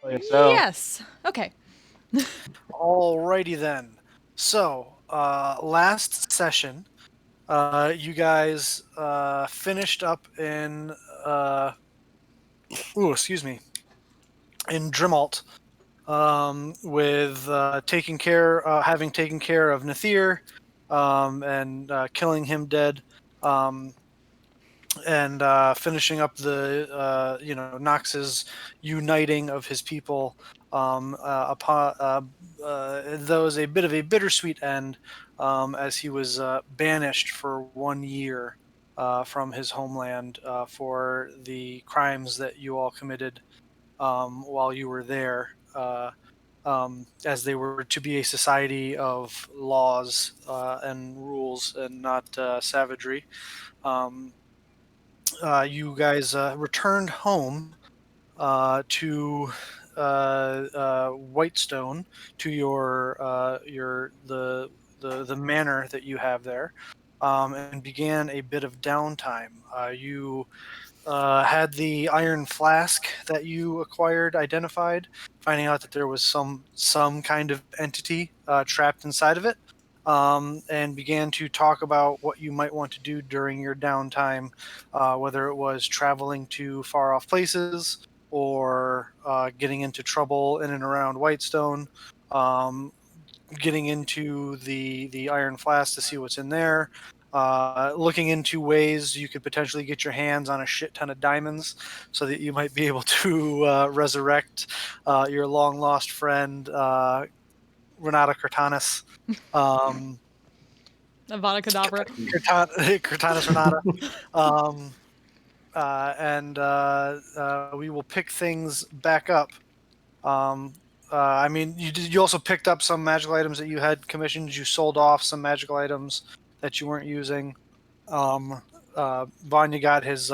So, Yes. Okay. Alrighty then. So, last session, you guys finished up in excuse me, in Drimalt, with having taken care of Nathir, and killing him dead, um, and finishing up the Nox's uniting of his people. Though was a bit of a bittersweet end, as he was banished for 1 year from his homeland for the crimes that you all committed while you were there. As they were to be a society of laws and rules and not savagery. Um, you guys returned home to Whitestone, to the manor that you have there, and began a bit of downtime. You had the iron flask that you acquired identified, finding out that there was some kind of entity trapped inside of it, and began to talk about what you might want to do during your downtime, whether it was traveling to far off places or getting into trouble in and around Whitestone. Um, Getting into the iron flask to see what's in there, looking into ways you could potentially get your hands on a shit ton of diamonds so that you might be able to resurrect your long lost friend Renata Cortanis. Um, Avada Kedavra. Cortanis Renata. Um, and we will pick things back up. Um, I mean, you also picked up some magical items that you had commissioned. You sold off some magical items that you weren't using. Vanya got his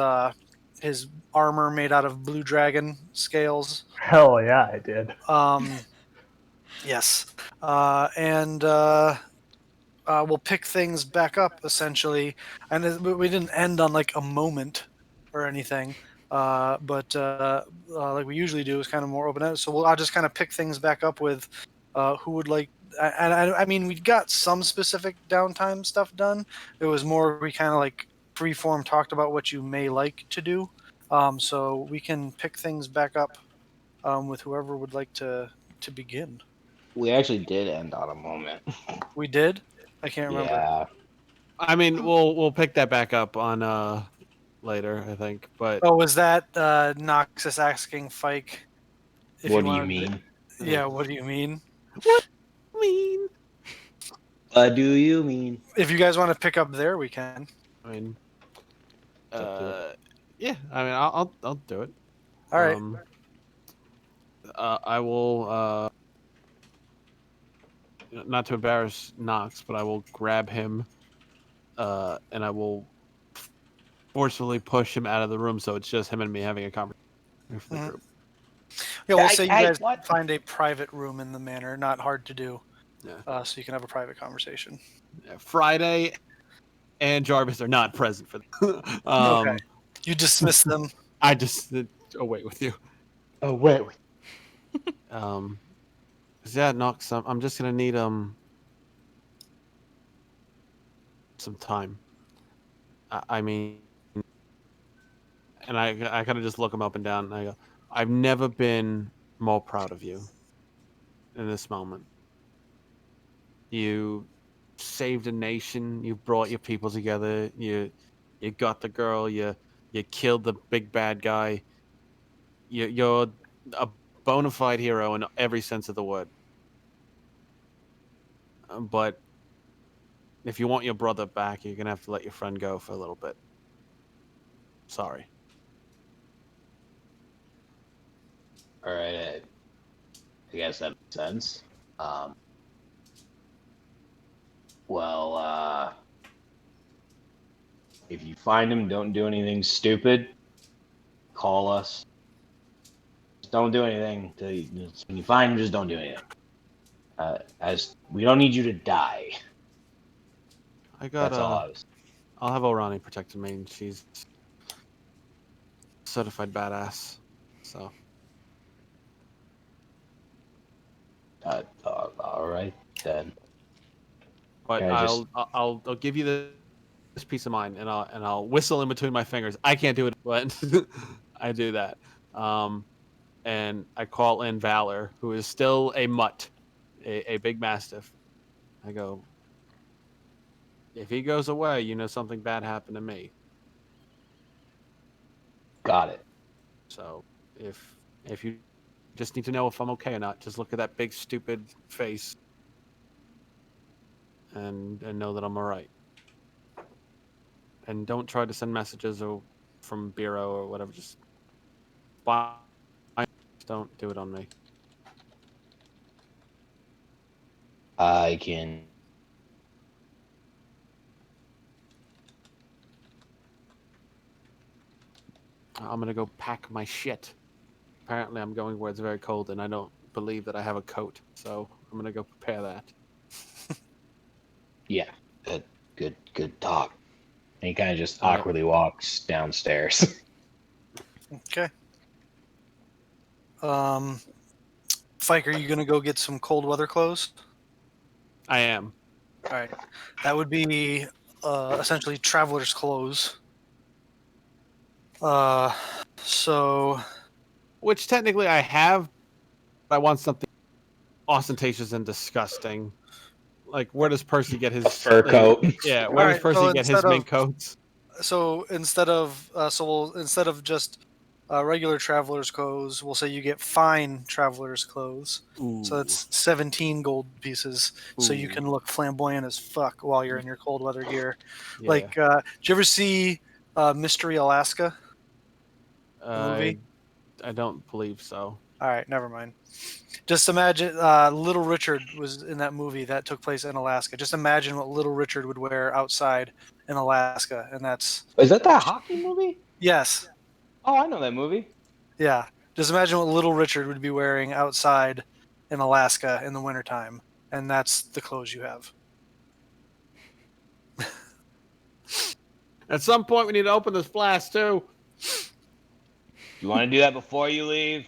armor made out of blue dragon scales. hell yeah, I did. Um, yes, and we'll pick things back up essentially. And we didn't end on like a moment or anything, but like we usually do, is kind of more open ended. So I'll just kind of pick things back up with who would like. And I mean, we got some specific downtime stuff done. It was more we kind of like freeform talked about what you may like to do. So we can pick things back up with whoever would like to begin. We actually did end on a moment. We did. I can't remember. Yeah. I mean, we'll pick that back up on later, I think. But Oh, was that Noxus asking Fike if he What do you wanted? mean? Yeah, what do you mean? what I mean, What do you mean? If you guys want to pick up there, we can. I mean, It's up to yeah. I mean, I'll do it. All right. I will. Not to embarrass Knox, but I will grab him, and I will forcefully push him out of the room, so it's just him and me having a conversation for the Mhm. group. Yeah, we'll say you guys what? find a private room in the manor. Not hard to do. Yeah. So you can have a private conversation. Yeah, Friday and Jarvis are not present for that. Okay. You dismiss them. I just wait with you. Oh wait. Um, 'cause yeah, Knox. I'm just gonna need some time. I mean, and I kind of just look him up and down, and I go, I've never been more proud of you in this moment. You saved a nation. You brought your people together. You got the girl. You killed the big bad guy. You're a bona fide hero in every sense of the word. But if you want your brother back, you're gonna have to let your friend go for a little bit. Sorry. All right. I guess that makes sense. Well, if you find him, don't do anything stupid. Call us. Just don't do anything. When you find him, just don't do anything. As we don't need you to die. I got That's all I was. I'll have Orani protecting me, and she's certified badass. So All right then. But Can I just- I'll give you this piece of mind, and I'll whistle in between my fingers. I can't do it, but I do that. And I call in Valor, who is still a mutt, a big mastiff. I go, if he goes away, you know something bad happened to me. Got it. So if you just need to know if I'm okay or not, just look at that big stupid face and know that I'm all right. And don't try to send messages or from Bureau or whatever. Just don't do it on me. I can. I'm gonna go pack my shit. Apparently, I'm going where it's very cold, and I don't believe that I have a coat. So I'm gonna go prepare that. Yeah. Good talk. And he kind of just All right. awkwardly walks downstairs. Okay. Fike, are you gonna go get some cold weather clothes? I am. All right. That would be essentially traveler's clothes. So Which technically I have. But I want something ostentatious and disgusting. Like, where does Percy get his Fur coat. Yeah, where All does right, Percy so get his instead mink of- coats? so instead of just regular traveler's clothes, we'll say you get fine traveler's clothes. Ooh. So that's 17 gold pieces, so you Ooh. can look flamboyant as fuck while you're in your cold weather gear. Yeah. Like, did you ever see Mystery Alaska? movie? I don't believe so. All right, never mind. Just imagine Little Richard was in that movie that took place in Alaska. Just imagine what Little Richard would wear outside in Alaska, and that's Is that hockey movie? yes, Oh, I know that movie. yeah. Just imagine what Little Richard would be wearing outside in Alaska in the wintertime, and that's the clothes you have. At some point, we need to open this flask too. You want to do that before you leave?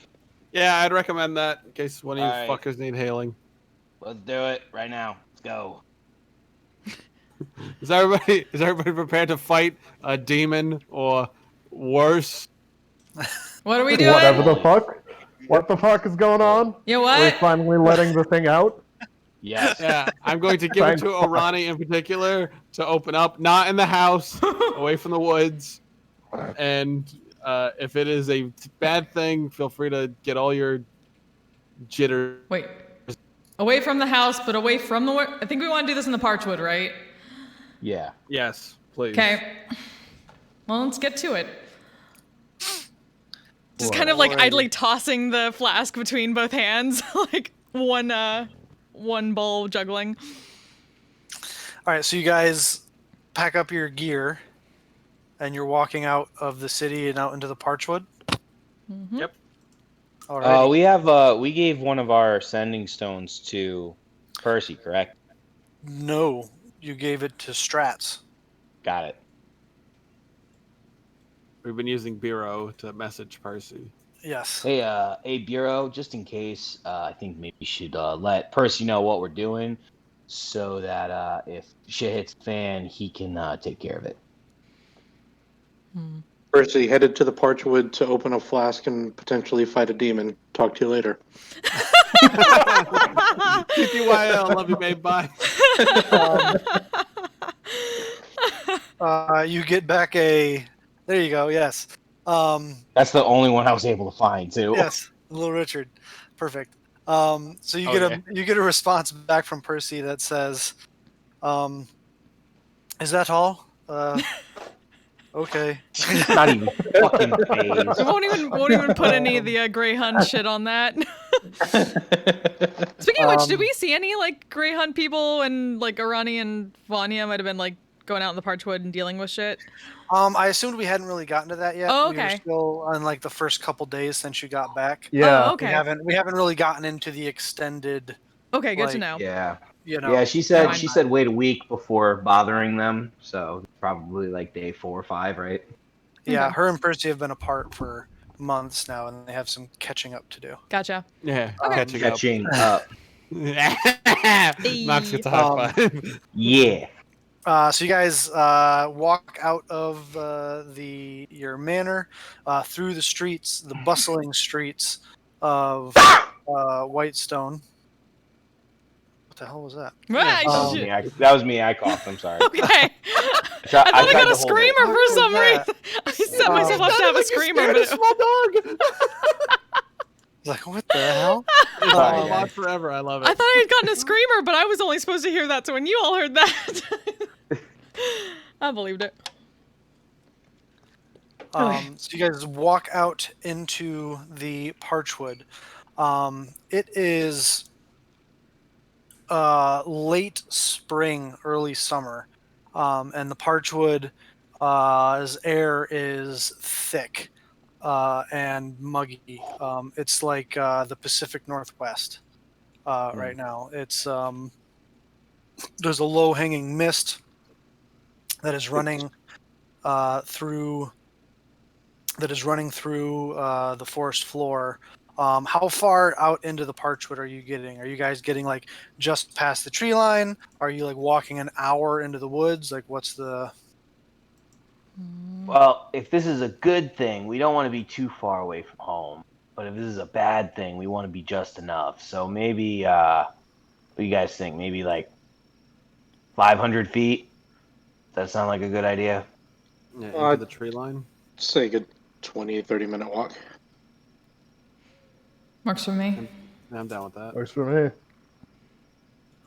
Yeah, I'd recommend that in case one of you All right. fuckers need hailing. Let's do it right now. Let's go. Is everybody prepared to fight a demon or worse? What are we doing? Whatever the fuck? What the fuck is going on? You We're what? finally letting the thing out? Yes. Yeah, I'm going to give it Thank to fuck. Orani in particular to open up, not in the house, away from the woods. And if it is a bad thing, feel free to get all your jitters. Wait. Away from the house, but away from the. I think we want to do this in the Parchwood, right? Yeah. Yes, please. Okay. Well, let's get to it. Just kind of like Alrighty. idly tossing the flask between both hands, like one ball juggling. All right, so you guys pack up your gear, and you're walking out of the city and out into the Parchwood. Yep. All right. We gave one of our sending stones to Percy, correct? No, you gave it to Strats. Got it. We've been using Bureau to message Percy. Yes. Hey, Bureau, just in case, I think maybe you should let Percy know what we're doing so that if shit hits the fan, he can take care of it. Percy headed to the Parchwood to open a flask and potentially fight a demon. Talk to you later. TTYL, love you, babe. Bye. You get back a. There you go. Yes. That's the only one I was able to find, too. Yes. Little Richard. Perfect. So you you get a response back from Percy that says, "Is that all? Okay." Not even fucking phased. We won't even put any of the Grey Hunt shit on that. Speaking of which, did we see any like Grey Hunt people and like Arani and Vanya might have been like going out in the Parchwood and dealing with shit? I assumed we hadn't really gotten to that yet. Oh, We were okay. still on like the first couple days since you got back. Yeah. Oh, okay. We haven't really gotten into the extended. Okay, good to like, know. Yeah. You know. Yeah, she Fine. said wait a week before bothering them, so probably like day 4 or 5, right? Yeah, Okay. her and Percy have been apart for months now, and they have some catching up to do. Gotcha. Yeah, Okay. catching up. Catching up. Max gets a high five. Yeah. So you guys walk out of your manor through the streets, the bustling streets of Whitestone. What the hell was that? Ah, That was shit. me. That was me. I coughed. I'm sorry. Okay. I I thought I tried got to a hold it. screamer for What some was that? reason. I set myself up to have a screamer, but small dog. Like, what the hell? It's Sorry, on guys. forever. I love it. I thought I had gotten a screamer, but I was only supposed to hear that. So when you all heard that, I believed it. So you guys walk out into the Parchwood. It is late spring, early summer, and the Parchwood air is thick and muggy. It's like the Pacific Northwest right now. It's there's a low-hanging mist that is running through the forest floor. How far out into the Parchwood are you getting? Are you guys getting like just past the tree line? Are you like walking an hour into the woods? Like, what's the? Well, if this is a good thing, we don't want to be too far away from home. But if this is a bad thing, we want to be just enough. So maybe, what do you guys think? Maybe like 500 feet? Does that sound like a good idea? Yeah, into the tree line. Say a good 20, 30-minute walk. Works for me. I'm down with that. Works for me.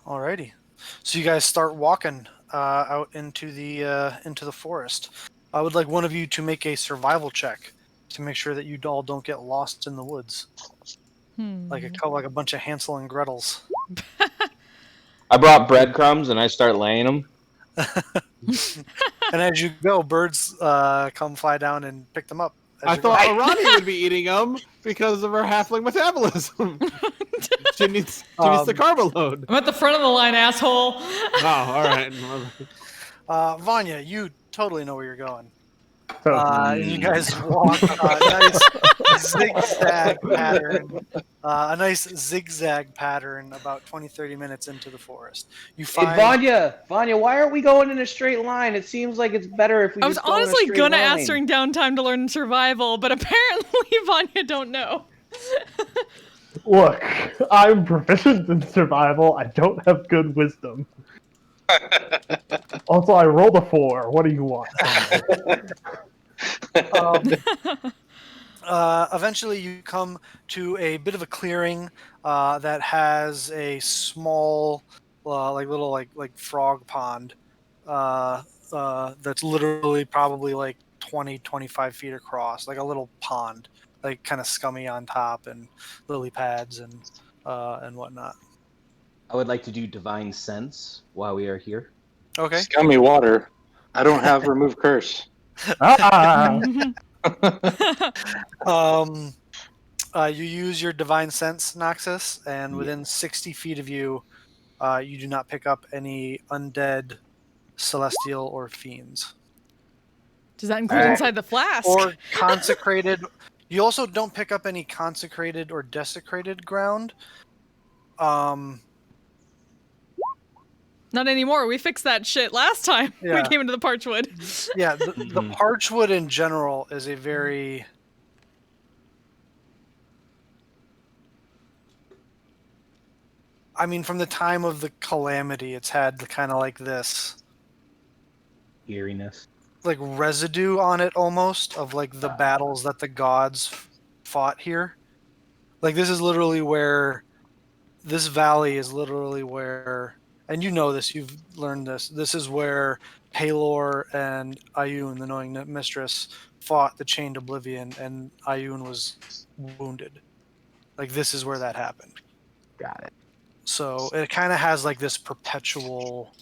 Alrighty. So you guys start walking out into the forest. I would like one of you to make a survival check to make sure that you all don't get lost in the woods, like a bunch of Hansel and Gretels. I brought breadcrumbs and I start laying them. And as you go, birds come fly down and pick them up. I thought Arani would be eating them because of her halfling metabolism. she needs the carb load. I'm at the front of the line, asshole. Oh, all right. Vanya, you totally know where you're going. So, And you guys walk a nice zigzag pattern about 20-30 minutes into the forest. You Hey, find Vanya, why aren't we going in a straight line? It seems like it's better if we I was just go in a honestly straight gonna line. ask during downtime to learn survival, but apparently Vanya don't know. look, I'm proficient in survival. I don't have good wisdom. Also, I rolled a 4. What do you want? eventually you come to a bit of a clearing that has a small like frog pond that's literally probably like 20-25 feet across, like a little pond, like kind of scummy on top and lily pads and whatnot. I would like to do divine sense while we are here. Okay. Scummy water. I don't have remove curse. Ah! You use your divine sense, Noxus, and within 60 feet of you, you do not pick up any undead, celestial, or fiends. Does that include inside the flask? Or consecrated. You also don't pick up any consecrated or desecrated ground. Not anymore. We fixed that shit last time we Yeah. came into the Parchwood. Yeah, the Parchwood in general is a very... I mean, from the time of the calamity, it's had kind of like this, Eeriness. like residue on it almost of like the battles that the gods fought here. Like this is literally where this valley is literally where, and you know this, you've learned this. This is where Halor and Ayun, the Knowing Mistress, fought the Chained Oblivion, and Ayun was wounded. Like this is where that happened. Got it. So it kind of has like this perpetual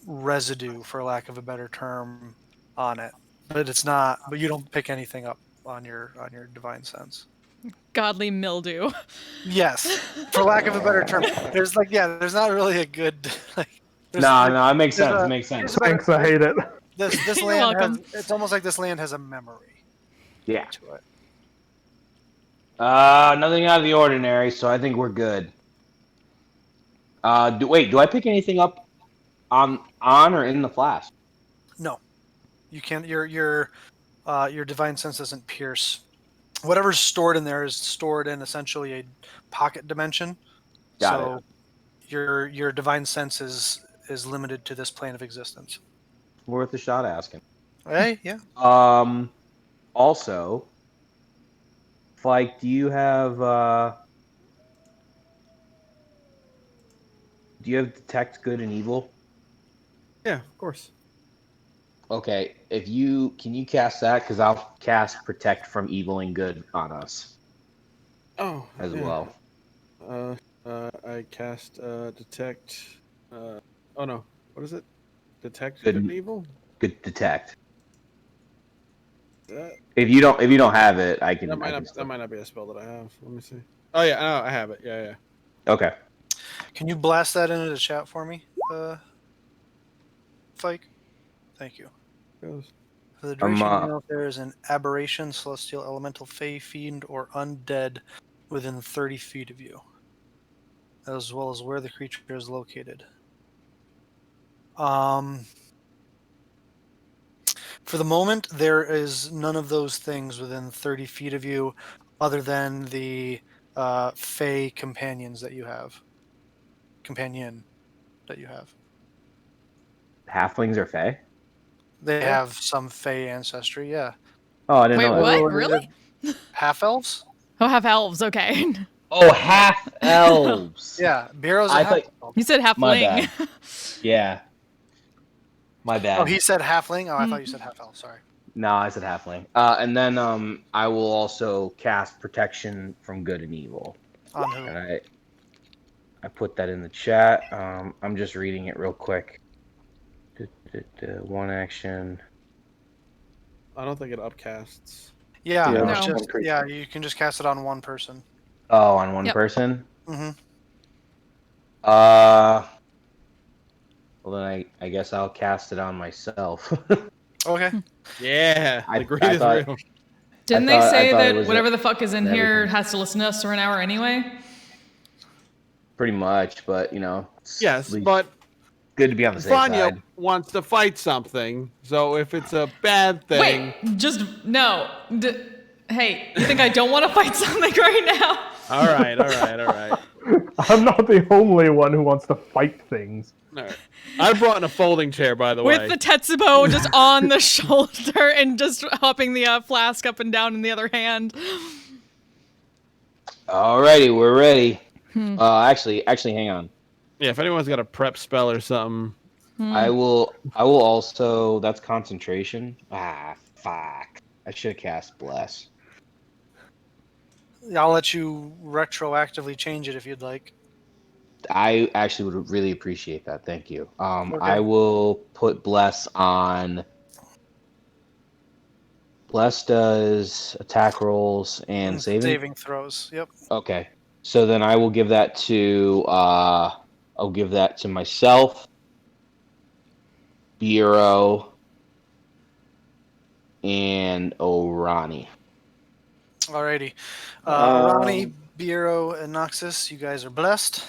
residue, for lack of a better term, on it. But it's not. But you don't pick anything up on your divine sense. Godly mildew. Yes, for lack of a better term. There's like there's not really a good like. No, it makes there's sense. a- It makes sense. Thanks, I hate it. This You're land welcome. has. It's almost like this land has a memory Yeah. to it. Nothing out of the ordinary, so I think we're good. Do I pick anything up on or in the flask? No, you can't. Your divine sense doesn't pierce. Whatever's stored in there is stored in essentially a pocket dimension. Got so your divine sense is limited to this plane of existence. Worth a shot asking. Hey, yeah. Also, Fike, do you have detect good and evil? Yeah, of course. Okay, can you cast that? Because I'll cast protect from evil and good on us Oh, as yeah. well. I cast detect. Oh no, what is it? Detect Good. good and evil. Good detect. That, If you don't have it, I can. that might I not. can That still... might not be a spell that I have. Let me see. Oh yeah, no, I have it. Yeah. Okay. Can you blast that into the chat for me, Fike? Thank you. Goes. For the duration, I'm, you know if there is an aberration, celestial, elemental, fey, fiend, or undead within 30 feet of you, as well as where the creature is located. For the moment, there is none of those things within 30 feet of you, other than the fey companions that you have. Companion that you have. halflings are fey. They Yeah. have some fey ancestry, yeah. Oh, I didn't Wait, know that. what? Really? Half elves? Oh, half elves. Okay. Oh, half elves. Yeah, Bureau's a I half thought. elf. You said My halfling. bad. Yeah. My bad. Oh, he said halfling? Oh, I thought you said half elf, sorry. No, I said halfling. And then I will also cast protection from good and evil. On who? And I put that in the chat. I'm just reading it real quick. One action. I don't think it upcasts. Yeah, Yeah, No. it's one just, creature. yeah, you can just cast it on one person. Oh, on one Yep. person. Mm-hmm. Well then I guess I'll cast it on myself. Okay. Yeah, I the greed thought- is real. Didn't I they say thought it that was whatever the fuck is in here everything. has to listen to us for an hour anyway? Pretty much, but you know, it's Yes, at least but good to be on the safe Vanya side. wants to fight something, so if it's a bad thing, Wait, just no. Hey, you think I don't want to fight something right now? all right. I'm not the only one who wants to fight things. All right. I brought in a folding chair, by the way. With the Tetsubo just on the shoulder and just hopping the flask up and down in the other hand. Alrighty, we're ready. Actually, hang on. Yeah, if anyone's got a prep spell or something, I will also. That's concentration. Ah, fuck. I should have cast bless. I'll let you retroactively change it if you'd like. I actually would really appreciate that. Thank you. Okay. I will put bless on. Bless does attack rolls and saving. Throws. Yep. Okay, so then I will give that to. I'll give that to myself, Bureau, and Orani. Alrighty. Um, Ronnie, Bureau, and Noxus, you guys are blessed.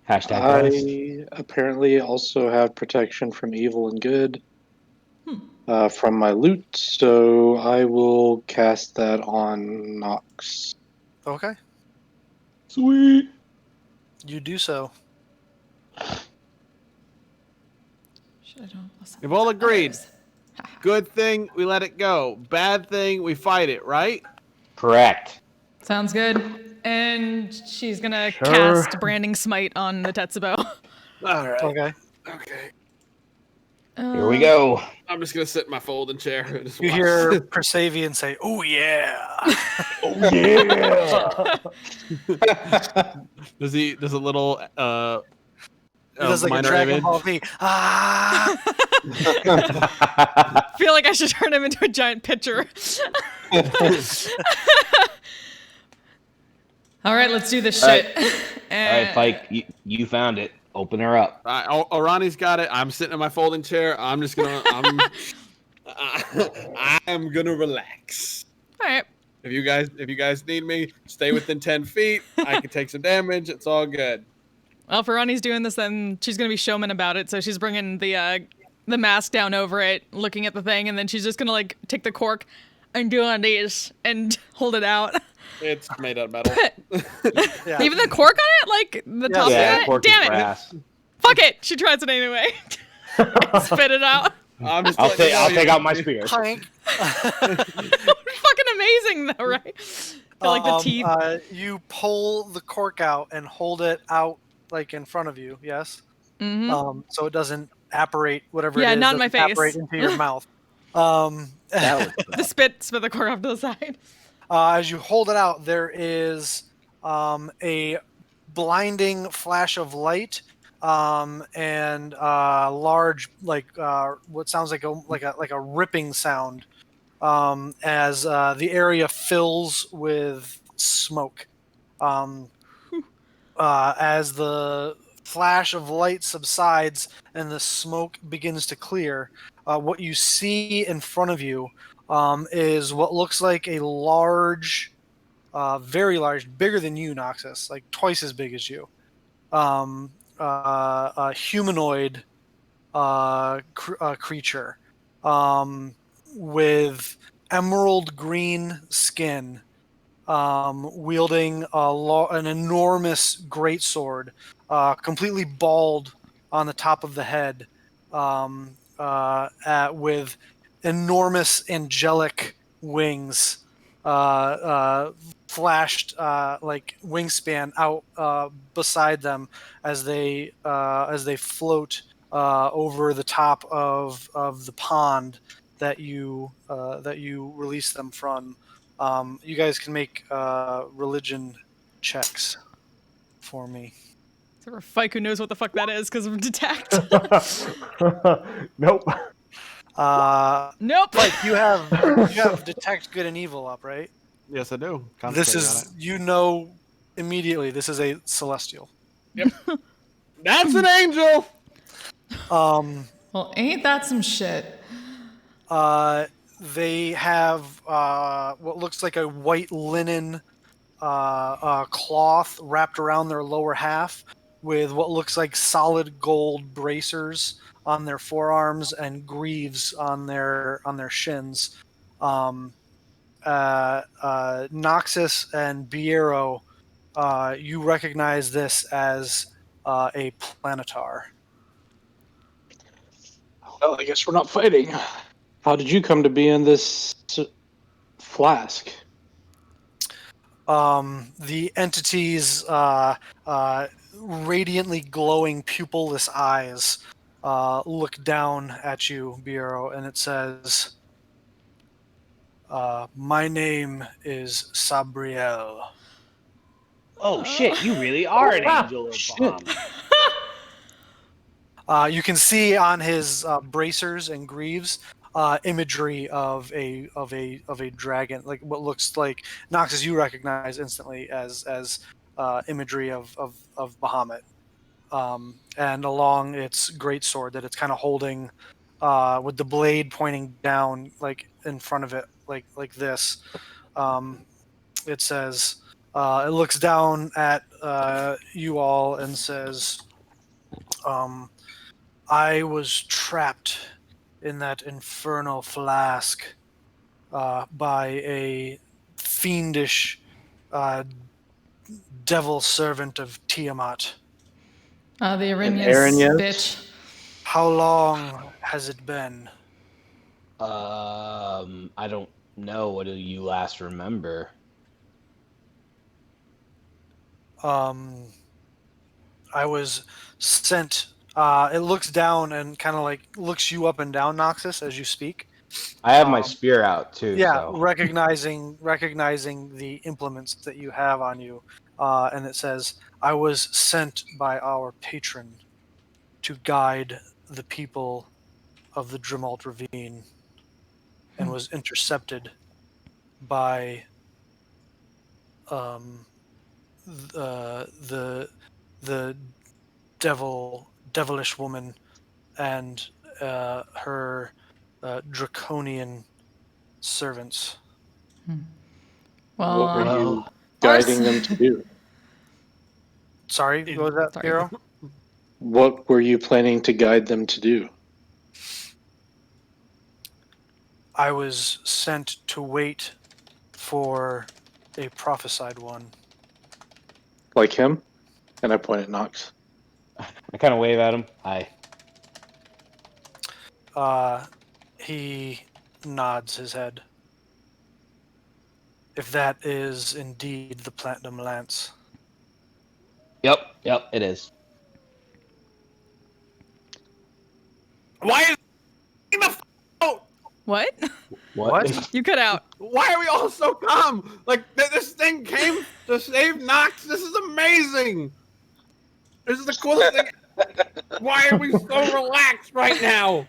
Hashtag blessed. I apparently also have protection from evil and good from my loot, so I will cast that on Nox. Okay. Sweet. You do so. we've all agreed. Good thing we let it go. Bad thing we fight it, right? Correct. Sounds good. And she's gonna Sure. cast Branding Smite on the Tetsubo. All right. Okay. Okay. Here we go. I'm just gonna sit in my folding chair. And just You watch. hear Persavian say, "Oh yeah." Oh yeah! Does a little He does like a minor Dragon image? Ball Z. Ah. I feel like I should turn him into a giant pitcher. All right, let's do this shit. All right, Fike, you found it. Open her up. Orani's got it. I'm sitting in my folding chair. I'm just gonna. I'm gonna relax. All right. If you guys need me, stay within 10 feet. I can take some damage. It's all good. Well, if Ronnie's doing this, then she's gonna be showman about it. So she's bringing the mask down over it, looking at the thing, and then she's just gonna like take the cork and do on these and hold it out. It's made out of metal. Yeah. Even the cork on it, like the top Yeah, of it. cork is Damn it! brass. Fuck it. She tries it anyway. Spit it out. I'm just I'll letting you know take you- out my spear. Clank. Fucking amazing though, right? Got, like the teeth. You pull the cork out and hold it out like in front of you. Yes. Mm-hmm. So it doesn't apparate whatever Yeah, it is. not in my doesn't face. Apparate into your mouth. That was The spit the cork off to the side. As you hold it out, there is a blinding flash of light and large, like what sounds like a ripping sound as the area fills with smoke. As the flash of light subsides and the smoke begins to clear, what you see in front of you is what looks like a large, very large, bigger than you, Noxus, like twice as big as you, a humanoid creature with emerald green skin, wielding an enormous greatsword, completely bald on the top of the head, with enormous angelic wings, flashed like wingspan out beside them as they float over the top of the pond that you release them from. You guys can make religion checks for me. So Faiku knows what the fuck that is because of detect. Nope. Nope. Like you have detect good and evil up, right? Yes, I do. This Concentrating on is immediately. This is a celestial. it. That's an angel. Well, ain't that some shit? They have what looks like a white linen cloth wrapped around their lower half with what looks like solid gold bracers on their forearms and greaves on their shins. Noxus and Biero, you recognize this as a planetar. Well, I guess we're not fighting. How did you come to be in this flask? The entity's radiantly glowing pupilless eyes look down at you, Biero, and it says, "My name is Sabriel." Oh shit! You really are an angel of Bahamut. You can see on his bracers and greaves imagery of a dragon, like what looks like Noxus. You recognize instantly as imagery of Bahamut, and along its great sword that it's kind of holding, with the blade pointing down, like in front of it, like this. It says, it looks down at you all and says, I was trapped in that infernal flask by a fiendish devil servant of Tiamat. The Arrhenius? bitch. How long has it been? I don't know. What do you last remember? I was sent. It looks down and kind of like looks you up and down, Noxus, as you speak. I have my spear out too. Yeah, So. recognizing the implements that you have on you, and it says, "I was sent by our patron to guide the people of the Drimalt Ravine, and was intercepted by the devilish woman and her draconian servants." Well, What were you guiding them to do? Sorry, what was that, Sorry. Piero? What were you planning to guide them to do? I was sent to wait for a prophesied one. Like him? And I point at Nox. I kind of wave at him. Hi. He nods his head. If that is indeed the Platinum Lance. Yep, it is. Why is the f- oh, What? What? You cut out. Why are we all so calm? Like this thing came to save Nox. This is amazing. This is the coolest thing. Why are we so relaxed right now?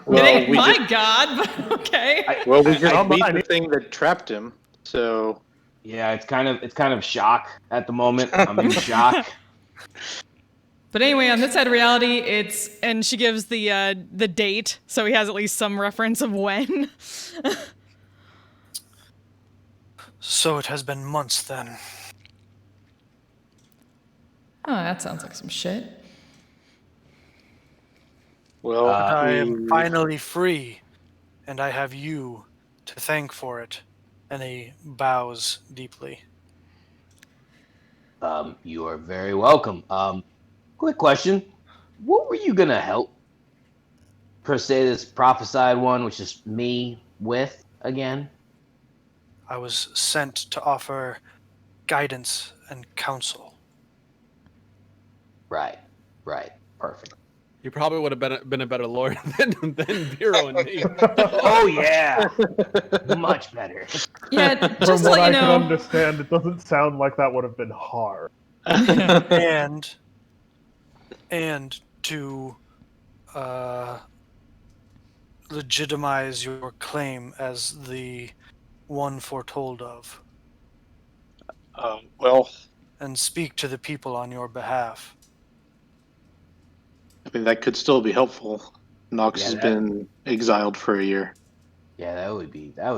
Well, it ain't we my just, god, but okay. well, we just I- beat I- the thing that trapped him. So Yeah, it's kind of shock at the moment. I'm in shock. But anyway, on this side of reality, and she gives the date, so he has at least some reference of when. So it has been months then. Oh, that sounds like some shit. well, I we, am finally free, and I have you to thank for it. And he bows deeply. You are very welcome. Quick question: what were you gonna help per se this prophesied one, which is me with again? I was sent to offer guidance and counsel. Right, perfect. You probably would have been a better lawyer than Bureau and me. Oh yeah, much better. Yeah, From just to what let I you can know. understand, it doesn't sound like that would have been hard. and to legitimize your claim as the one foretold of, well, and speak to the people on your behalf. I mean, that could still be helpful. Nox Yeah, has that- been exiled for a year. Yeah, that would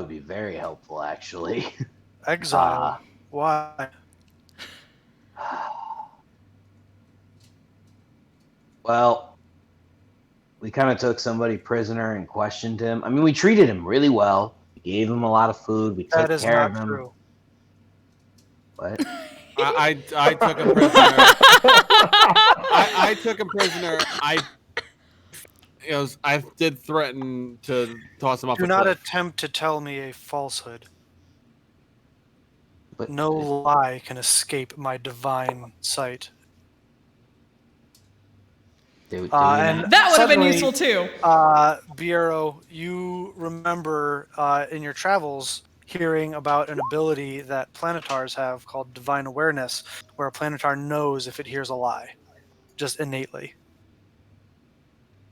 be very helpful actually. Exile? Why? Well, we kind of took somebody prisoner and questioned him. I mean, we treated him really well. We gave him a lot of food. We That took is care not of him. true. What? I took him prisoner. I took him prisoner. I did threaten to toss him off Do a not cliff. attempt to tell me a falsehood. But No lie can escape my divine sight. do you And not? That would have been suddenly, useful too. Biero, you remember in your travels hearing about an ability that planetars have called divine awareness, where a planetar knows if it hears a lie, just innately.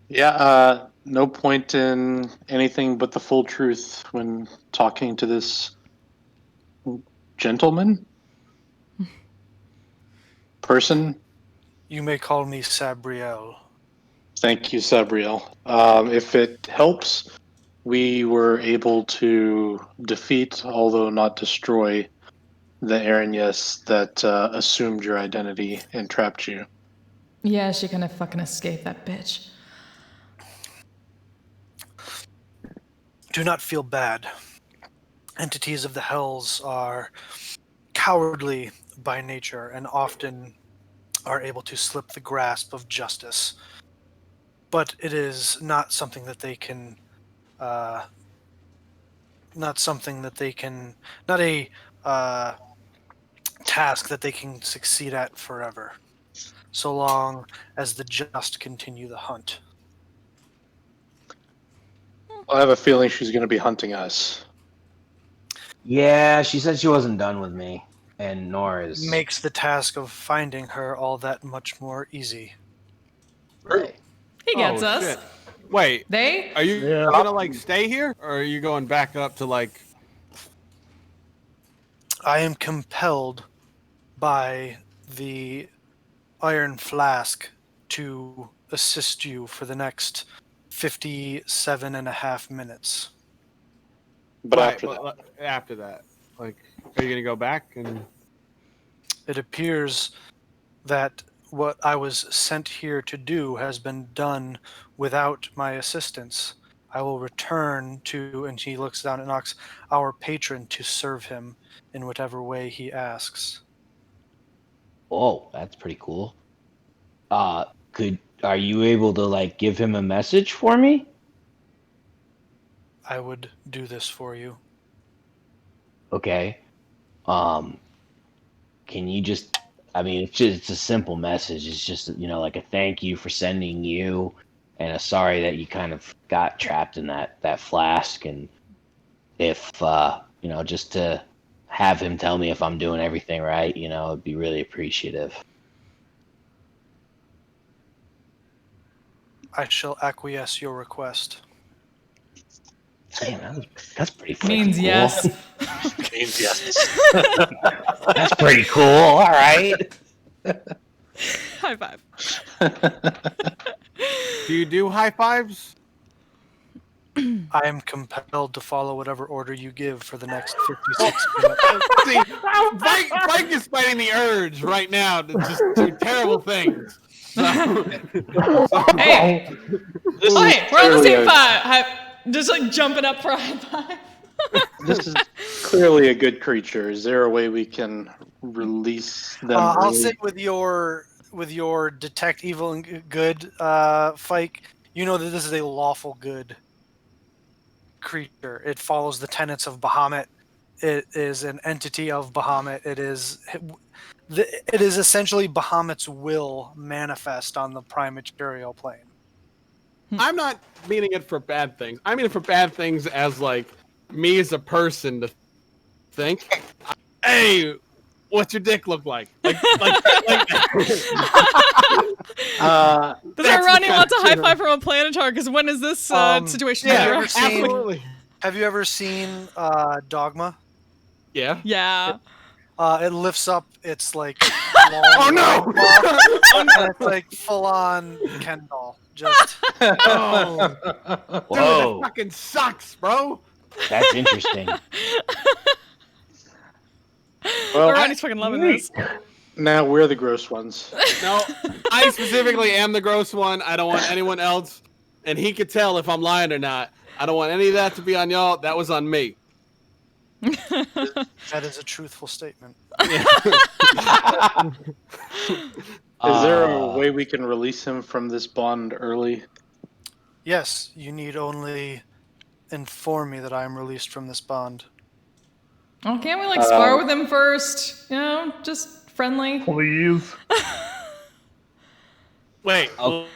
Yeah, no point in anything but the full truth when talking to this gentleman? Person? You may call me Sabriel. Thank you, Sabriel. If it helps, we were able to defeat, although not destroy, the Aranyes that assumed your identity and trapped you. Yeah, she couldn't fucking escape that bitch. Do not feel bad. Entities of the hells are cowardly by nature and often are able to slip the grasp of justice. But it is not something that they can, not a task that they can succeed at forever, so long as the just continue the hunt. I have a feeling she's going to be hunting us. Yeah, she said she wasn't done with me, and nor is Makes the task of finding her all that much more easy. right. He gets Oh, us. shit. Wait, They? are you Yeah. gonna stay here, or are you going back up to I am compelled by the iron flask to assist you for the next 57 and a half minutes. But Right, after that, after that, are you gonna go back and? It appears that what I was sent here to do has been done without my assistance. I will return to, and he looks down at Nox, our patron to serve him in whatever way he asks. Oh, that's pretty cool. Are you able to like give him a message for me? I would do this for you. Okay. Um, can you just? I mean, it's a simple message. It's just like a thank you for sending you, and a sorry that you kind of got trapped in that flask, and if just to have him tell me if I'm doing everything right, it'd be really appreciative. I shall acquiesce your request. Damn, that's pretty freaking Means cool. yes. Means yes. That's pretty cool. All right. High five. Do you do high fives? I am compelled to follow whatever order you give for the next 56 minutes. See, Mike is fighting the urge right now to just do terrible things. So, Hey, This oh, is hey, we're on the clearly same a- five. Just like jumping up for a high five. This is clearly a good creature. Is there a way we can release them? I'll early? say with your detect evil and good, Fike, you know that this is a lawful good creature. It follows the tenets of Bahamut. It is an entity of Bahamut. It is essentially Bahamut's will manifest on the prime material plane. I'm not meaning it for bad things. I mean it for bad things as like me as a person to think, hey, what's your dick look like? Like Does That's Ronnie the wants a kind high of- five from a planetar? Because when is this situation? yeah, that you're ever actually- seen- absolutely. Have you ever seen Dogma? Yeah. Yeah. It lifts up its like long Oh no! and it's like full on Ken doll. Just Oh, dude, Whoa, that fucking sucks, bro. that's interesting. Well, Ronnie's fucking loving this. now we're the gross ones. No, I specifically am the gross one. I don't want anyone else, and he could tell if I'm lying or not. I don't want any of that to be on y'all. That was on me. that is a truthful statement. Is there a way we can release him from this bond early? Yes, you need only inform me that I am released from this bond. Oh, can't we like spar with him first? You know, just friendly. Please. Wait, Oh.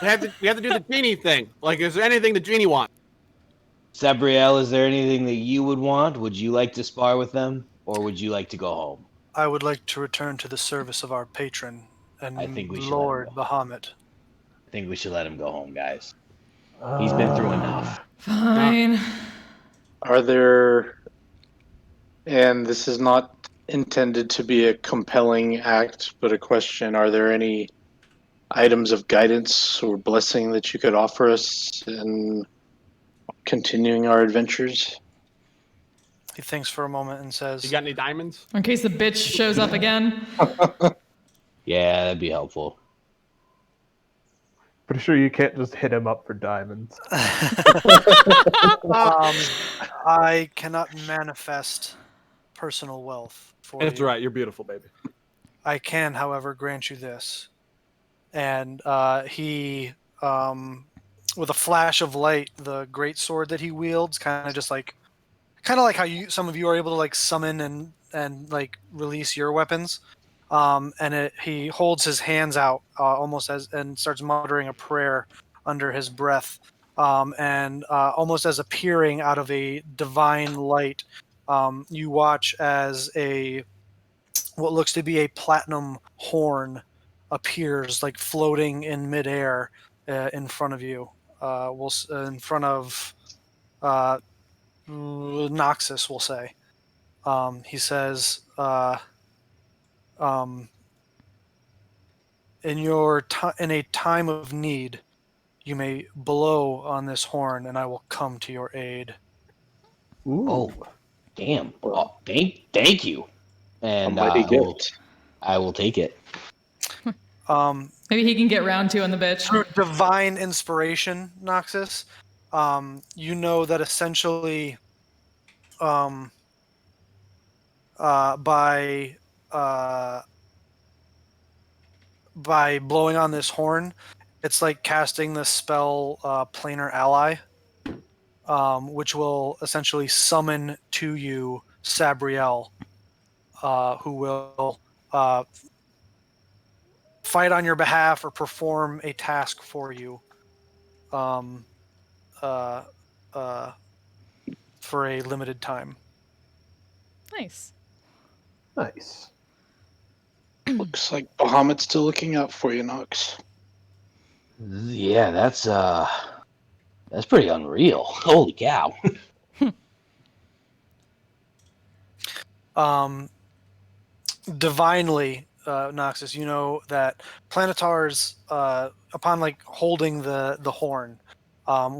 we have to do the genie thing. Like, is there anything the genie wants? Sabriel, is there anything that you would want? Would you like to spar with them, or would you like to go home? I would like to return to the service of our patron and I think we should Lord let him go. Bahamut. I think we should let him go home, guys. He's been through enough. Fine. Are there, and this is not intended to be a compelling act, but a question, are there any items of guidance or blessing that you could offer us in continuing our adventures? He thinks for a moment and You says, got any diamonds? In case the bitch shows up again. Yeah, that'd be helpful. Pretty sure you can't just hit him up for diamonds. I cannot manifest personal wealth for That's you. right. You're beautiful, baby. I can, however, grant you this. And he, with a flash of light, the great sword that he wields, kind of like how some of you are able to like summon and like release your weapons. He holds his hands out almost and starts muttering a prayer under his breath, almost as appearing out of a divine light. You watch as what looks to be a platinum horn appears, like floating in midair in front of you. In front of Noxus, we'll say. He says, in a time of need, you may blow on this horn, and I will come to your aid. Ooh. Oh, damn. Oh, thank you. And A mighty I will gift. take it. Maybe he can get round two on the bitch. Through divine inspiration, Noxus, you know that essentially by blowing on this horn, it's like casting the spell Planar Ally, which will essentially summon to you Sabriel, who will fight on your behalf or perform a task for you um, uh, for a limited time. Nice. Nice. Looks like Bahamut's still looking out for you, Nox. Yeah, that's pretty unreal. Holy cow. Divinely, Noxus, you know that Planetars, upon like holding the horn,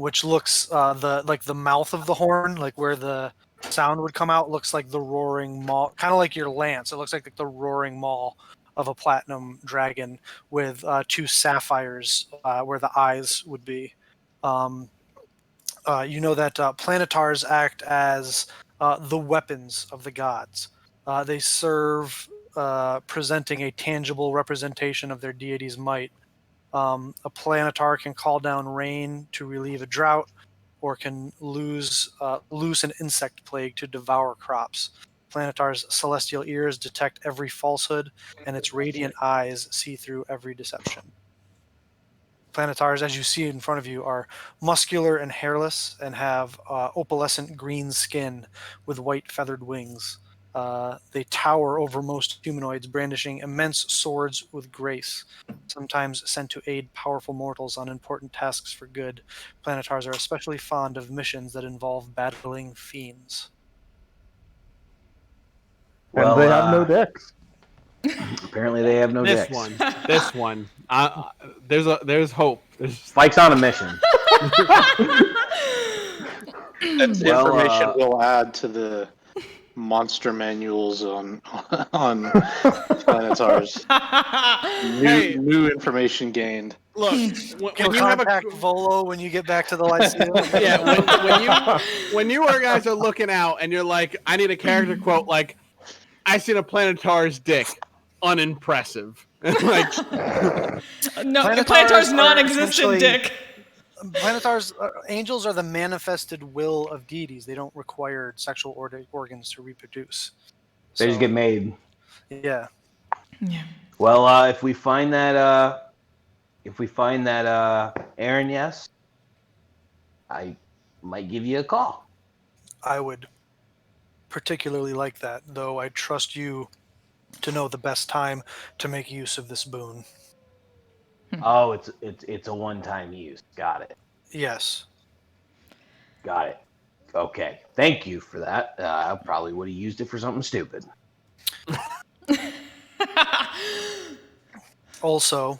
which looks the mouth of the horn, like where the sound would come out, looks like the roaring maw, kind of like your lance. It looks like the roaring maw of a platinum dragon with two sapphires where the eyes would be. You know that Planetars act as the weapons of the gods. They serve presenting a tangible representation of their deity's might. A planetar can call down rain to relieve a drought, or can loose an insect plague to devour crops. Planetar's celestial ears detect every falsehood, and its radiant eyes see through every deception. Planetars, as you see in front of you, are muscular and hairless and have opalescent green skin with white feathered wings. They tower over most humanoids, brandishing immense swords with grace, sometimes sent to aid powerful mortals on important tasks for good. Planetars are especially fond of missions that involve battling fiends. And they have no dicks. Apparently they have no This dicks. one. There's hope. Spike's on a mission. That Well, information we'll add to the monster manuals on Planetars. New information gained. Look, You'll when you have contact a Volo when you get back to the Lyceum. yeah, when you guys are looking out and you're like, I need a character quote like, I seen a Planetar's dick, unimpressive. Like, No, Planetars Planetar's are non-existent essentially- dick. Planetars, angels are the manifested will of deities. They don't require sexual organs to reproduce. They just get made. Yeah. Yeah. Well, if we find that Aaron, yes, I might give you a call. I would particularly like that, though I trust you to know the best time to make use of this boon. Oh, it's a one-time use. Got it. Yes. Got it. Okay. Thank you for that. I probably would have used it for something stupid. Also,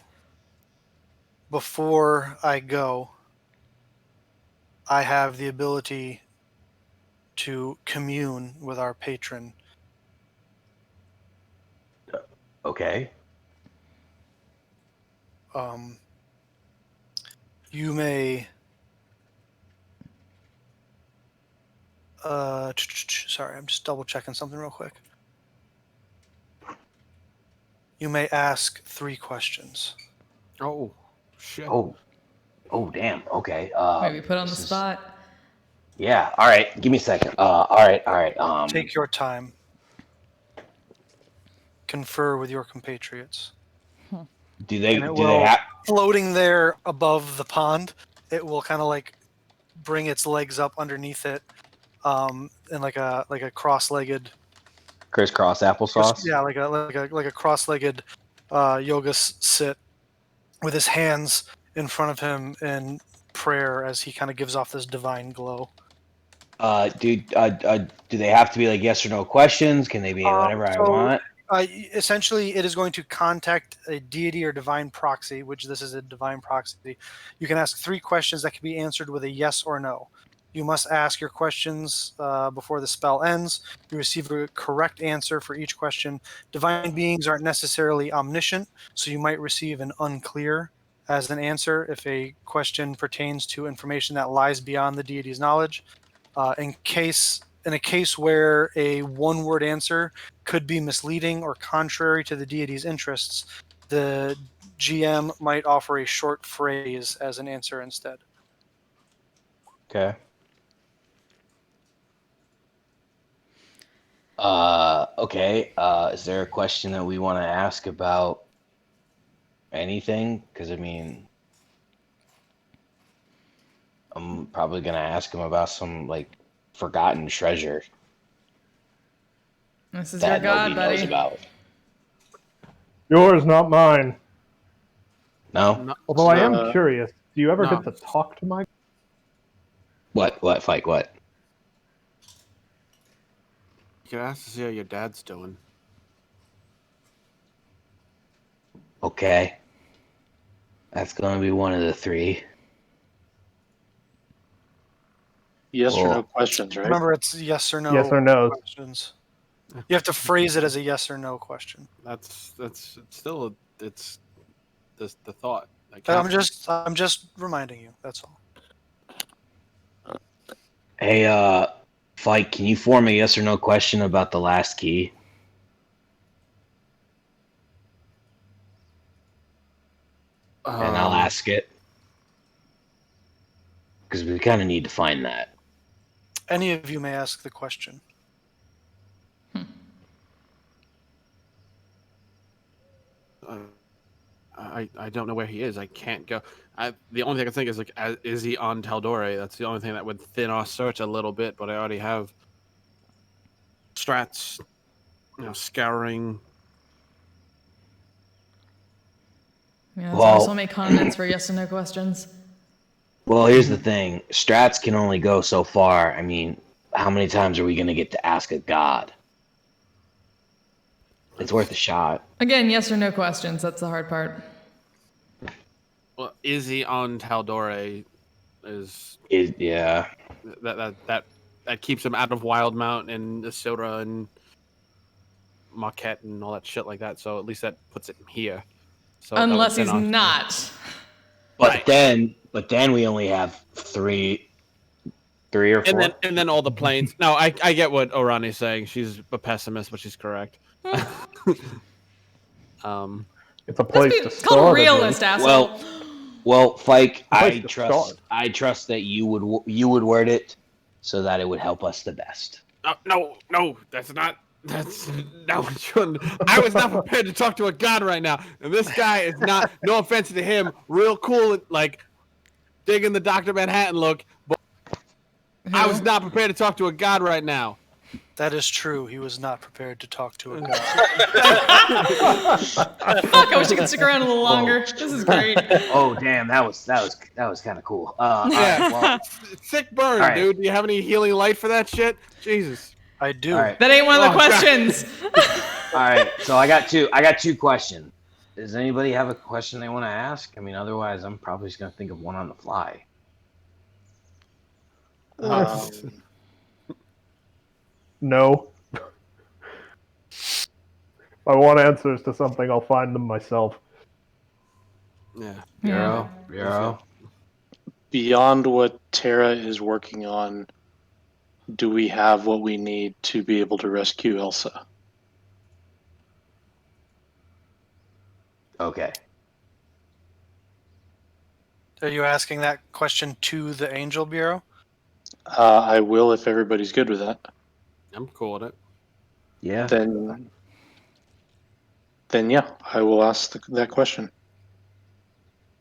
before I go, I have the ability to commune with our patron. Okay. You may sorry, I'm just double checking something real quick. You may ask 3 questions. oh shit. Oh, damn. Okay. Maybe put on the this is- spot. Yeah. All right. Give me a second. All right. Take your time. Confer with your compatriots. Do they And it do will- they have? Floating there above the pond, it will kind of like bring its legs up underneath it, and like a cross-legged. Crisscross applesauce. Yeah, like a cross-legged yoga sit with his hands in front of him in prayer as he kind of gives off this divine glow. Do they have to be like yes or no questions? Can they be whatever I so- want? Essentially, it is going to contact a deity or divine proxy, which this is a divine proxy. You can ask 3 questions that can be answered with a yes or no. You must ask your questions before the spell ends. You receive a correct answer for each question. Divine beings aren't necessarily omniscient, so you might receive an unclear as an answer if a question pertains to information that lies beyond the deity's knowledge. In a case where a one-word answer could be misleading or contrary to the deity's interests, the GM might offer a short phrase as an answer instead. Okay. Okay. Is there a question that we want to ask about anything? Because I mean, I'm probably gonna ask him about some like forgotten treasure This is your that nobody god, knows buddy. about. Yours, not mine. No. No, Although I am Uh, curious, do you ever no. get to talk to my? What? What? Fike? What? You could ask to see how your dad's doing. Okay. That's gonna be one of the three. Yes or no Well, questions, right? Remember, it's yes or no Yes or no? questions. You have to phrase it as a yes or no question. That's it's still it's the thought. That I'm counts. just reminding you. That's all. hey, Fike, can you form a yes or no question about the last key? And I'll ask it. Because we kind of need to find that. Any of you may ask the question. I don't know where he is. I can't go. The only thing I can think is like, is he on Taldore? That's the only thing that would thin our search a little bit. But I already have strats, scouring. Yeah, so Well- also make comments for yes or no questions. Well, here's the thing. Strats can only go so far. I mean, how many times are we going to get to ask a god? It's worth a shot. Again, yes or no questions. That's the hard part. Well, is he on Taldore? Is Yeah. that keeps him out of Wildmount and Isilra and Marquette and all that shit like that. So at least that puts it here. So that would Unless thin he's our- not. But then we only have three or four. And then all the planes. No, I get what Orani's saying. She's a pessimist, but she's correct. It's a place to It's called start. a realist, asshole. Well, Fike, Place to start. I trust that you would word it so that it would help us the best. No, that's not. That's no, Jordan. I was not prepared to talk to a god right now, and this guy is not. No offense to him, real cool, like digging the Doctor Manhattan look. But I was not prepared to talk to a god right now. That is true. He was not prepared to talk to a god. Fuck, I wish I could stick around a little longer. This is great. Oh damn, that was kind of cool. All right, well, Sick burn, All right. dude. Do you have any healing light for that shit? Jesus. I do. all right, That ain't one of the Oh, God. questions. all right. So I got two questions. Does anybody have a question they want to ask? I mean, otherwise, I'm probably just gonna think of one on the fly. No. If I want answers to something, I'll find them myself. Yeah. Yeah. Beyond what Tara is working on, do we have what we need to be able to rescue Elsa? Okay. Are you asking that question to the Angel Bureau? I will if everybody's good with that. I'm cool with it. Yeah. Then yeah, I will ask that question.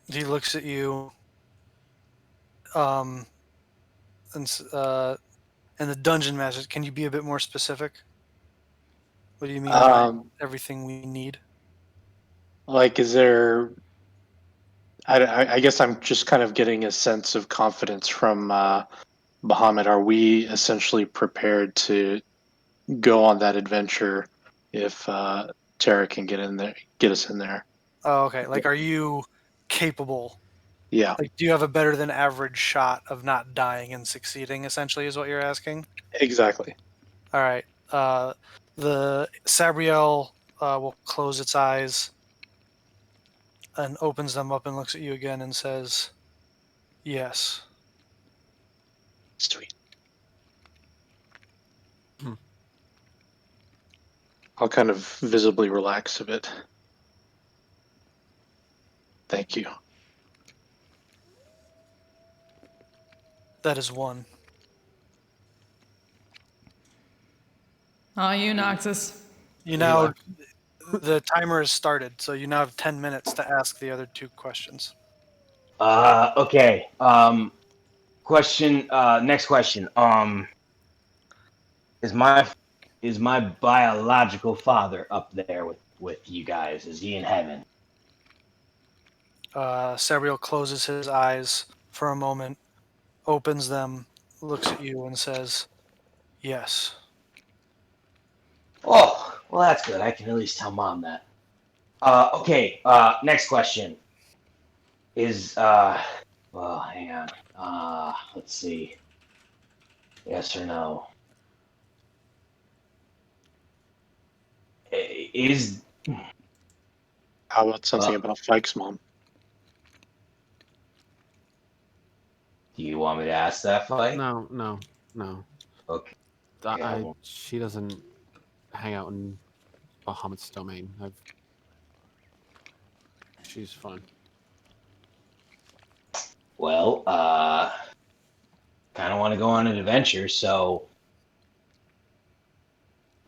He looks at you, and the dungeon master. Can you be a bit more specific? What do you mean by everything we need? Like, is there? I guess I'm just kind of getting a sense of confidence from Bahamut. Are we essentially prepared to go on that adventure if Tara can get us in there? Oh, okay. Like, are you capable Yeah, Like, do you have a better than average shot of not dying and succeeding? Essentially, is what you're asking. exactly. All right. The Sabriel will close its eyes and opens them up and looks at you again and says, "Yes." Sweet. Hmm. I'll kind of visibly relax a bit. Thank you. That is one. Oh, you Noxus. You He now left. the timer has started, so you now have 10 minutes to ask the other two questions. Okay. Question. Next question. Is my biological father up there with you guys? Is he in heaven? Sabriel closes his eyes for a moment, opens them, looks at you, and says, "Yes." Oh, well, that's good. I can at least tell mom that. Okay. Next question is well, hang on. Let's see. Yes or no? Is How about something uh, about Fike's mom? do you want me to ask that fight? No, no, no. Okay. I won't. She doesn't hang out in Bahamut's domain. She's fine. Well, kind of want to go on an adventure, so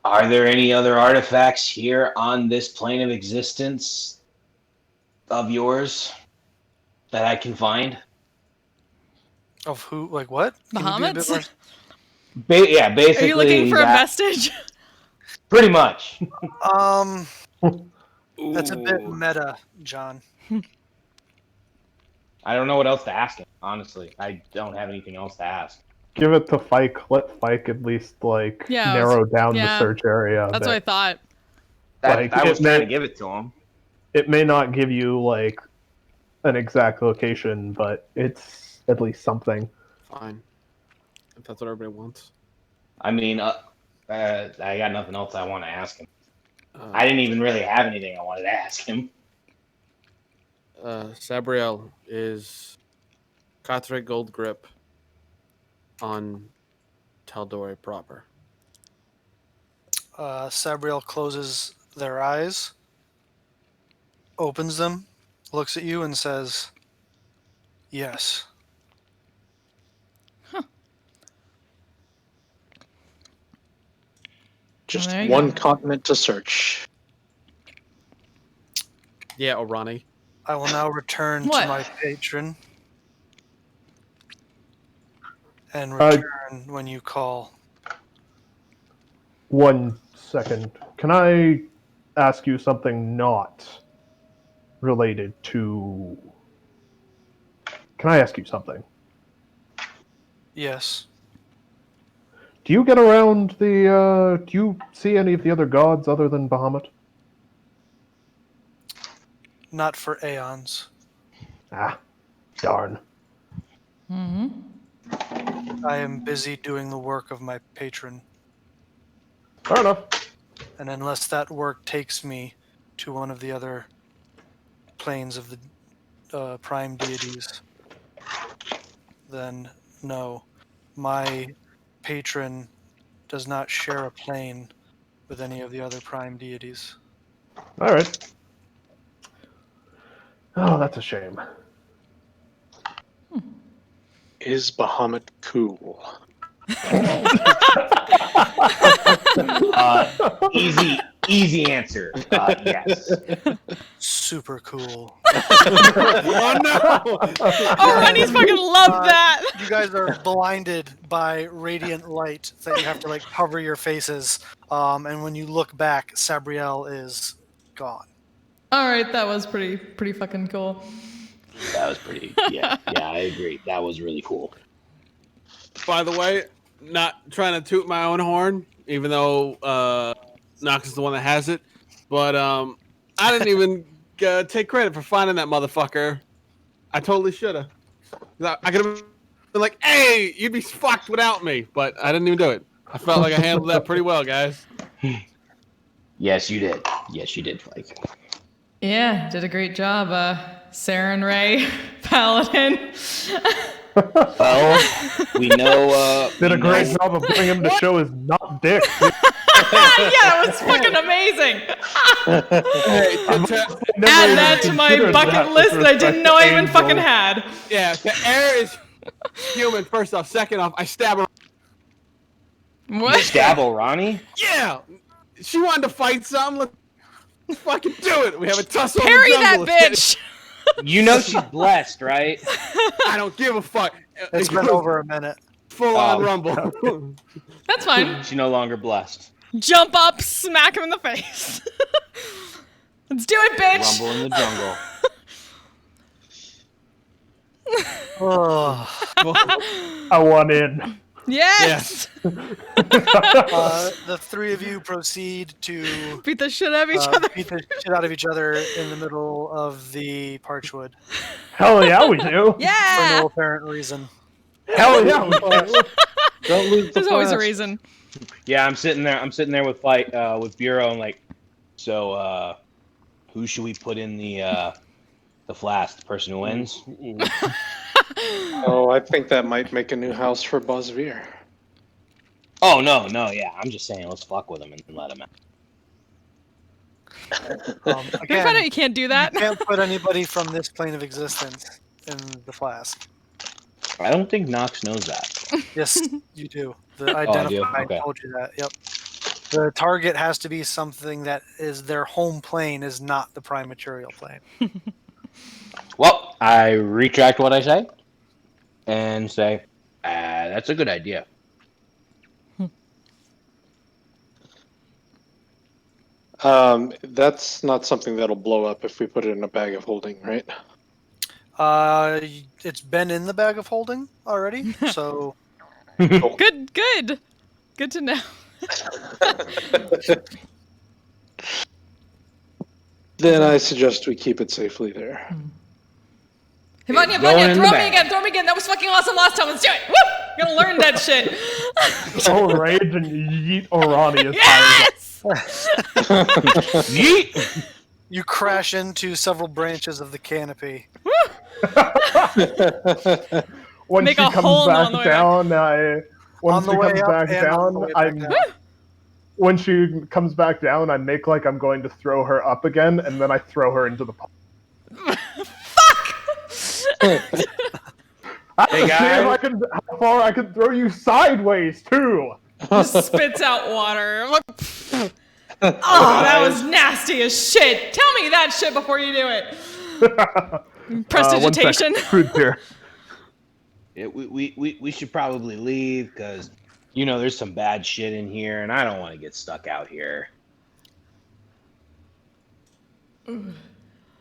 are there any other artifacts here on this plane of existence of yours that I can find? Of who? Like what? Can you be a bit Bahamut's? more? Yeah, Are basically you looking for a that. vestige? Pretty much. Um, that's a bit Ooh. meta, John. I don't know what else to ask him, honestly. I don't have anything else to ask. Give it to Fike. Let Fike at least Yeah, narrow down the yeah, search area a that's what I bit. thought. Like, I was it may- trying to give it to him. It may not give you like an exact location, but it's at least something. Fine. If that's what everybody wants. I mean, I got nothing else I want to ask him. Uh, I didn't even really have anything I wanted to ask him. Sabriel is Katre Gold Grip on Taldore proper. Sabriel closes their eyes, opens them, looks at you, and says, "Yes." Just there you one go. continent to search. Yeah, Orani. I will now return What? to my patron and return when you call. 1 second. Can I ask you something not related to? Can I ask you something? Yes. Do you get around the? Do you see any of the other gods other than Bahamut? Not for aeons. Ah, darn. I am busy doing the work of my patron, Fair enough. and unless that work takes me to one of the other planes of the prime deities, then no. My patron does not share a plane with any of the other prime deities. All right. Oh, that's a shame. Is Bahamut cool? Easy answer. Yes. Super cool. Oh no! Oh, Ronnie's fucking love that. You guys are blinded by radiant light that you have to like cover your faces. And when you look back, Sabriel is gone. All right, that was pretty fucking cool. That was pretty. Yeah, I agree. That was really cool. By the way, not trying to toot my own horn, even though Knox is the one that has it, but I didn't even take credit for finding that motherfucker. I totally should have. I could have been like, "Hey, you'd be fucked without me," but I didn't even do it. I felt like I handled that pretty well, guys. Yes, you did. Yes, you did, Flake. Yeah, did a great job, Saren Ray, Paladin. Well, we know. Did a great know- job of putting him to show his not dick. Yeah, that was fucking amazing. Add that to my bucket list that I didn't know I even fucking had. Yeah, the air is human. First off, second off, I stab her. What? Stabble Ronnie? Yeah, she wanted to fight something. Let's fucking do it. We have a tussle. Parry in the that jungle. Let's get bitch. You know she's blessed, right? it. I don't give a fuck. It's been over a minute. Full on Oh. rumble. That's fine. She's no longer blessed. Jump up, smack him in the face. Let's do it, bitch. Rumble in the jungle. Oh. I want in. Yes. The three of you proceed to Beat the shit out of each other. beat the shit out of each other in the middle of the Parchwood Hell yeah, we do. for Yeah. no apparent reason. Hell yeah, we do. Don't lose the There's always a class. reason. Yeah, I'm sitting there with with Bureau and like, so who should we put in the flask? The person who wins? Oh, I think that might make a new house for Bosvir. Oh no, yeah. I'm just saying, let's fuck with him and let him out. Can we find out Again, you can't do you that? can't put anybody from this plane of existence in the flask. I don't think Nox knows that. Yes, you do. The I do? identify Okay. told you that. Yep. The target has to be something that is their home plane, is not the prime material plane. Well, I retract what I say and say, that's a good idea. That's not something that'll blow up if we put it in a bag of holding, right? It's been in the bag of holding already, so Good. Good to know. Then I suggest we keep it safely there. Vanya, Going in the throw me bag. again. Throw me again. That was fucking awesome last time. Let's do it. Woo! I'm gonna learn that shit. So rage and yeet Orani as high Yes. Yeet! you crash into several branches of the canopy. as. When Make she a comes hole back on the way down, when On she the way comes up back and on the way down, back down. when she comes back down, I make like I'm going to throw her up again, and then I throw her into the pond. Hey, See if guys. how far I can throw you sideways too. Just spits out water. I'm like, oh, that was nasty as shit. Tell me that shit before you do it. Prestidigitation. 1 second. Food here. Yeah, we should probably leave because, you know, there's some bad shit in here and I don't want to get stuck out here.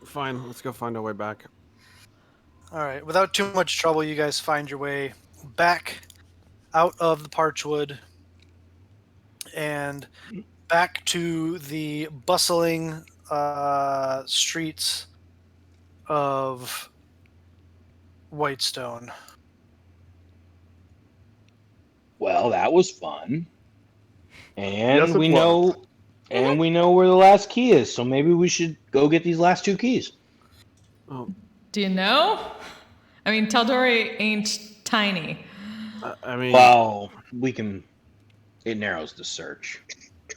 Fine, let's go find our way back. All right, without too much trouble, you guys find your way back out of the Parchwood and back to the bustling streets of Whitestone. Well, that was fun. And Yes, it we was. know we know where the last key is, so maybe we should go get these last 2 keys. Oh, Do you know? I mean, Taldori ain't tiny. I mean, Well, it narrows the search.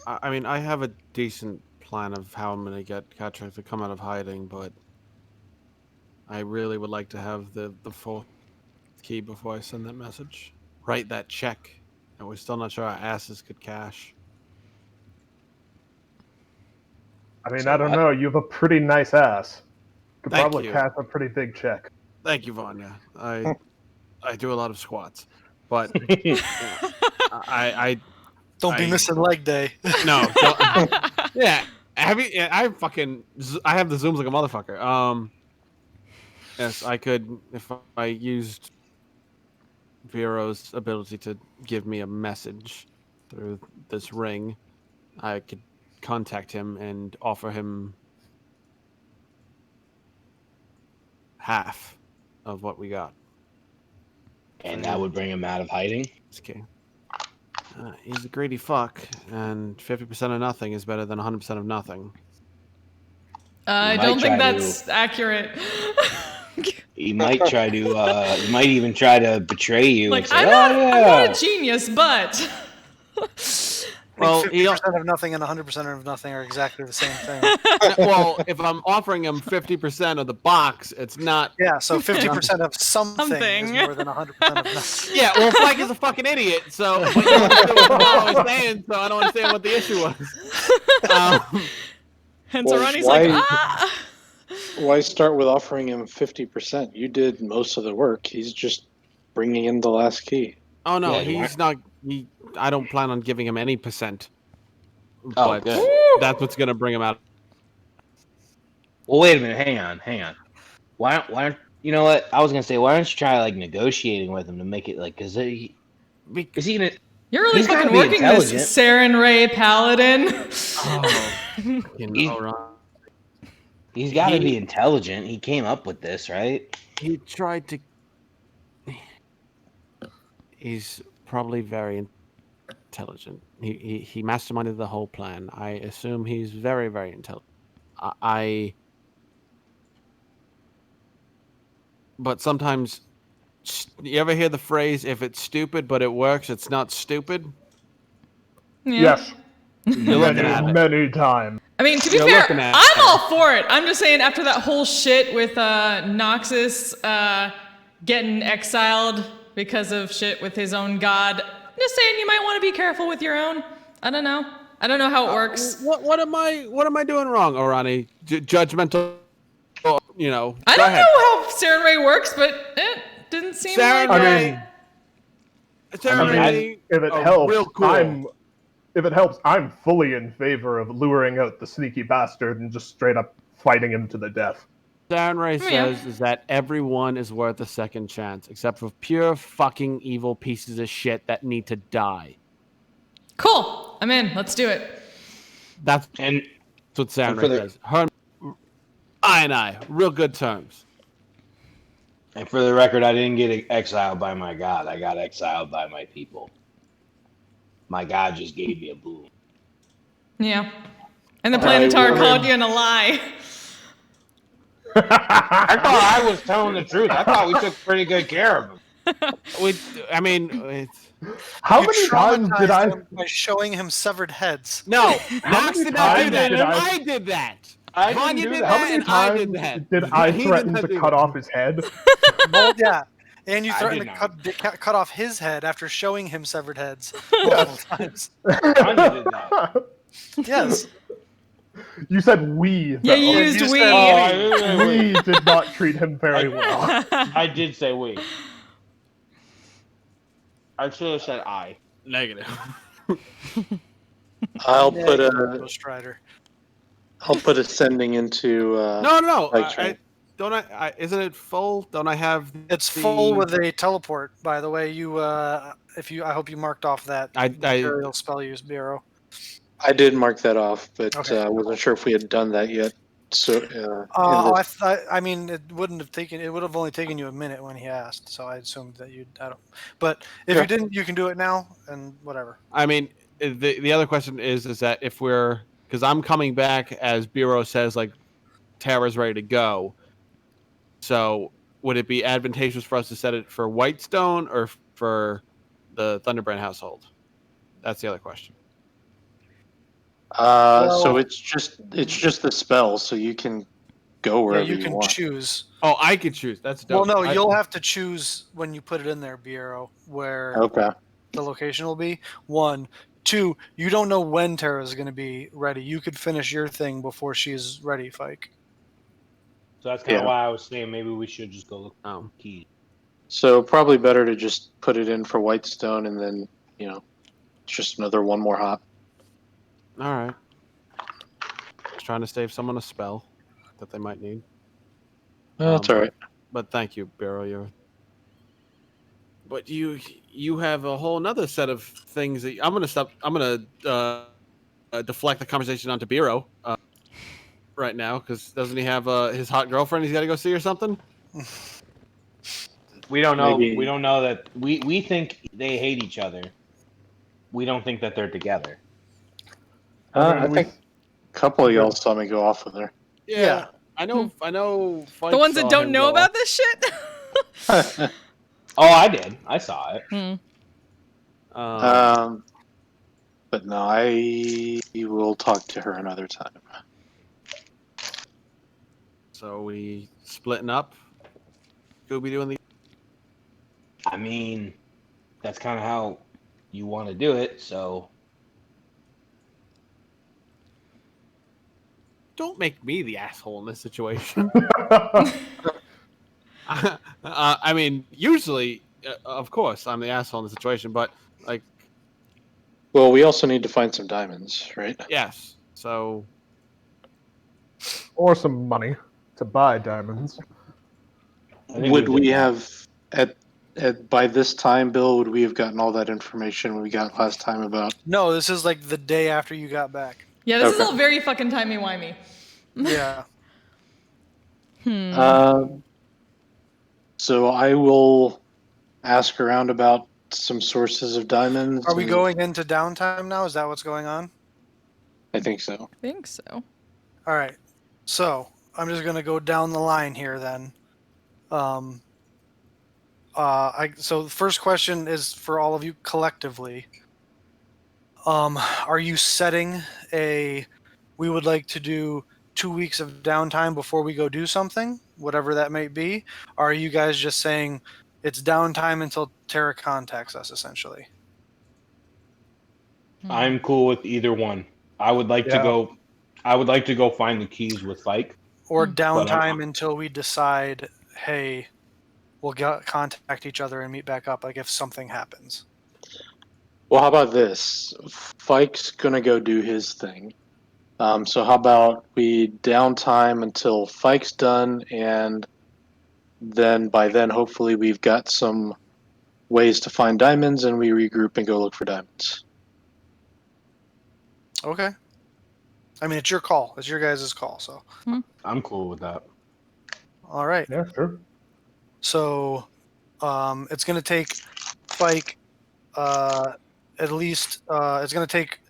I mean, I have a decent plan of how I'm gonna get Katrin to come out of hiding, but I really would like to have the 4th key before I send that message. Write that check, and we're still not sure our asses could cash. I mean, So I don't what? know. You have a pretty nice ass. Could Thank probably you. cash a pretty big check. Thank you, Vanya. I do a lot of squats, but I Don't be I- missing leg day. no. Don't, yeah, have you? Yeah, I have the zooms like a motherfucker. Yes, I could if I used Vero's ability to give me a message through this ring. I could contact him and offer him half of what we got. And that would bring him out of hiding. Okay. He's a greedy fuck, and 50% of nothing is better than 100% of nothing. I might don't think try that's accurate. He might try to. He might even try to betray you. Like, and say, I'm not a genius, but Well, 50% of nothing and 100% of nothing are exactly the same thing. well, if I'm offering him 50% of the box, it's not. Yeah, so 50% of something is Something. more than 100% of nothing. Yeah, well, Flank is a fucking idiot, so but you don't understand what I was saying, so I don't understand what the issue was. and Well, Ronnie's why- like, ah. Why start with offering him 50%? You did most of the work. He's just bringing in the last key. Oh no, Yeah, he's not. I don't plan on giving him any percent. Oh, But good. that's what's gonna bring him out. Well, wait a minute. Hang on. Why don't you know what? I was gonna say, why don't you try like negotiating with him to make it like, is he gonna? You're really He's gotta fucking be working this intelligent. Saren Ray Paladin. Oh, fucking He- Oron. He's got to He- be intelligent. He came up with this, right? He tried to. He's probably very intelligent. He masterminded the whole plan. I assume he's very, very intelligent. But sometimes, you ever hear the phrase, if it's stupid but it works, it's not stupid? Yeah. Yes. You're looking at it. Many times. I mean, to be You're fair, looking at I'm it. all for it. I'm just saying, after that whole shit with Noxus getting exiled because of shit with his own god, I'm just saying you might want to be careful with your own. I don't know. I don't know how it works. What am I doing wrong, Orani? Judgmental. You know. I go don't ahead. know how Saren Ray works, but it didn't seem Saren like Ray- it. Saren Ray, If it oh, helps, real cool. I'm fully in favor of luring out the sneaky bastard and just straight up fighting him to the death. Saren Ray Yeah. says is that everyone is worth a second chance, except for pure fucking evil pieces of shit that need to die. Cool. I'm in. Let's do it. That's And what Saren And Ray for the- says. Her, I, real good terms. for the record, I didn't get exiled by my god. I got exiled by my people. My god just gave me a boon. Yeah. And the I Planetar will- called you in a lie. I thought I was telling the truth. I thought we took pretty good care of him. How You many times did I? traumatized him by showing him severed heads? No, Knox many did not do times that. did I did that. I didn't Vanya do did that. How that, many and I times did that. did I He threaten did to not do cut that. off his head? Well, yeah. And you I threatened did to cut off his head after showing him severed heads multiple times. Vanya did that. Yes. You said we. Yeah, though. you you used said we. we. Oh, I did say we. We did not treat him very well. I did say we. I should have said I. Negative. I'll Yeah, put a Ghost Rider. sending into. No. Like Isn't it full? Don't I have? It's full with a teleport. By the way, I hope you marked off that Imperial spell use bureau. I did mark that off, but Okay. I wasn't sure if we had done that yet. So, I mean, it wouldn't have taken. It would have only taken you a minute when he asked. So I assumed that you. I don't. But if Yeah. you didn't, you can do it now and whatever. I mean, the other question is that if we're, because I'm coming back as Bureau says, like Tara's ready to go. So would it be advantageous for us to set it for Whitestone or for the Thunderbrand household? That's the other question. so it's just the spell, so you can go Yeah, wherever you you can want. choose. Oh, I could choose. That's Well, dope. no, you'll have to choose when you put it in there, Bureau, where Okay. the location will be. 1, 2. You don't know when Tara is going to be ready. You could finish your thing before she's ready, Fike. So that's kind of Yeah. why I was saying maybe we should just go look Oh. for the key. So probably better to just put it in for Whitestone, and then it's just another one more hop. All right. Just trying to save someone a spell that they might need. That's all right. But thank you, Bureau. But you have a whole nother set of things that I'm gonna deflect the conversation onto Bureau right now, because doesn't he have his hot girlfriend he's got to go see or something? We don't know. Maybe- We don't know that. We think they hate each other. We don't think that they're together. I think a couple of y'all saw me go off with her. Yeah. I know. The Fikes ones that saw don't him know go about off. this shit. Oh, I did. I saw it. But no, I will talk to her another time. So we splitting up. Scooby doing the. I mean, that's kind of how you want to do it. So Don't make me the asshole in this situation. I mean, usually, of course, I'm the asshole in the situation, but like, Well, we also need to find some diamonds, right? yes. So Or some money to buy diamonds. I think Would we we did that. have at by this time, Bill? Would we have gotten all that information we got last time about? No, this is like the day after you got back. Yeah, this is Okay. all very fucking timey-wimey. Yeah. So I will ask around about some sources of diamonds. Are we and- going into downtime now? Is that what's going on? I think so. I think so. All right. So I'm just gonna go down the line here then. So the first question is for all of you collectively. Are you setting a? We would like to do 2 weeks of downtime before we go do something, whatever that may be. Or are you guys just saying it's downtime until Terra contacts us, essentially? I'm cool with either one. I would like to Yeah. go. I would like to go find the keys with Fike. Or Hmm. downtime until we decide, hey, we'll contact each other and meet back up, like if something happens. Well, how about this? Fike's gonna go do his thing. So how about we downtime until Fike's done, and then by then, hopefully, we've got some ways to find diamonds, and we regroup and go look for diamonds. Okay. I mean, it's your call. It's your guys' call. So, I'm cool with that. all right. Yeah, sure. So, it's going to take Fike at least. It's going to take.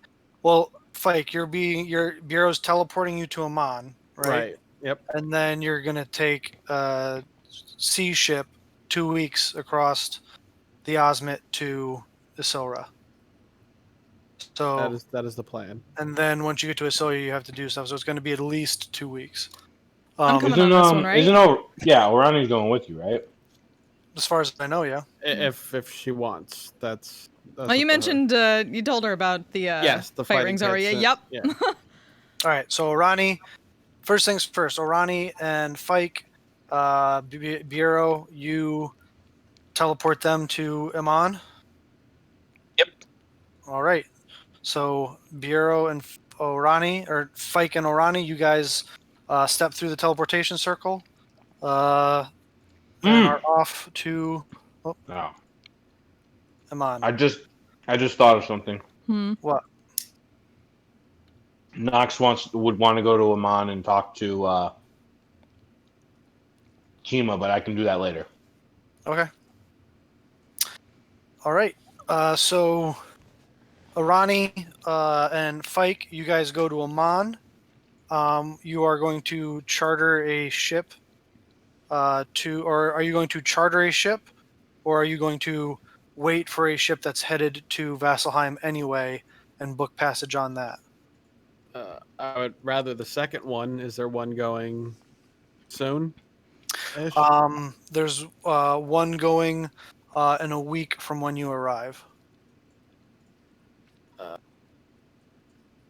Well, Fike, your bureau's teleporting you to Amman, right? Yep. And then you're going to take sea ship 2 weeks across the Osmit to Isilra. So That is the plan. and then once you get to Isilra, you have to do stuff. So it's going to be at least 2 weeks. I'm coming on this one, right? Orani's going with you, right? As far as I know, yeah. If she wants, that's Oh, up you to her. mentioned you told her about the Yes, the fight fighting rings already. pits, Yep. Yeah. All right. So Orani, first things first. Orani and Fike, Bureau, you teleport them to Iman. Yep. All right. So Bureau and Orani, or Fike and Orani, you guys step through the teleportation circle. And are off to No. Iman. I just thought of something. What? Knox would want to go to Amon and talk to Chima, but I can do that later. Okay. All right. So Arani and Fike, you guys go to Amman. You are going to charter a ship or are you going to charter a ship, or are you going to wait for a ship that's headed to Vasselheim anyway and book passage on that? I would rather the second one. Is there one going soon? There's one going in a week from when you arrive.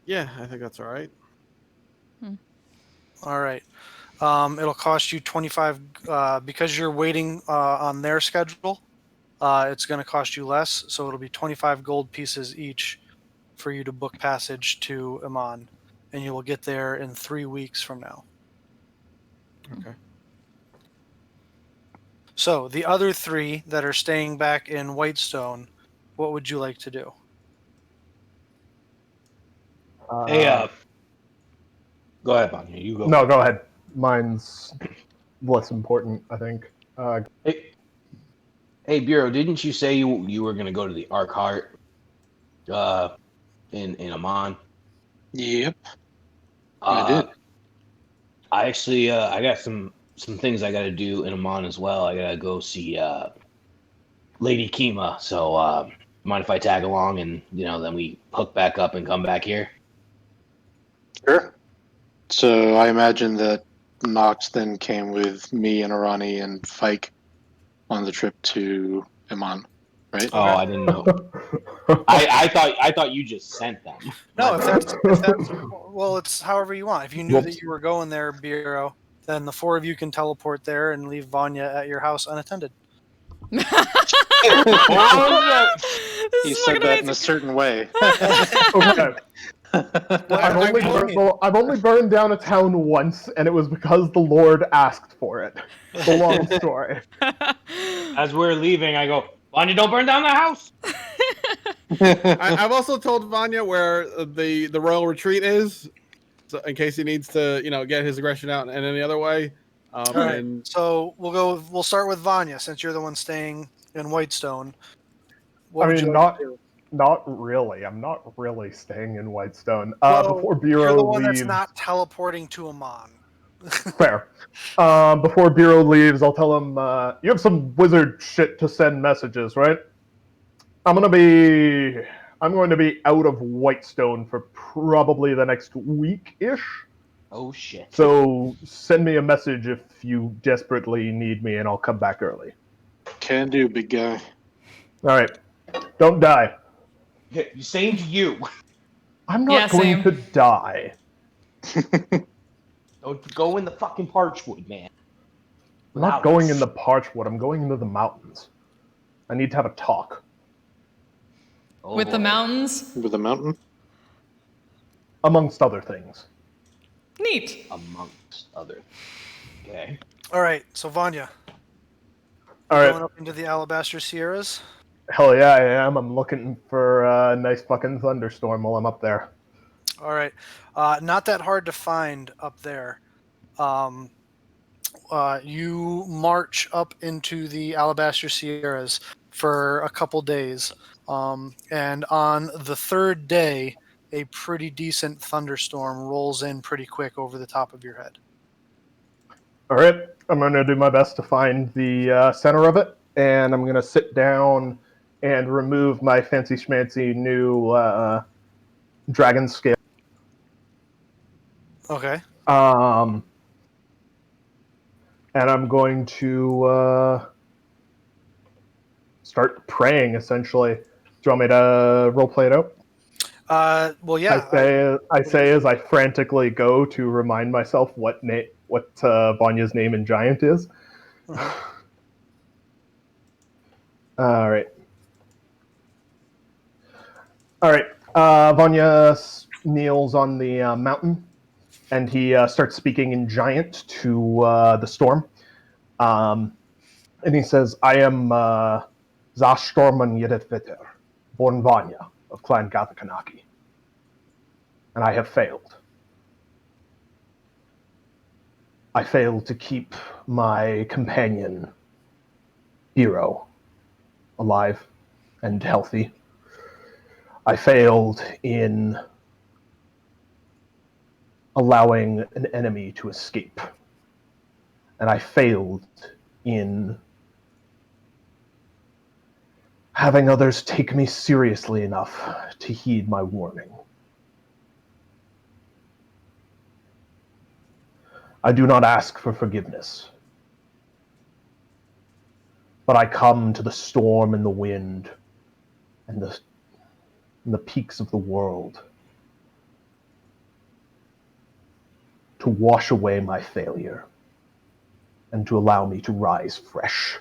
Yeah, I think that's all right. All right. It'll cost you 25 because you're waiting on their schedule. It's going to cost you less, so it'll be 25 gold pieces each for you to book passage to Iman, and you will get there in 3 weeks from now. Okay. So the other 3 that are staying back in Whitestone, what would you like to do? Hey, go ahead, Bonnie. You go. No, go ahead. Mine's less important, I think. Hey, Hey, Bureau, didn't you say you were gonna go to the Arc Heart, in Amman? Yep, I did. I actually, I got some things I gotta do in Amman as well. I gotta go see Lady Kima. So, mind if I tag along and then we hook back up and come back here? Sure. So I imagine that Nox then came with me and Arani and Fike on the trip to Iman, right? Oh, I didn't know. I thought you just sent them. No, My if bad. that's well, it's however you want. If you knew that you were going there, Bureau, then the four of you can teleport there and leave Vanya at your house unattended. Oh, This He is said fucking that in a amazing. certain way. Okay. I'm telling you. I've only burned down a town once, and it was because the Lord asked for it. It's a long story. as we're leaving, I go, Vanya, don't burn down the house. I've also told Vanya where the royal retreat is, so in case he needs to, get his aggression out in any other way. All right. And So we'll start with Vanya since you're the one staying in Whitestone. What I would you mean, like to do? not really. I'm not really staying in Whitestone. Well, Before you're the Bureau one that's leaves, not teleporting to Amon. fair. Before Bureau leaves, I'll tell him you have some wizard shit to send messages, right? I'm going to be out of Whitestone for probably the next week-ish. Oh shit. So send me a message if you desperately need me, and I'll come back early. Can do, big guy. All right. Don't die. Same to you. I'm not Yeah, going same. to die. Don't go in the fucking parchwood, man. I'm not Without going us. in the parchwood. I'm going into the mountains. I need to have a talk. Oh, With the boy. mountains. With a mountain? Amongst other things. Neat. Amongst other. Okay. All right. So Vanya, All you right. going up into the Alabaster Sierras? Hell yeah, I am. I'm looking for a nice fucking thunderstorm while I'm up there. All right. Not that hard to find up there. Um, you march up into the Alabaster Sierras for a couple days. And on the third day, a pretty decent thunderstorm rolls in pretty quick over the top of your head. All right. I'm going to do my best to find the center of it, and I'm going to sit down and remove my fancy schmancy new dragon scale. Okay. And I'm going to start praying, essentially. Do you want me to roleplay it out? Well, yeah. I say as I frantically go to remind myself what Vanya's name in Giant is. Mhm. All right. All right. Vanya kneels on the mountain, and he starts speaking in Giant to the storm. And he says, I am Zastorman Yedithviter, born Vanya of Clan Gathakanaki. And I have failed. I failed to keep my companion, Hero, alive and healthy. I failed in allowing an enemy to escape. And I failed in having others take me seriously enough to heed my warning. I do not ask for forgiveness, but I come to the storm and the wind and the peaks of the world to wash away my failure and to allow me to rise fresh.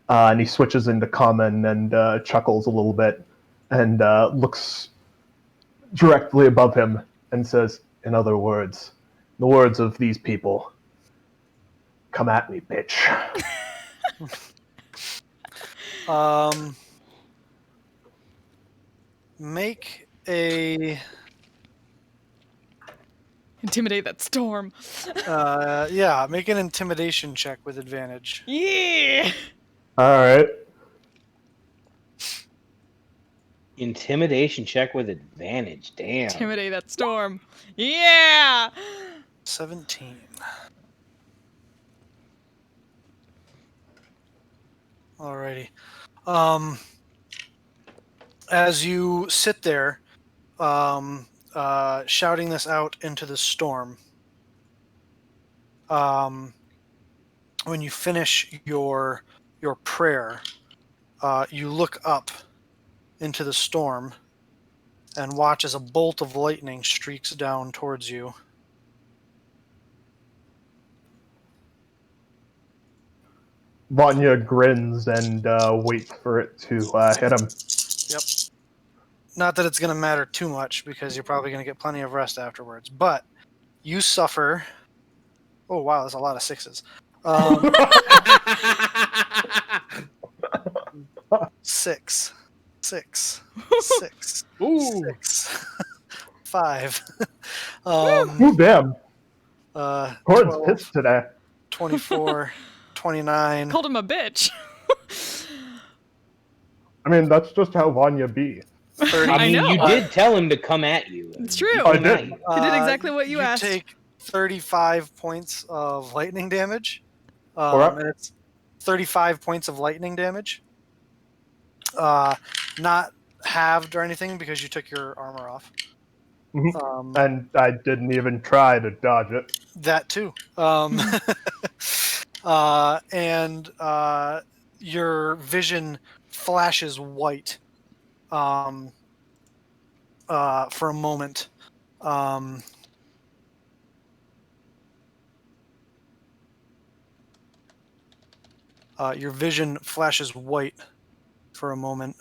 And he switches into common and chuckles a little bit and looks directly above him and says, in other words, the words of these people, come at me, bitch. Make a Intimidate that storm. Yeah, make an intimidation check with advantage. Yeah. All right. Intimidation check with advantage. Damn. Intimidate that storm. Yeah. 17. Alrighty. As you sit there, shouting this out into the storm, when you finish your prayer, you look up into the storm and watch as a bolt of lightning streaks down towards you. Vanya grins and waits for it to hit him. Yep. Not that it's going to matter too much because you're probably going to get plenty of rest afterwards. But you suffer. Oh wow, there's a lot of sixes. Six. Ooh. 6. 5. Ooh, damn. Corn's 12, pissed today. 24, 29. Called him a bitch. I mean, that's just how Vanya be. 30. I know. You did tell him to come at you. It's true. I Come did. at you. He did exactly what you asked. Take 35 points of lightning damage. Alright. And it's 35 points of lightning damage. Not halved or anything because you took your armor off. Mhm. And I didn't even try to dodge it. That too. And your vision flashes white for a moment. Your vision flashes white for a moment.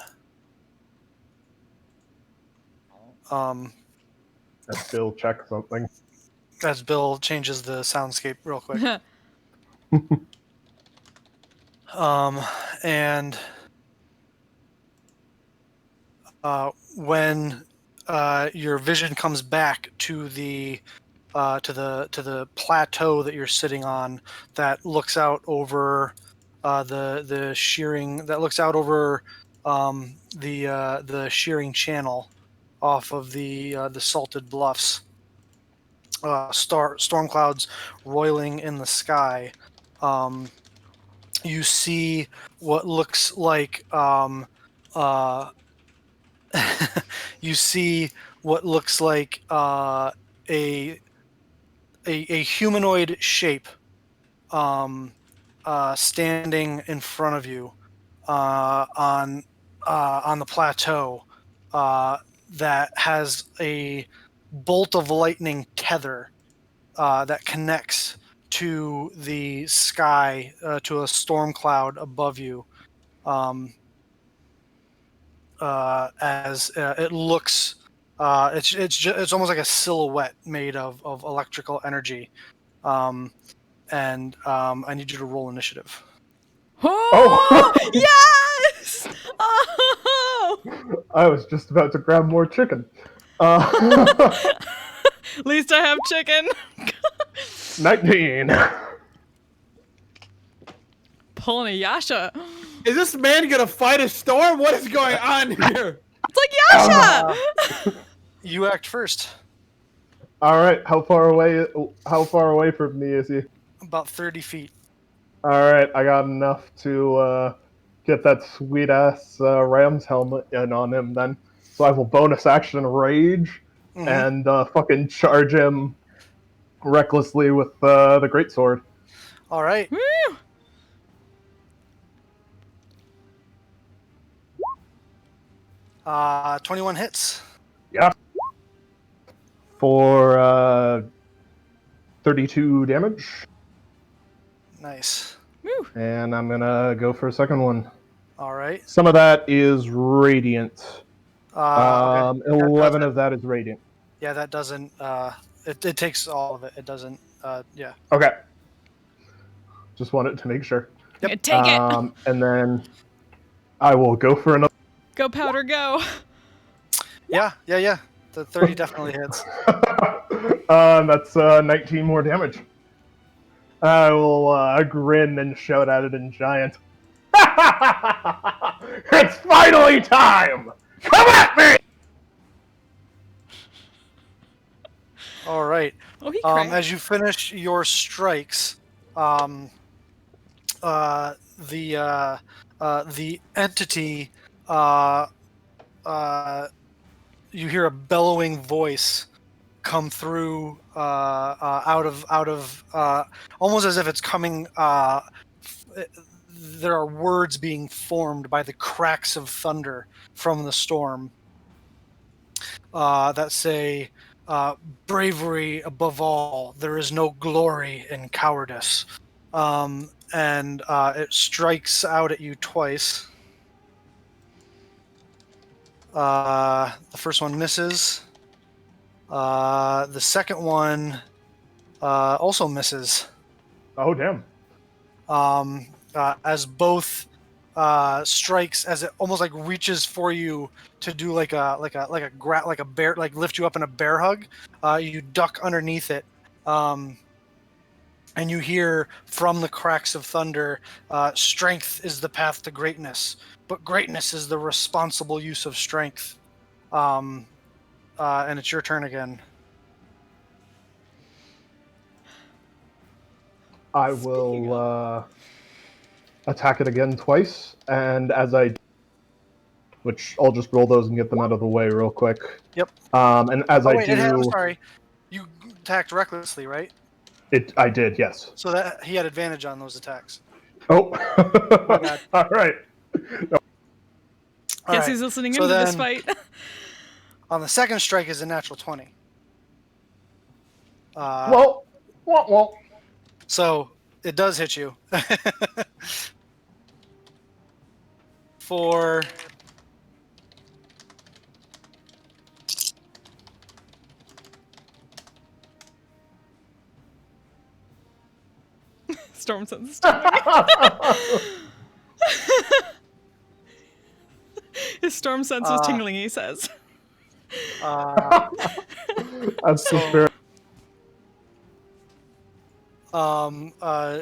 Let's still check something. As Bill changes the soundscape real quick. And when your vision comes back to the plateau that you're sitting on, that looks out over the shearing, that looks out over the shearing channel off of the salted bluffs. Storm clouds roiling in the sky. You see what looks like you see what looks like a humanoid shape standing in front of you on the plateau that has a bolt of lightning tether that connects to the sky, to a storm cloud above you. As it looks, it's almost like a silhouette made of electrical energy. And I need you to roll initiative. Oh, yes! Oh! I was just about to grab more chicken. At least I have chicken. 19. Pulling a Yasha. Is this man gonna fight a storm? What is going on here? It's like Yasha! You act first. All right, how far away from me is he? About 30 feet. All right, I got enough to get that sweet ass Ram's helmet in on him then. So I will bonus action rage and fucking charge him recklessly with the greatsword. All right. Woo! Uh, 21 hits. Yeah. For 32 damage. Nice. Woo! And I'm gonna go for a second one. All right. Some of that is radiant. Okay. 11 of that is radiant. Yeah, that doesn't. It takes all of it. It doesn't. Yeah. Okay. Just wanted to make sure. Yep. Take it. And then I will go for another. Go powder, go. Yeah. The 30 definitely hits. That's 19 more damage. I will grin and shout at it in giant. It's finally time! Come at me! All right. Oh, he cracked. As you finish your strikes, the entity, you hear a bellowing voice come through out of almost as if it's coming. There are words being formed by the cracks of thunder from the storm that say, bravery above all, there is no glory in cowardice. And it strikes out at you twice. The first one misses. The second one also misses. Oh, damn. As both strikes, as it almost like reaches for you to do like a bear, like lift you up in a bear hug. You duck underneath it, and you hear from the cracks of thunder, "Strength is the path to greatness, but greatness is the responsible use of strength." And it's your turn again. I will attack it again twice, and as I, which I'll just roll those and get them out of the way real quick. Yep. And as I do, I'm sorry, you attacked recklessly, right? I did, yes. So that he had advantage on those attacks. Oh, My bad. all right. Guess who's listening So into this then- fight? On the second strike is a natural 20. Well, So it does hit you. For Storm sense is tingling. His storm sense is tingling, he says. that's the spirit.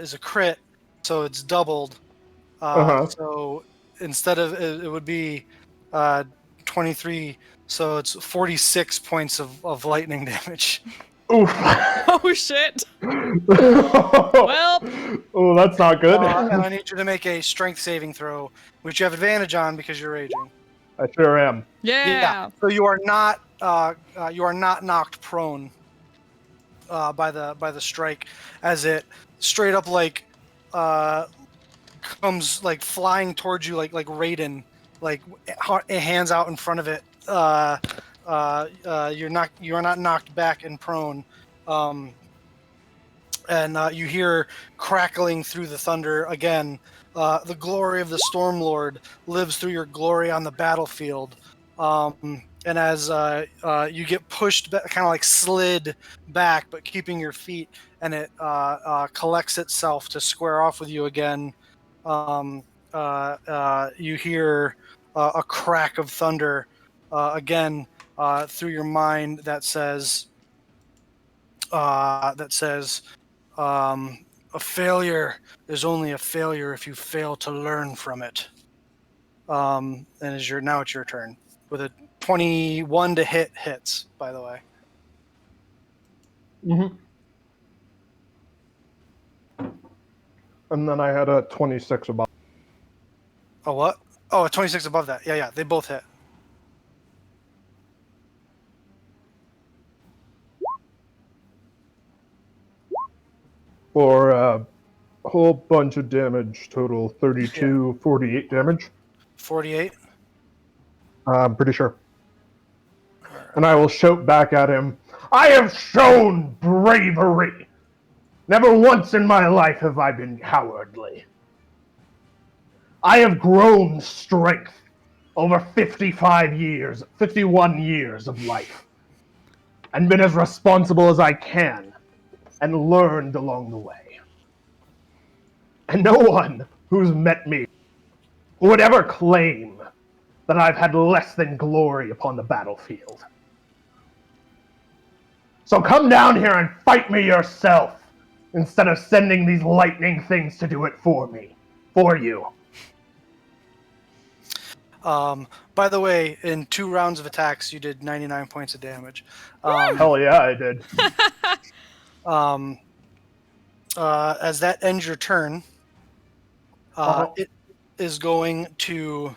Is a crit, so it's doubled. So instead of it would be 23, so it's 46 points of lightning damage. Oof. Oh shit. Well, Oh, that's not good. And I need you to make a strength saving throw, which you have advantage on because you're raging. I sure am. yeah. So you are not knocked prone by the strike, as it straight up comes like flying towards you like Raiden, like hands out in front of it. You are not knocked back and prone. And you hear crackling through the thunder again. The glory of the Stormlord lives through your glory on the battlefield. And as you get pushed back, kind of like slid back, but keeping your feet, and it collects itself to square off with you again, you hear a crack of thunder again through your mind that says, a failure is only a failure if you fail to learn from it. And now it's your turn with a 21 to hits, by the way. Mm-hmm. And then I had a 26 above. Oh, what? Oh, a 26 above that. Yeah, they both hit. For a whole bunch of damage, total 32, 48 damage. 48. I'm pretty sure. And I will shout back at him, I have shown bravery! Never once in my life have I been cowardly. I have grown strength over 51 years of life, and been as responsible as I can, and learned along the way. And no one who's met me would ever claim that I've had less than glory upon the battlefield. So come down here and fight me yourself, instead of sending these lightning things to do it for me. For you. By the way, in 2 rounds of attacks, you did 99 points of damage. Hell yeah, I did. As that ends your turn, Uh-huh. it is going to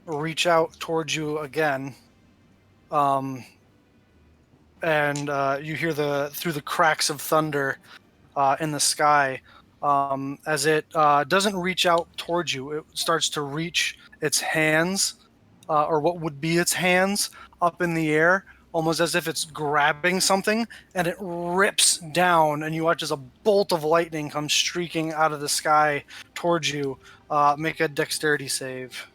reach out towards you again. And you hear through the cracks of thunder in the sky. As it doesn't reach out towards you, it starts to reach its hands, or what would be its hands, up in the air, almost as if it's grabbing something, and it rips down, and you watch as a bolt of lightning comes streaking out of the sky towards you. Make a dexterity save.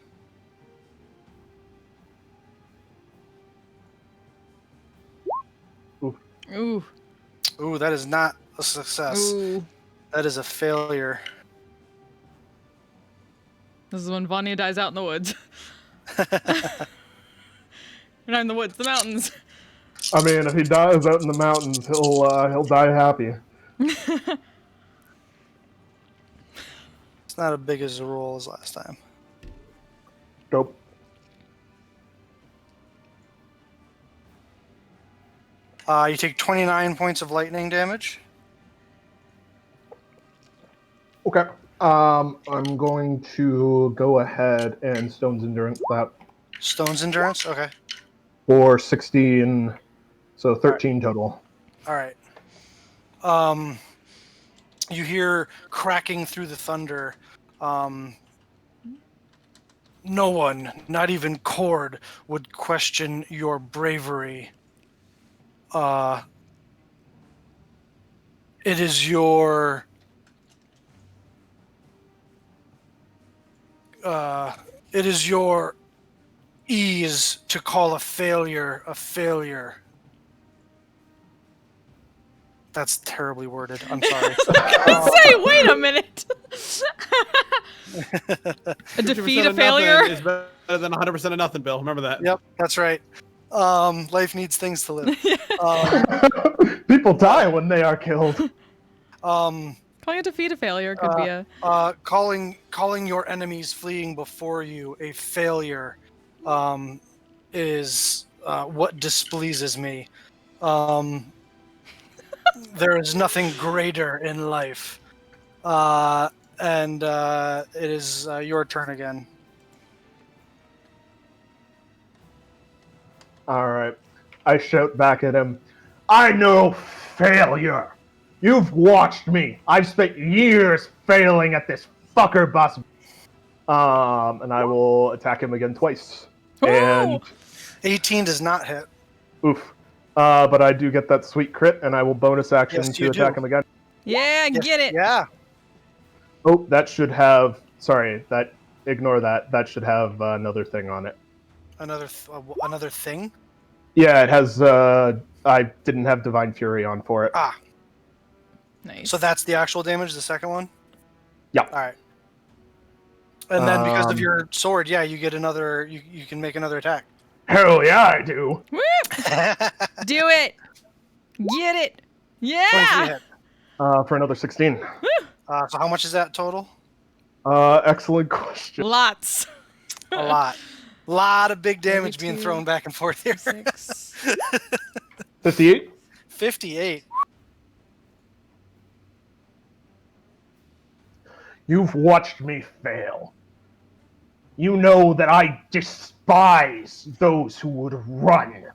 Ooh. Ooh, that is not a success. Ooh. That is a failure. This is when Vanya dies out in the woods. Not in the woods, the mountains. I mean, if he dies out in the mountains, he'll die happy. It's not as big as a roll as last time. Dope. You take 29 points of lightning damage. Okay. I'm going to go ahead and Stone's Endurance that Stone's Endurance? Okay. for 16, so 13 total. All right. You hear cracking through the thunder. No one, not even Cord, would question your bravery. It is your ease to call a failure a failure. That's terribly worded. I'm sorry. Say, wait a minute. A defeat, a 50% of failure. nothing is better than 100% of nothing, Bill. Remember that. Yep, that's right. Life needs things to live. People die when they are killed. Calling a defeat a failure could be a. Calling your enemies fleeing before you a failure is what displeases me. There is nothing greater in life. And it is your turn again. Alright. I shout back at him, I know failure. You've watched me. I've spent years failing at this fucker boss. And I will attack him again twice. And 18 does not hit. oof. But I do get that sweet crit, and I will bonus action Yes, to you attack do. him again. Yeah, get it. Yeah. Oh, that should have. Sorry, ignore that. That should have another thing on it. Another thing. Yeah, it has. I didn't have Divine Fury on for it. Ah, Nice. so that's the actual damage. The second one. Yeah. All right. And then because of Um, your sword, yeah, you get another. You can make another attack. Hell yeah, I do. Woo! Do it. Get it. 23 Yeah. hit. For another 16. So how much is that total? Excellent question. Lots. A lot. Lot of big damage being 32. thrown back and forth here. 6. 58. 58. You've watched me fail. You know that I despise those who would run.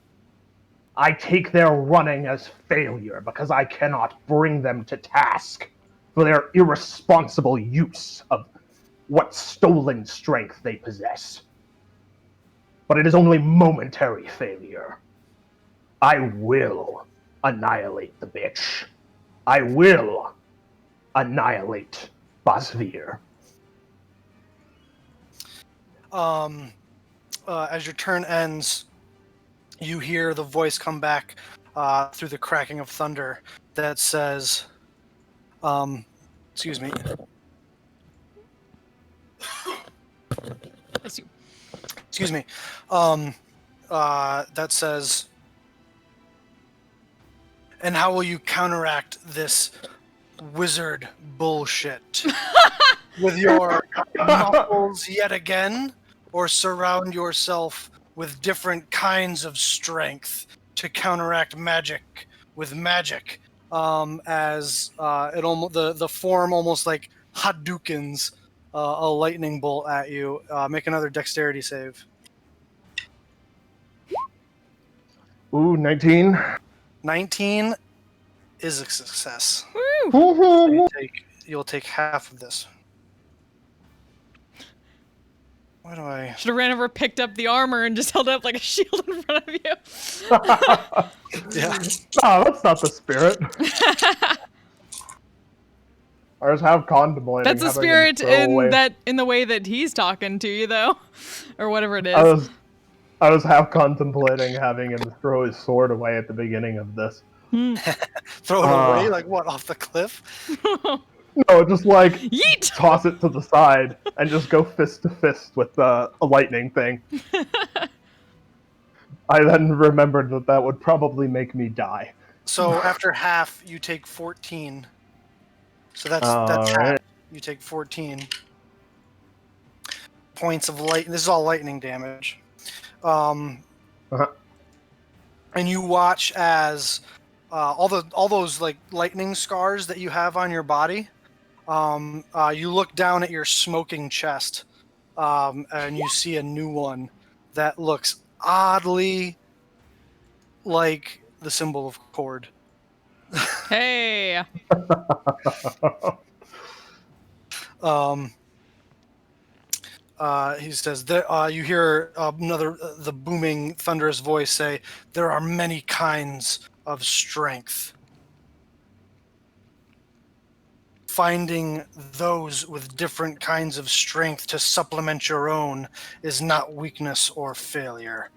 I take their running as failure because I cannot bring them to task for their irresponsible use of what stolen strength they possess. But it is only momentary failure. I will annihilate the bitch. I will annihilate Basvir. As your turn ends, you hear the voice come back through the cracking of thunder that says, excuse me. Bless you. Excuse me. That says, And how will you counteract this wizard bullshit? With your muscles yet again, or surround yourself with different kinds of strength to counteract magic with magic? As it almost the form almost like Hadoukens a lightning bolt at you. Make another dexterity save. Ooh, 19. 19 is a success. Woo! So you'll take half of this. Why do I? Should have ran over, picked up the armor, and just held it up like a shield in front of you. Yeah. No, that's not the spirit. I was half contemplating. That's the having him spirit throw away. in the way that he's talking to you, though, or whatever it is. I was half contemplating having him throw his sword away at the beginning of this. Throw it away? Like what, off the cliff? No, just like Yeet! toss it to the side and just go fist to fist with a lightning thing. I then remembered that would probably make me die. So after half, you take 14. So that's half. Alright. You take 14 points of light. This is all lightning damage. Uh-huh. And you watch as all those like lightning scars that you have on your body. You look down at your smoking chest, and you see a new one that looks oddly like the symbol of Cord. Hey! He says, you hear the booming, thunderous voice say, "There are many kinds of strength. Finding those with different kinds of strength to supplement your own is not weakness or failure."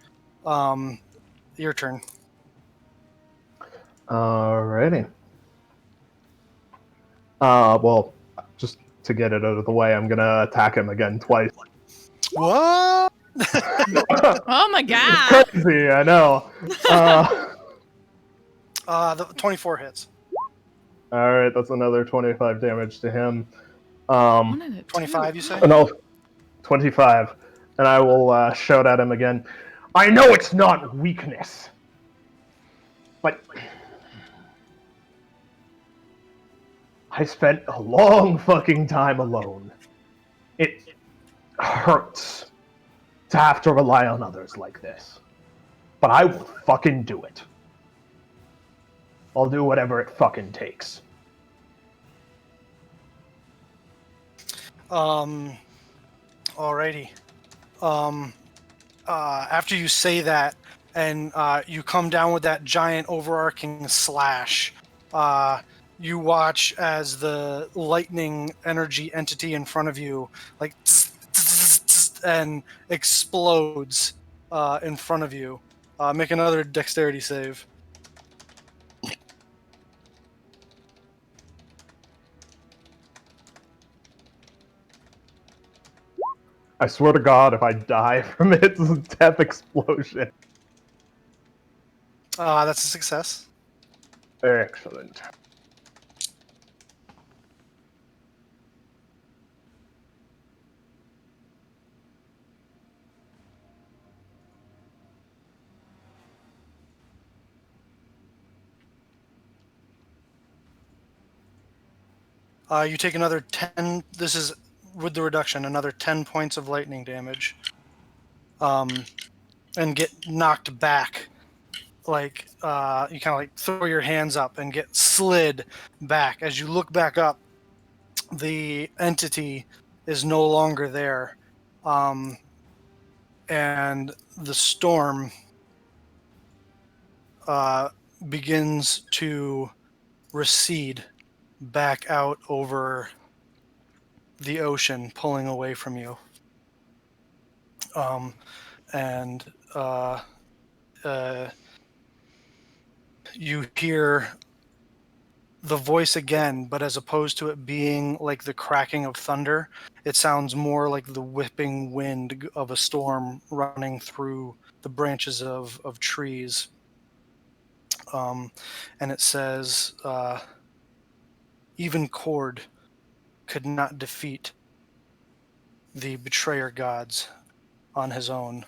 Your turn. Alrighty. Well, just to get it out of the way, I'm gonna attack him again twice. What? Oh my god! Crazy, I know. The 24 hits. Alright, that's another 25 damage to him. 25, you say? No, 25. And I will shout at him again. I know it's not weakness, but I spent a long fucking time alone. It hurts to have to rely on others like this. But I will fucking do it. I'll do whatever it fucking takes. Alrighty. After you say that, and you come down with that giant overarching slash, you watch as the lightning energy entity in front of you, like, and explodes in front of you. Make another dexterity save. I swear to God, if I die from its death explosion. That's a success. Excellent. You take another 10. This is with the reduction, another 10 points of lightning damage. And get knocked back. Like, you kind of like throw your hands up and get slid back. As you look back up, the entity is no longer there. And the storm begins to recede back out over the ocean, pulling away from you. You hear the voice again, but as opposed to it being like the cracking of thunder, it sounds more like the whipping wind of a storm running through the branches of trees. and it says, even Cord could not defeat the betrayer gods on his own.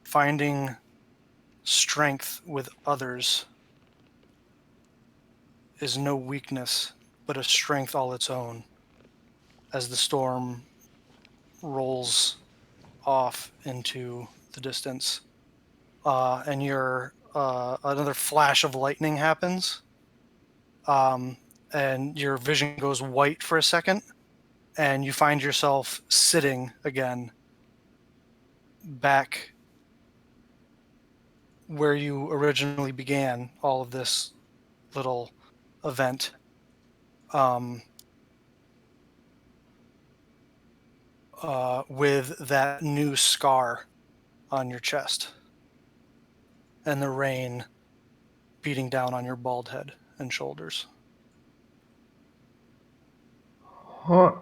Finding strength with others is no weakness, but a strength all its own. As the storm rolls off into the distance, and another flash of lightning happens, and your vision goes white for a second, and you find yourself sitting again back where you originally began all of this little event. With that new scar on your chest and the rain beating down on your bald head and shoulders. Huh.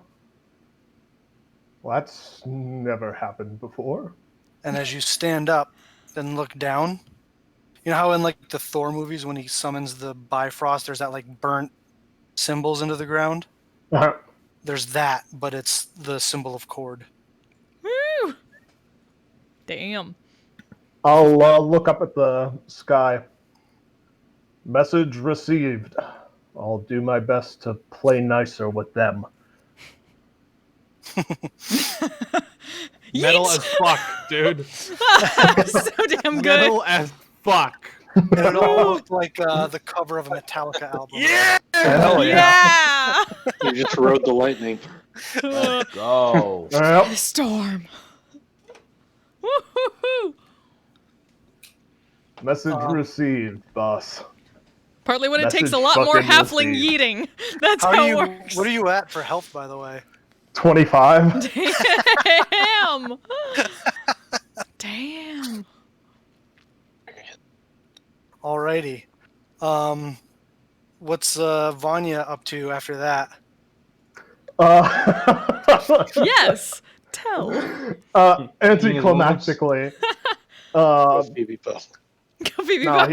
Well, that's never happened before. And as you stand up and look down, you know how in like the Thor movies when he summons the Bifrost, there's that like burnt symbols into the ground? Uh-huh. There's that, but it's the symbol of Cord. Woo! Damn. I'll look up at the sky. Message received. I'll do my best to play nicer with them. Metal Yeet! as fuck, dude. So damn good. Metal as fuck. And it all looked like the cover of a Metallica album. Yeah! Hell Yeah! You just rode the lightning. Let's go. Yep. Storm. Woo-hoo-hoo. Message received, boss. Partly when it takes a Message lot more fucking halfling received. yeeting. That's How how, are it you? works. What are you at for health, by the way? 25. Damn. Damn. Alrighty. What's Vanya up to after that? Yes. Tell. Anticlimactically. Phoebe Puff. Go Phoebe. No,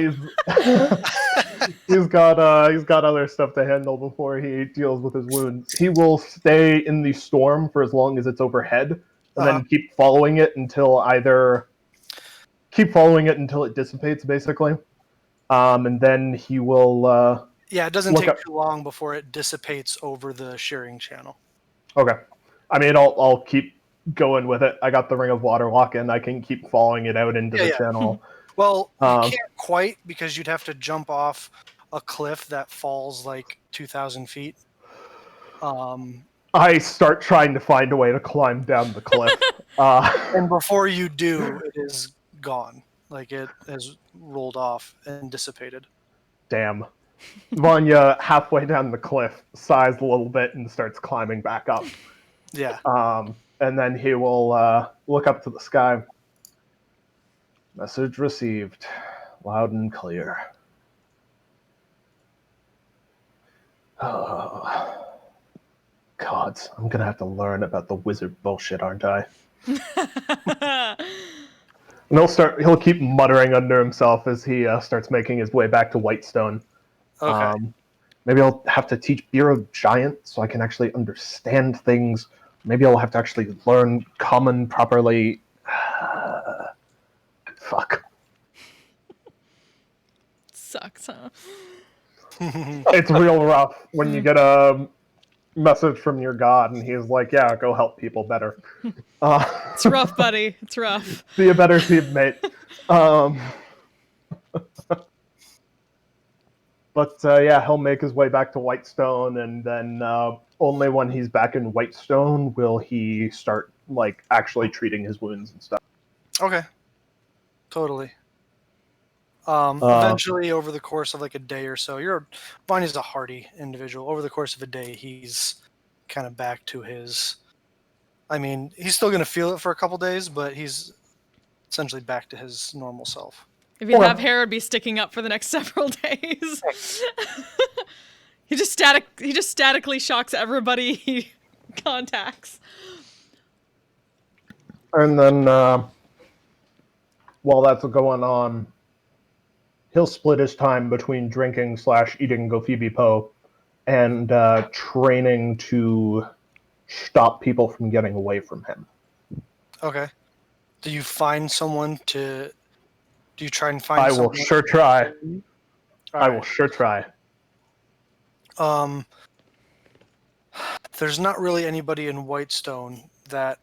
he's got other stuff to handle before he deals with his wounds. He will stay in the storm for as long as it's overhead, and then keep following it until it dissipates, basically. And then he will. Yeah, it doesn't Look take up- too long before it dissipates over the shearing channel. Okay. I mean, I'll keep going with it. I got the Ring of Waterlock, and I can keep following it out into the channel. Well, you can't quite because you'd have to jump off a cliff that falls like 2,000 feet. I start trying to find a way to climb down the cliff. And before you do, it is gone. Like it has rolled off and dissipated. Damn. Vanya, halfway down the cliff, sighs a little bit and starts climbing back up. Yeah. And then he will look up to the sky. Message received. Loud and clear. Oh. Gods, I'm gonna have to learn about the wizard bullshit, aren't I? And he'll keep muttering under himself as he starts making his way back to Whitestone. Okay. Maybe I'll have to teach Bureau Giant so I can actually understand things. Maybe I'll have to actually learn Common properly. Fuck. Sucks, huh? It's real rough when you get a message from your god and he's like, yeah, go help people better. It's rough, buddy. It's rough. Be a better teammate. But yeah, he'll make his way back to Whitestone, and then only when he's back in Whitestone will he start like actually treating his wounds and stuff. Okay. Totally. Eventually, over the course of like a day or so, Vanya's a hardy individual. Over the course of a day, he's kind of back to his. I mean, he's still going to feel it for a couple days, but he's essentially back to his normal self. If he'd have hair, it'd be sticking up for the next several days. He just statically shocks everybody he contacts. And then while that's going on, he'll split his time between drinking / eating Gofibi Po and training to stop people from getting away from him. Okay. Do you find someone to? Do you try and find? I will someone? sure try. All I right. will sure try. There's not really anybody in Whitestone that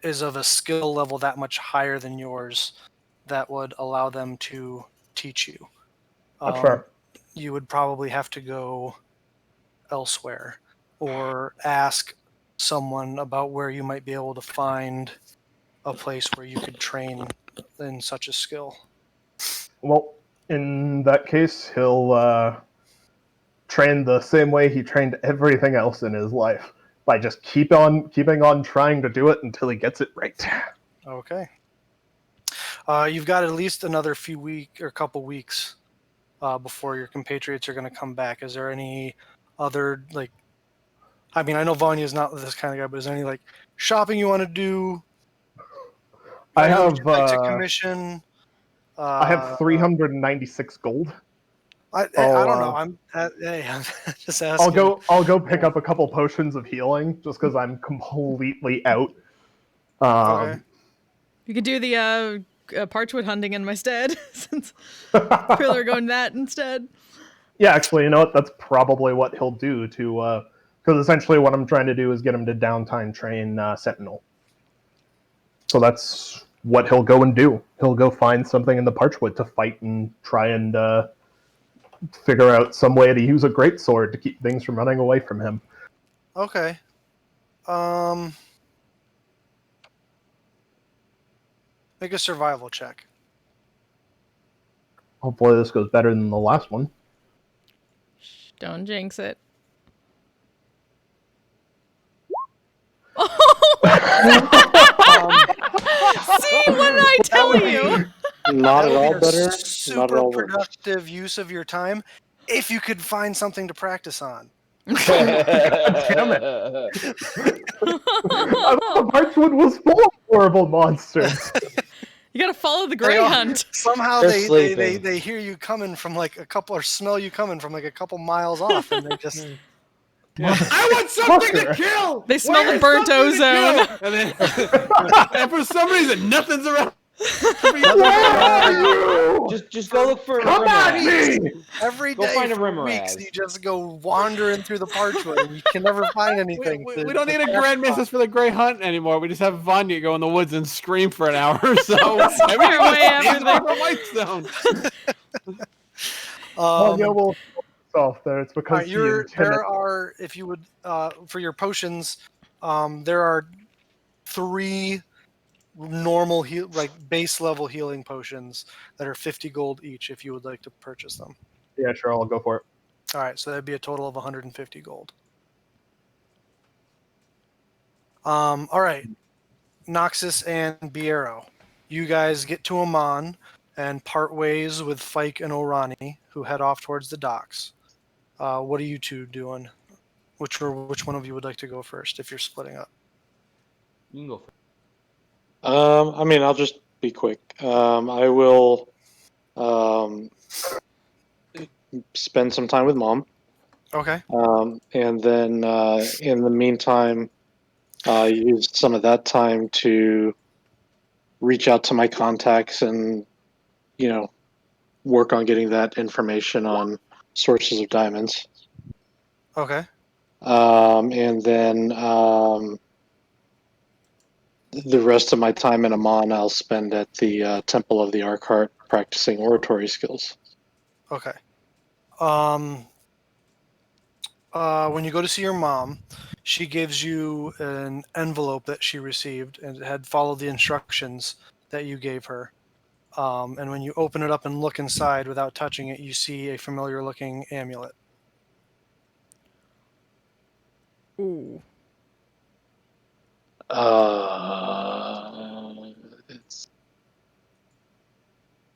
is of a skill level that much higher than yours that would allow them to teach you. That's fair. You would probably have to go elsewhere or ask someone about where you might be able to find a place where you could train in such a skill. Well, in that case, he'll train the same way he trained everything else in his life, by just keeping on trying to do it until he gets it right. Okay. You've got at least another couple weeks before your compatriots are going to come back. Is there any other I mean, I know Vanya is not this kind of guy, but is there any shopping you want to do? I Items have you'd like to commission? I have 396 gold. I don't know. I'm just asking. I'll go pick up a couple potions of healing just because I'm completely out. Okay. You could do the parchwood hunting in my stead, since people are going that instead. Yeah, actually, you know what? That's probably what he'll do to, because essentially what I'm trying to do is get him to downtime train Sentinel. So that's what he'll go and do. He'll go find something in the parchwood to fight and try and figure out some way to use a greatsword to keep things from running away from him. Okay. Make a survival check. Hopefully this goes better than the last one. Don't jinx it. See, what did I tell you? Not at That would all be a better. Not at super all worse. productive use of your time if you could find something to practice on. Damn it. I thought the parchwood was full of horrible monsters. You gotta follow the Grey Hunt. Somehow They're they sleeping. hear you coming from a couple, or smell you coming from a couple miles off, and they just I want something to kill. They smell the Where's burnt something to ozone. kill? And then, and for some reason, nothing's around. Where are you? Just go look for a Come at rimmer. me! every Go day find a for rimmer weeks as. you just go wandering through the parchwood and you can never find anything. We don't need a grand missus for the Grey Hunt anymore. We just have Vanya go in the woods and scream for an hour or so. Your way after Everyone's Whitestone. Vanya will off there. It's All because right, he there intimidates. are, if you would, for your potions, there are 3 normal base level healing potions that are 50 gold each if you would like to purchase them. Yeah, sure, I'll go for it. All right, so that'd be a total of 150 gold. All right, Noxus and Biero, you guys get to Amon and part ways with Fike and Orani, who head off towards the docks. What are you two doing? Which one of you would like to go first if you're splitting up? You can go first. I mean, I'll just be quick. I will spend some time with Mom. Okay. And then in the meantime, use some of that time to reach out to my contacts and, work on getting that information on sources of diamonds. Okay. And then the rest of my time in Amman, I'll spend at the Temple of the Arkheart practicing oratory skills. Okay. When you go to see your mom, she gives you an envelope that she received and it had followed the instructions that you gave her. And when you open it up and look inside without touching it, you see a familiar looking amulet. Ooh.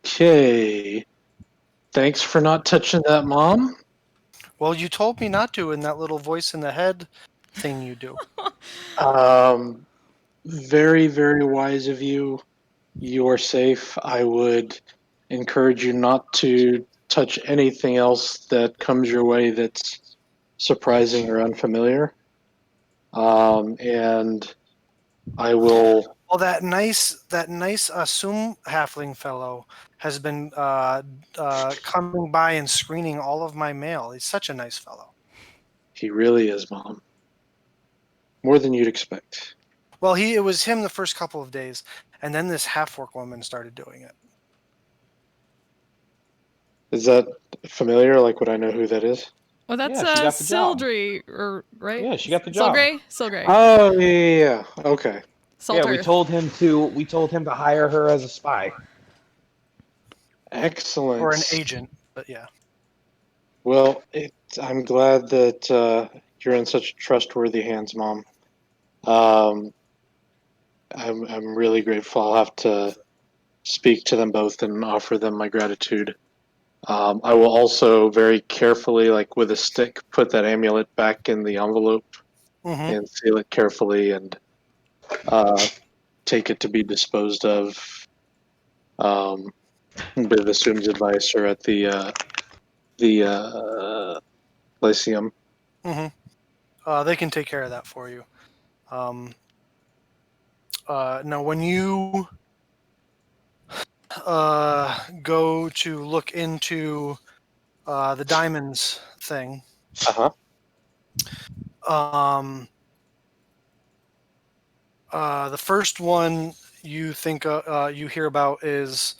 Okay. Thanks for not touching that, Mom. Well, you told me not to in that little voice in the head thing you do. Very, very wise of you. You are safe. I would encourage you not to touch anything else that comes your way that's surprising or unfamiliar. And I will. Well, that nice assume halfling fellow has been coming by and screening all of my mail. He's such a nice fellow. He really is, Mom. More than you'd expect. Well, it was him the first couple of days, and then this half-orc woman started doing it. Is that familiar? Like, would I know who that is? Well, that's Yeah, she got the job. Sildry, right? Yeah, she got the job. Silgray. Oh, yeah. Okay. Salter. Yeah, we told him to hire her as a spy. Excellent. Or an agent, but yeah. Well, I'm glad that you're in such trustworthy hands, Mom. I'm really grateful. I'll have to speak to them both and offer them my gratitude. I will also very carefully, like with a stick, put that amulet back in the envelope Mm-hmm. and seal it carefully and take it to be disposed of with Assume's advice or at the Lyceum. Mm-hmm. They can take care of that for you. Now, when you go to look into the diamonds thing, Uh-huh. The first one you think you hear about is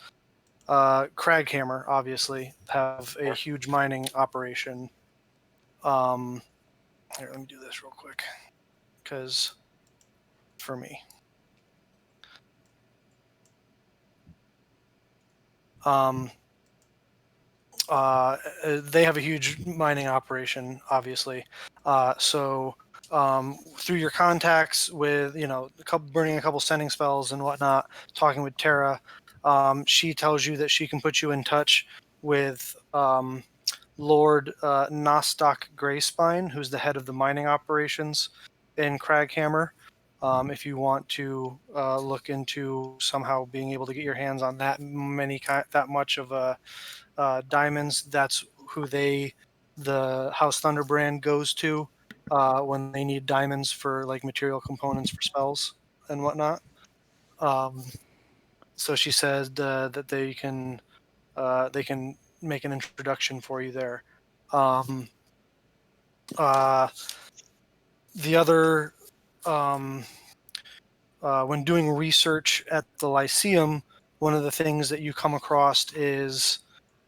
Craghammer. Obviously, have a huge mining operation. Here, let me do this real quick, because for me. They have a huge mining operation, obviously. So through your contacts with, burning a couple sending spells and whatnot, talking with Tara, she tells you that she can put you in touch with Lord Nostock Greyspine, who's the head of the mining operations in Craghammer. If you want to look into somehow being able to get your hands on that much of diamonds, that's who the House Thunderbrand goes to when they need diamonds for like material components for spells and whatnot. So she said that they can make an introduction for you there. The other, when doing research at the Lyceum, one of the things that you come across is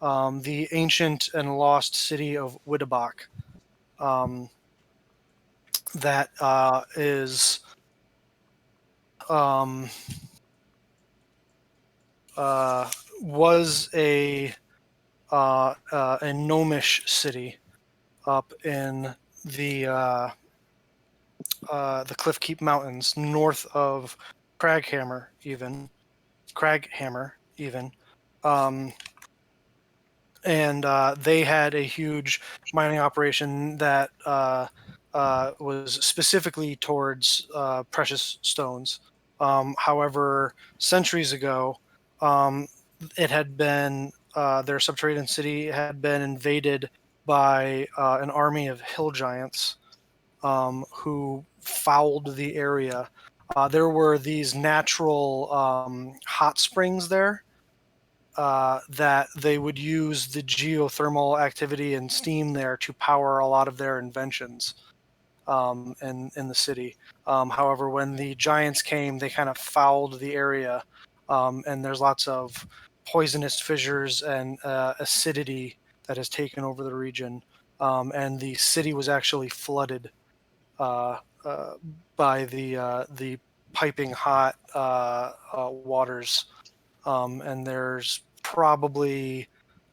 the ancient and lost city of Wittebach. That is was a gnomish city up in the Cliffkeep Mountains, north of Craghammer, even. And they had a huge mining operation that was specifically towards precious stones. However, centuries ago, it had been their subterranean city had been invaded by an army of hill giants who fouled the area. There were these natural hot springs there that they would use the geothermal activity and steam there to power a lot of their inventions in the city. However, when the giants came, they kind of fouled the area, and there's lots of poisonous fissures and acidity that has taken over the region. And the city was actually flooded by the piping hot waters. And there's probably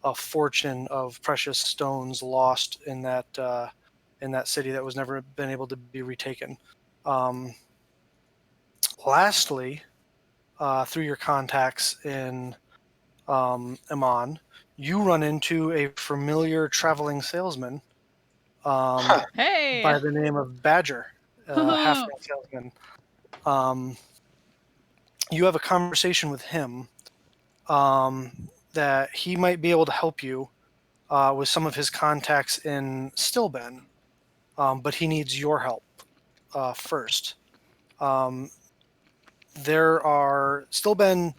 a fortune of precious stones lost in that city that was never been able to be retaken. Lastly, through your contacts in Amman, you run into a familiar traveling salesman Hey. by the name of Badger, halfling salesman. You have a conversation with him. that he might be able to help you with some of his contacts in Stillben, but he needs your help first. There are Stillben,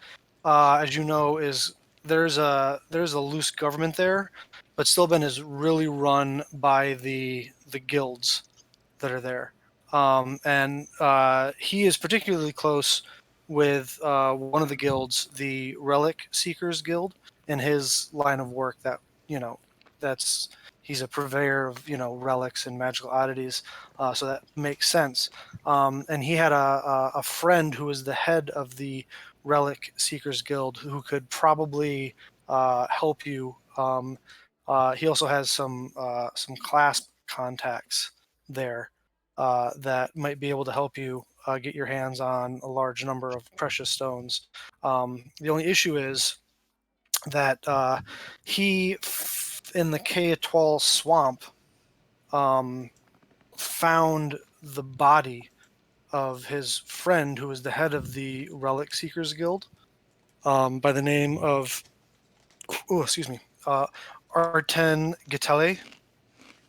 as you know, is there's a loose government there, but Stillben is really run by the guilds that are there, and he is particularly close with one of the guilds, the Relic Seekers Guild, in his line of work. That that's he's a purveyor of relics and magical oddities, so that makes sense. And he had a friend who was the head of the Relic Seekers Guild who could probably help you. He also has some clasp contacts there that might be able to help you get your hands on a large number of precious stones. The only issue is that in the Kayatwal swamp, found the body of his friend who was the head of the Relic Seekers Guild by the name of, Arten Gitele.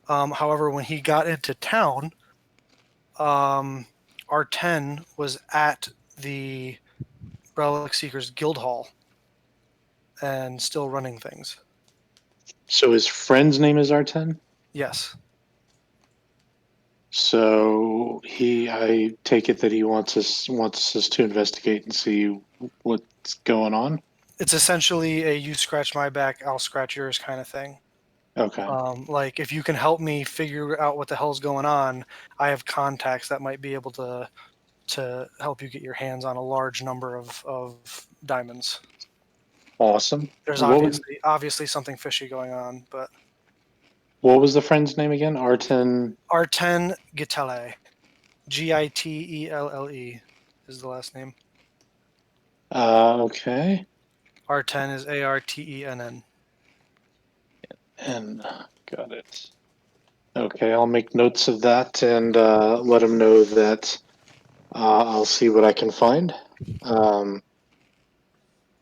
However, when he got into town, R10 was at the Relic Seekers Guild Hall and still running things. So his friend's name is Arten? Yes. So I take it that he wants us to investigate and see what's going on. It's essentially a you scratch my back, I'll scratch yours kind of thing. Okay. Like, if you can help me figure out what the hell's going on, I have contacts that might be able to help you get your hands on a large number of diamonds. Awesome. There's What obviously something fishy going on, but was the friend's name again? Arten. Arten Gitele, Gitelle is the last name. Okay. Arten is Artenn. And got it. Okay, I'll make notes of that and let him know that I'll see what I can find.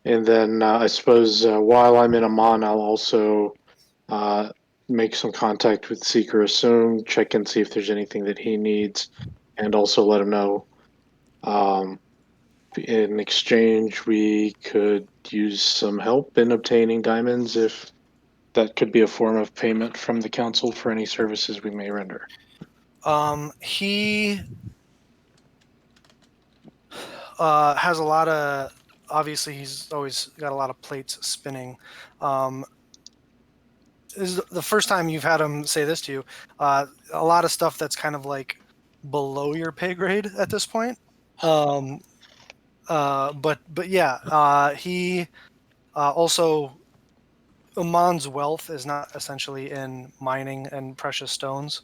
And then I suppose while I'm in Amman, I'll also make some contact with Seeker Assume, check and see if there's anything that he needs, and also let him know. In exchange, we could use some help in obtaining diamonds if that could be a form of payment from the council for any services we may render. He has a lot of. Obviously, he's always got a lot of plates spinning. This is the first time you've had him say this to you. A lot of stuff that's kind of like below your pay grade at this point. But yeah, he also Oman's wealth is not essentially in mining and precious stones,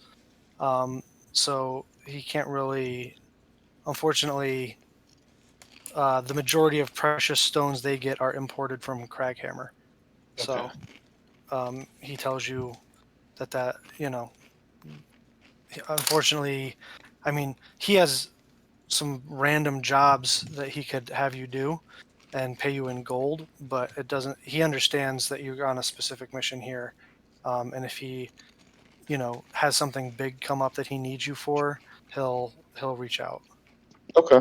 so he can't really. Unfortunately, the majority of precious stones they get are imported from Craghammer. So he tells you that unfortunately, I mean, he has some random jobs that he could have you do and pay you in gold, but it doesn't. He understands that you're on a specific mission here, and if he, has something big come up that he needs you for, he'll reach out. Okay.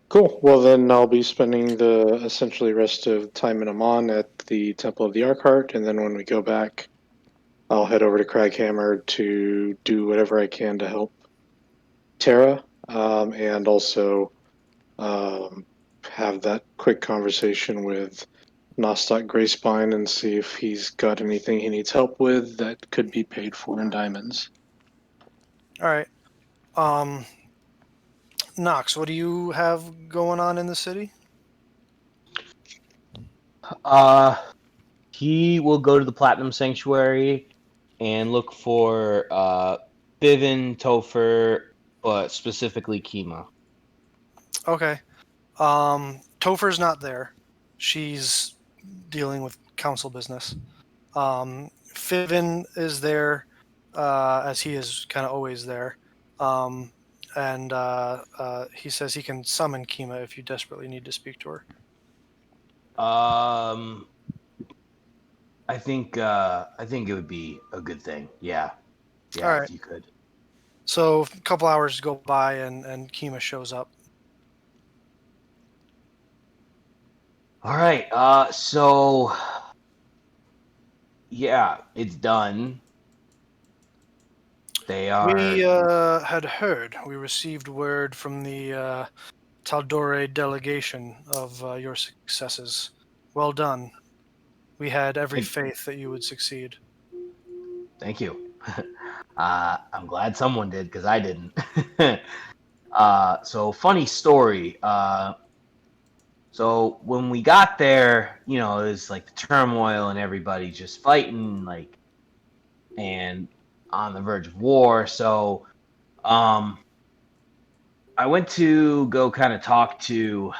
Cool. Well, then I'll be spending the essentially rest of time in Amman at the Temple of the Arkheart, and then when we go back, I'll head over to Craghammer to do whatever I can to help Tara, and also have that quick conversation with Nostoc Grayspine and see if he's got anything he needs help with that could be paid for in diamonds. All right. Knox, what do you have going on in the city? He will go to the Platinum Sanctuary and look for Bivin, Topher, but specifically Kima. Okay. Topher's not there. She's dealing with council business. Fivin is there, as he is kind of always there. And he says he can summon Kima if you desperately need to speak to her. I think it would be a good thing. Yeah. Yeah, All if right. you could. So a couple hours go by, and Kima shows up. All right. So yeah, it's done. They We are. had heard. We received word from the Taldore delegation of your successes. Well done. We had every Thank, faith that you would succeed. thank you. I'm glad someone did because I didn't. So funny story. So when we got there, it was like the turmoil and everybody just fighting, like, and on the verge of war. So, um, I went to go kind of talk to.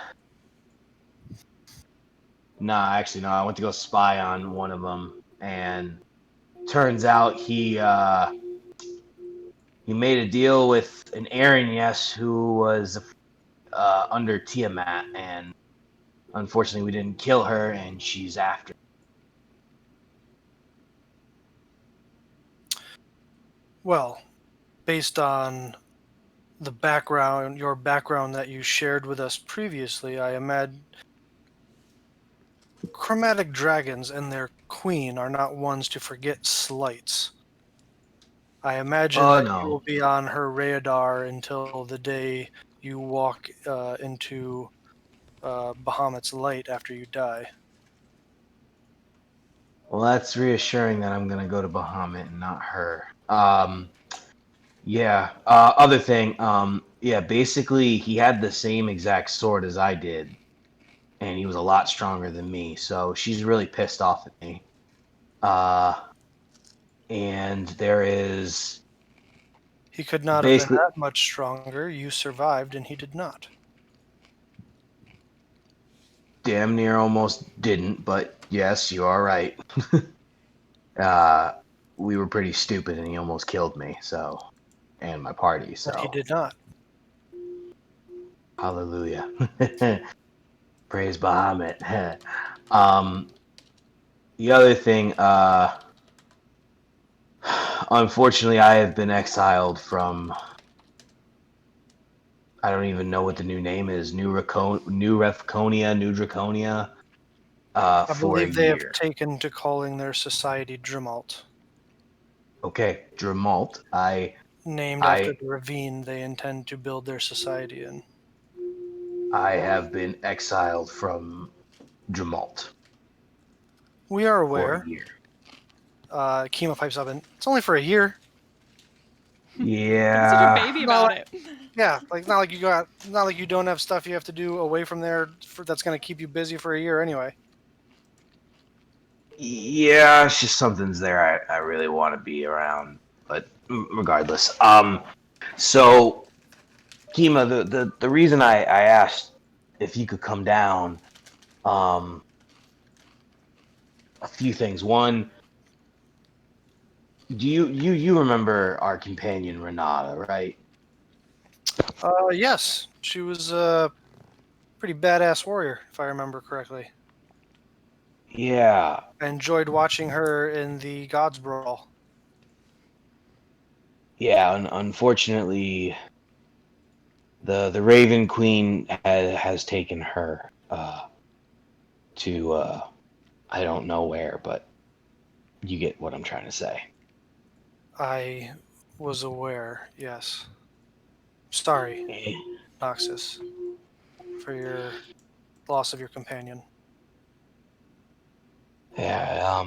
Nah, actually, no. I went to go spy on one of them, and turns out he made a deal with an Aaron, yes, who was under Tiamat, and unfortunately, we didn't kill her, and she's after. Well, based on your background that you shared with us previously, I imagine chromatic dragons and their queen are not ones to forget slights. I imagine Oh that you will no. be on her radar until the day you walk into Bahamut's light after you die. Well, that's reassuring that I'm gonna go to Bahamut and not her. Yeah. Other thing. Yeah. Basically, he had the same exact sword as I did, and he was a lot stronger than me. So she's really pissed off at me. Uh, and there is He could not have been basically that much stronger. You survived, and he did not. damn near almost didn't, but yes, you are right. uh, we were pretty stupid, and he almost killed me. So, and my party. But he So, did not. hallelujah. Praise Bahamut. um, the other thing, unfortunately, I have been exiled from. I don't even know what the new name is. New Refconia, New Draconia. I For a believe they have year. taken to calling their society Drimalt, Okay, Dramalt. named after I the ravine they intend to build their society in. I have been exiled from Dramalt We are for a aware. year. Kima pipes up, and it's only for a year. Don't be such a Yeah. baby Not about like, it. yeah, like not like you don't have stuff you have to do away from there that's going to keep you busy for a year anyway. Yeah, it's just something's there I really want to be around. But regardless. So Kima, the reason I asked if you could come down, um, a few things. One, do you remember our companion Renata, right? Yes, she was a pretty badass warrior, if I remember correctly. Yeah. I enjoyed watching her in the Gods Brawl. Yeah, unfortunately, the Raven Queen has taken her to I don't know where, but you get what I'm trying to say. I was aware, yes. Sorry, Eh, Noxus, for your loss of your companion. Yeah.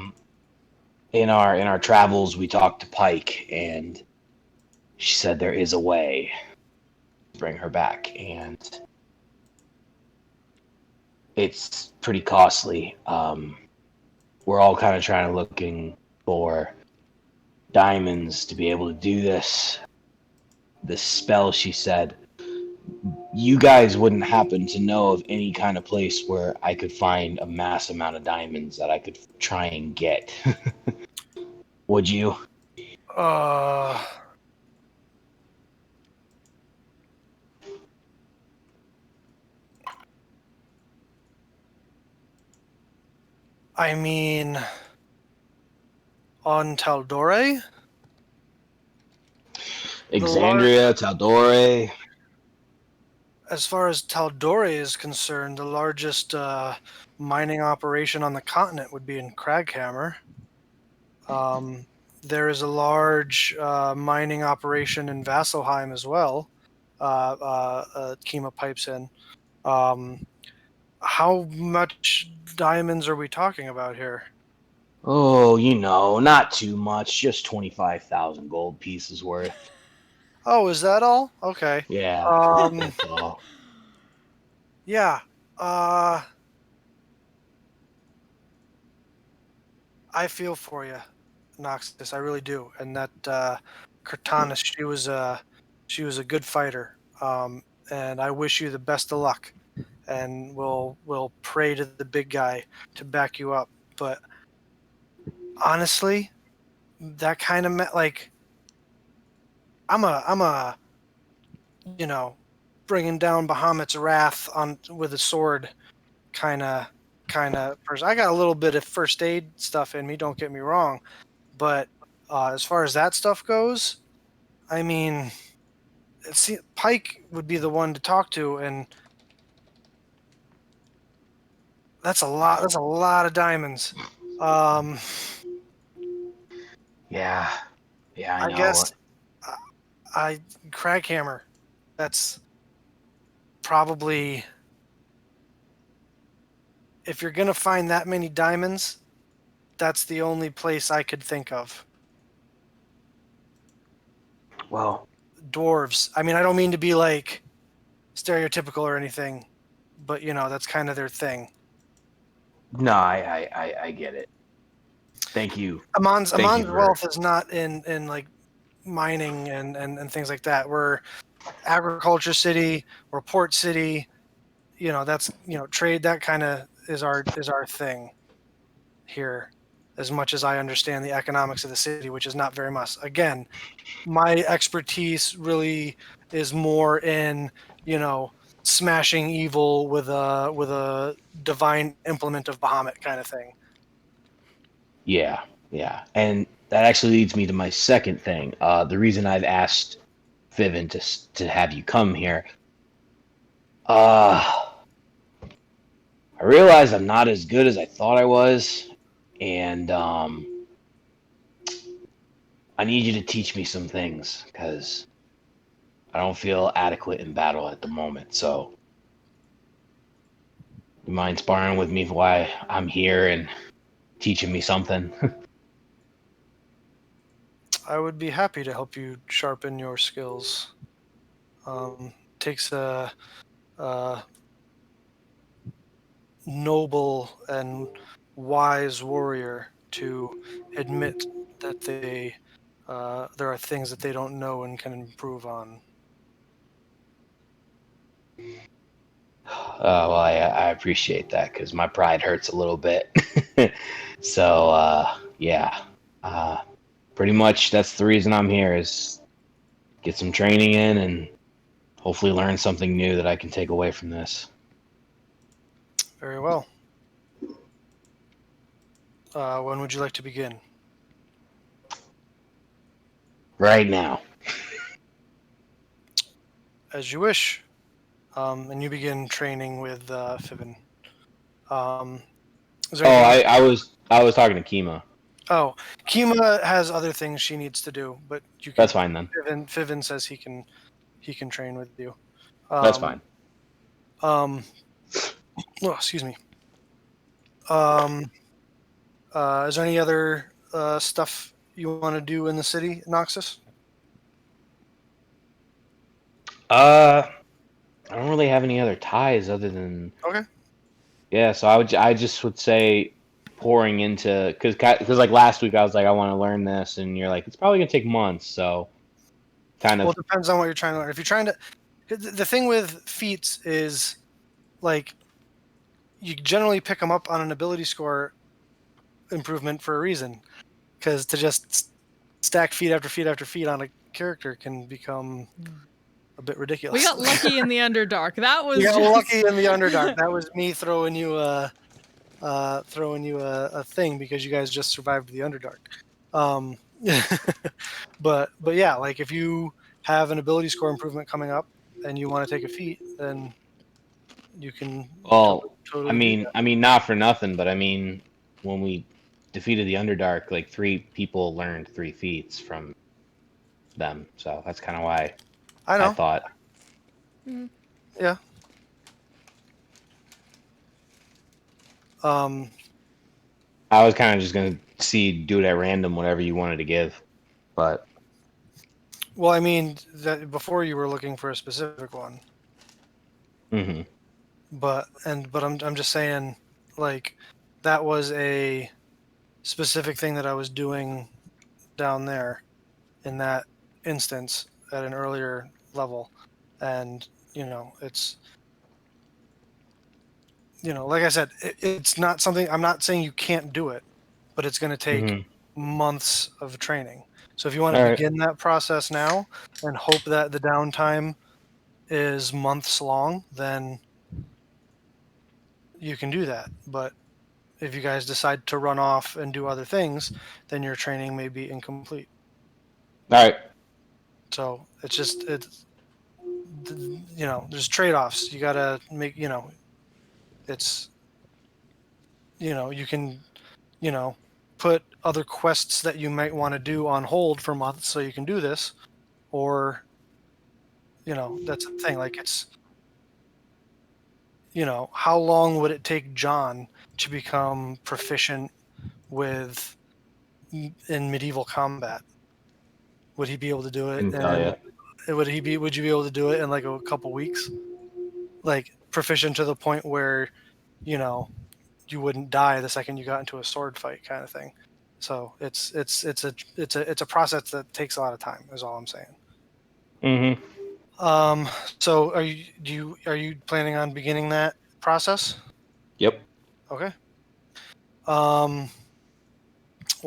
In our travels, we talked to Pike, and she said there is a way to bring her back, and it's pretty costly. We're all kind of trying to looking for diamonds to be able to do this spell. She said you guys wouldn't happen to know of any kind of place where I could find a mass amount of diamonds that I could try and get. Would you? Uh, I mean, On Taldore? Exandria, Taldore. As far as Taldore is concerned, the largest mining operation on the continent would be in Craghammer. There is a large mining operation in Vasselheim as well. Kima pipes in. How much diamonds are we talking about here? Oh, not too much. Just 25,000 gold pieces worth. Oh, is that all? Okay. Yeah, Um, that's all. yeah. I feel for you, Noxus. I really do. And that Cortana, she was a good fighter. And I wish you the best of luck. And we'll pray to the big guy to back you up. But honestly, that kind of like I'm a bringing down Bahamut's wrath on with a sword kind of person. I got a little bit of first aid stuff in me. Don't get me wrong, but as far as that stuff goes, I mean, Pike would be the one to talk to, and that's a lot. That's a lot of diamonds. Yeah, I I know. guess I Craghammer. That's probably if you're gonna find that many diamonds, that's the only place I could think of. Well, Dwarves. I mean, I don't mean to be like stereotypical or anything, but that's kind of their thing. no, I get it. Thank you. Amon's Thank you wealth is not in like mining and things like that. We're agriculture city, we're port city. That's trade. That kind of is our thing here. As much as I understand the economics of the city, which is not very much. Again, my expertise really is more in smashing evil with a divine implement of Bahamut kind of thing. Yeah. And that actually leads me to my second thing. The reason I've asked Fiven to have you come here. I realize I'm not as good as I thought I was, and I need you to teach me some things because I don't feel adequate in battle at the moment. So, you mind sparring with me why I'm here and teaching me something? I would be happy to help you sharpen your skills. Takes a noble and wise warrior to admit that there are things that they don't know and can improve on. Well, I appreciate that because my pride hurts a little bit. So, yeah. Pretty much that's the reason I'm here is get some training in and hopefully learn something new that I can take away from this. Very well. When would you like to begin? Right now. As you wish. And you begin training with Fiven. Is there anything else? I was talking to Kima. Oh, Kima has other things she needs to do, but you can. That's fine then. Fiven says he can train with you. That's fine. Oh, excuse me. Is there any other stuff you want to do in the city, Noxus? I don't really have any other ties other than Okay. yeah. So I just would say pouring into because like last week I was like I want to learn this and you're like it's probably gonna take months. So kind Well, of it depends on what you're trying to learn. If you're trying to, the thing with feats is like you generally pick them up on an ability score improvement for a reason, because to just stack feat after feat after feat on a character can become a bit ridiculous. We got lucky in the Underdark. That was You got just... lucky in the Underdark. That was me throwing you a thing because you guys just survived the Underdark. Um, but yeah, like if you have an ability score improvement coming up and you want to take a feat, then you can Well, totally do that. I mean, not for nothing, but I mean, when we defeated the Underdark, like 3 people learned 3 feats from them, so that's kind of why I I know. thought. Yeah. I was kind of just gonna do it at random, whatever you wanted to give, but Well, I mean, that before you were looking for a specific one, hmm but I'm just saying, like, that was a specific thing that I was doing down there in that instance at an earlier level, and it's like I said, it's not something. I'm not saying you can't do it, but it's going to take hmm months of training. So if you want All to right. begin that process now and hope that the downtime is months long, then you can do that. But if you guys decide to run off and do other things, then your training may be incomplete. All right. So it's there's trade-offs. You gotta make it's you can put other quests that you might want to do on hold for months so you can do this, or that's the thing. Like it's how long would it take John to become proficient with in medieval combat? Would he be able to do it? Couldn't tell And you. would you be able to do it in like a couple weeks? Like proficient to the point where you know you wouldn't die the second you got into a sword fight, kind of thing. So it's a process that takes a lot of time. Is all I'm saying. hmm So are you planning on beginning that process? Yep. Okay. We'll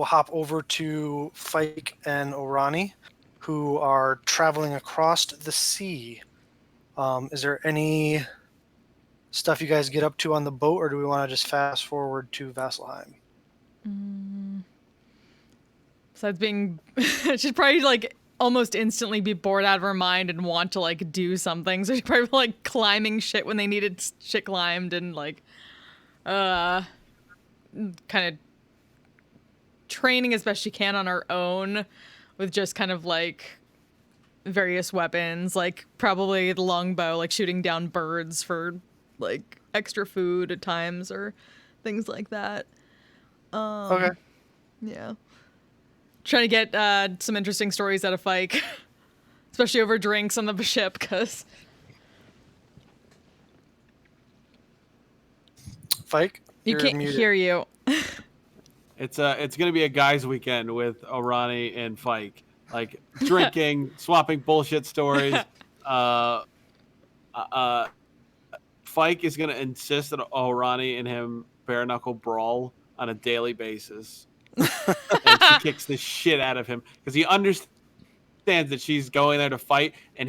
hop over to Fike and Orani, who are traveling across the sea. Is there any stuff you guys get up to on the boat, or do we want to just fast forward to Vasselheim? Besides being, she'd probably like almost instantly be bored out of her mind and want to like do something. So she's probably like climbing shit when they needed shit climbed and like, kind of training as best she can on her own with just kind of like various weapons, like probably the longbow, like shooting down birds for like extra food at times or things like that. Okay. Yeah. Trying to get some interesting stories out of Fike, especially over drinks on the ship, because Fike, you you're can't muted. hear you. It's gonna be a guys' weekend with Orani and Fike, like drinking, swapping bullshit stories. Fike is gonna insist that Orani and him bare knuckle brawl on a daily basis, and she kicks the shit out of him because he understands that she's going there to fight, and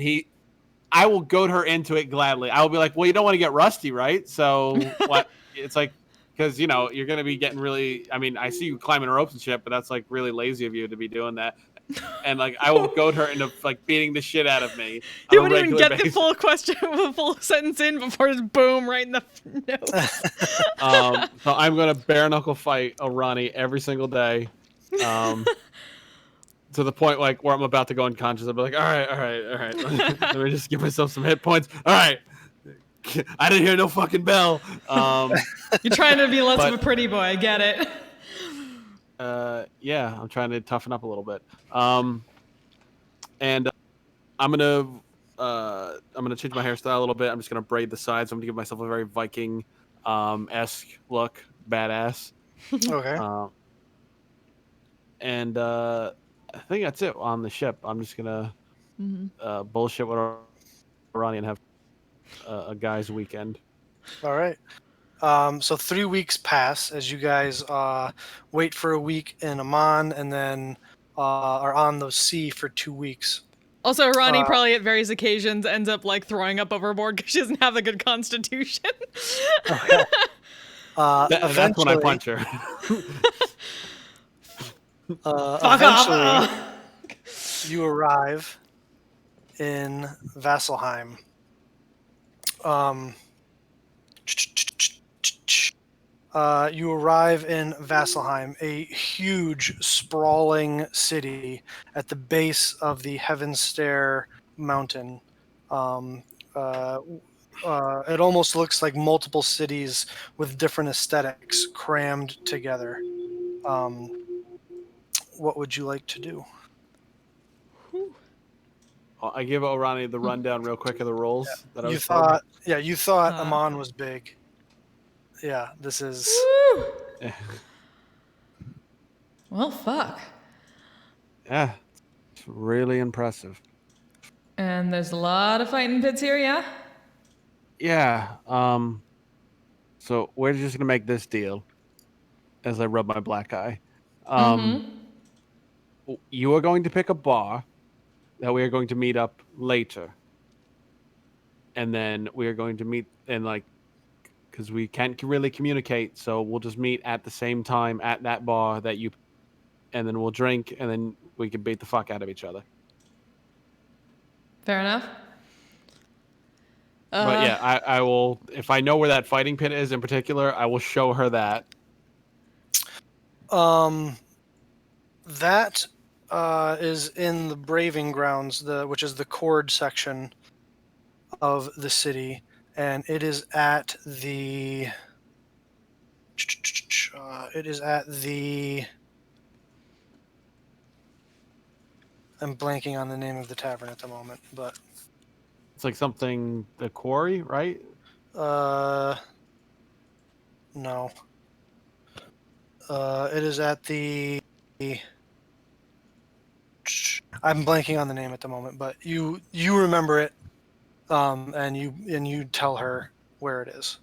I will goad her into it gladly. I will be like, well, you don't want to get rusty, right? So what? It's like, because you're going to be getting really. I mean, I see you climbing ropes and shit, but that's like really lazy of you to be doing that. And like, I will goad her into like beating the shit out of me on You a wouldn't even regular get basis. the full question, the full sentence in before it's boom right in the nose. So I'm going to bare knuckle fight Orani every single day. To the point like where I'm about to go unconscious. I'll be like, all right. Let me just give myself some hit points. All right. I didn't hear no fucking bell. You're trying to be less of a pretty boy. I get it. Yeah, I'm trying to toughen up a little bit. And I'm gonna change my hairstyle a little bit. I'm just gonna braid the sides. I'm gonna give myself a very Viking esque look, badass. Okay. And I think that's it on the ship. I'm just gonna bullshit with Orani and have a guy's weekend. All right. So 3 weeks pass as you guys wait for a week in Amman, and then are on the sea for 2 weeks. Also, Ronnie probably at various occasions ends up like throwing up overboard because she doesn't have a good constitution. Okay. That's when I Eventually, punch her. Fuck Eventually, off! you arrive in Vasselheim. You arrive in Vasselheim, a huge, sprawling city at the base of the Heavenstair mountain. Um, it almost looks like multiple cities with different aesthetics crammed together. What would you like to do? I give Orani the rundown real quick of the rolls that I You was told. thought, yeah, you thought Huh. Amon was big. Yeah, this is. Woo! Well, fuck. Yeah, it's really impressive. And there's a lot of fighting pits here, yeah? Yeah. So we're just gonna make this deal as I rub my black eye. You are going to pick a bar that we are going to meet up later, and then we are going to meet and because we can't really communicate, so we'll just meet at the same time at that bar that you, and then we'll drink, and then we can beat the fuck out of each other. Fair enough. But yeah, I will, if I know where that fighting pit is in particular, I will show her that. That is in the Braving Grounds, which is the Cord section of the city, and it is at the. I'm blanking on the name of the tavern at the moment, but It's like something, the quarry, right? no. It is at the. I'm blanking on the name at the moment, but you remember it, and you tell her where it is.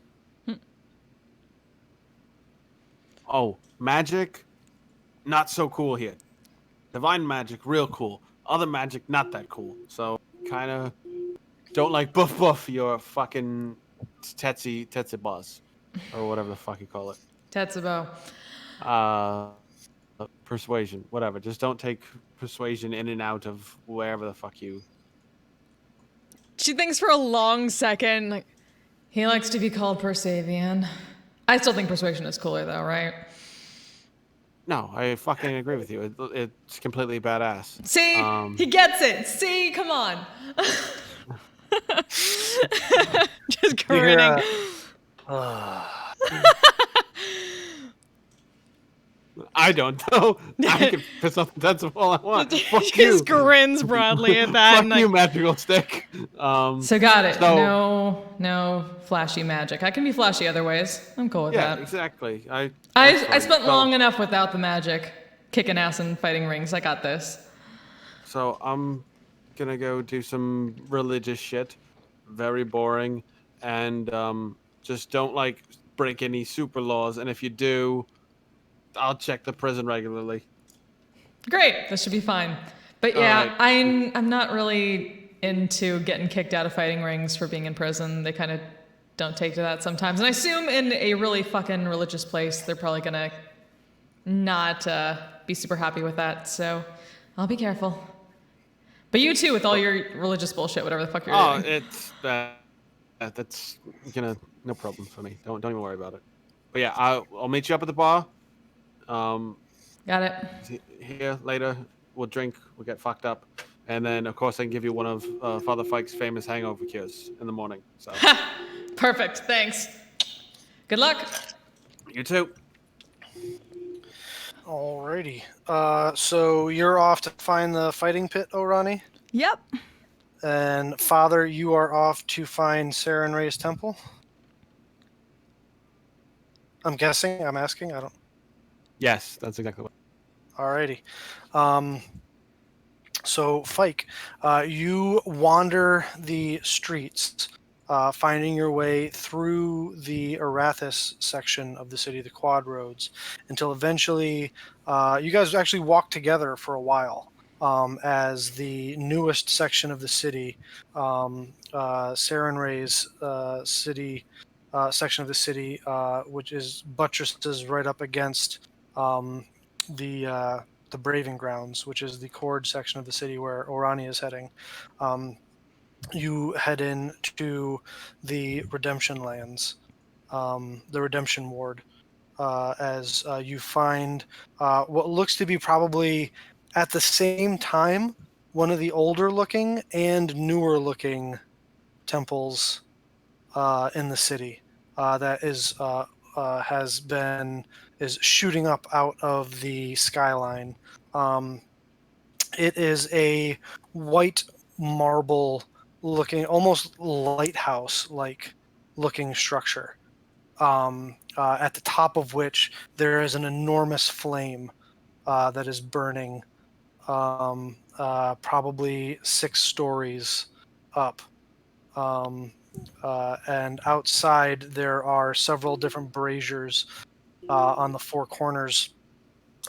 Oh, magic, not so cool here. Divine magic, real cool. Other magic, not that cool. So kind of don't like buff your fucking Tetsi boss, or whatever the fuck you call it. Tetsubo. Persuasion, whatever. Just don't take persuasion in and out of wherever the fuck you. She thinks for a long second, like, he likes to be called Persavian. I still think persuasion is cooler, though, right? No, I fucking agree with you. It's completely badass. See? He gets it. See? Come on. Just You hear grinning. I don't know. I can piss off the sense of all I want. Fuck She you. just grins broadly at that. Fuck and like, you, magical stick. so got it. so- No flashy magic. I can be flashy other ways. I'm cool with Yeah, that. exactly. I spent long enough without the magic, kicking ass and fighting rings. I got this. So I'm gonna go do some religious shit. Very boring, and just don't break any super laws. And if you do, I'll check the prison regularly. Great. This should be fine. But yeah, Alright. I'm not really into getting kicked out of fighting rings for being in prison. They kind of don't take to that sometimes. And I assume in a really fucking religious place, they're probably gonna not be super happy with that. So I'll be careful. But you too, with all your religious bullshit, whatever the fuck you're doing. It's that's no problem for me. Don't even worry about it. But yeah, I'll meet you up at the bar. Got it. Here later, we'll drink, we'll get fucked up, and then of course I can give you one of Father Fike's famous hangover cures in the morning. So Perfect. Thanks. Good luck. you too. Alrighty. So you're off to find the fighting pit, Orani? Yep. And Father, you are off to find Sarah and Ray's temple? I'm guessing. I'm asking. I don't. Yes, that's exactly what. Alrighty. So, Fike, you wander the streets, finding your way through the Arathis section of the city, the Quad Roads, until eventually you guys actually walk together for a while as the newest section of the city, Sarenrae's city section of the city, which is buttresses right up against the the Braving Grounds, which is the Cord section of the city where Orania is heading. You head in to the Redemption Lands, the Redemption Ward, as you find what looks to be probably at the same time one of the older looking and newer looking temples in the city that is shooting up out of the skyline. It is a white marble looking, almost lighthouse like looking structure, at the top of which there is an enormous flame that is burning, probably 6 stories up. And outside there are several different braziers on the 4 corners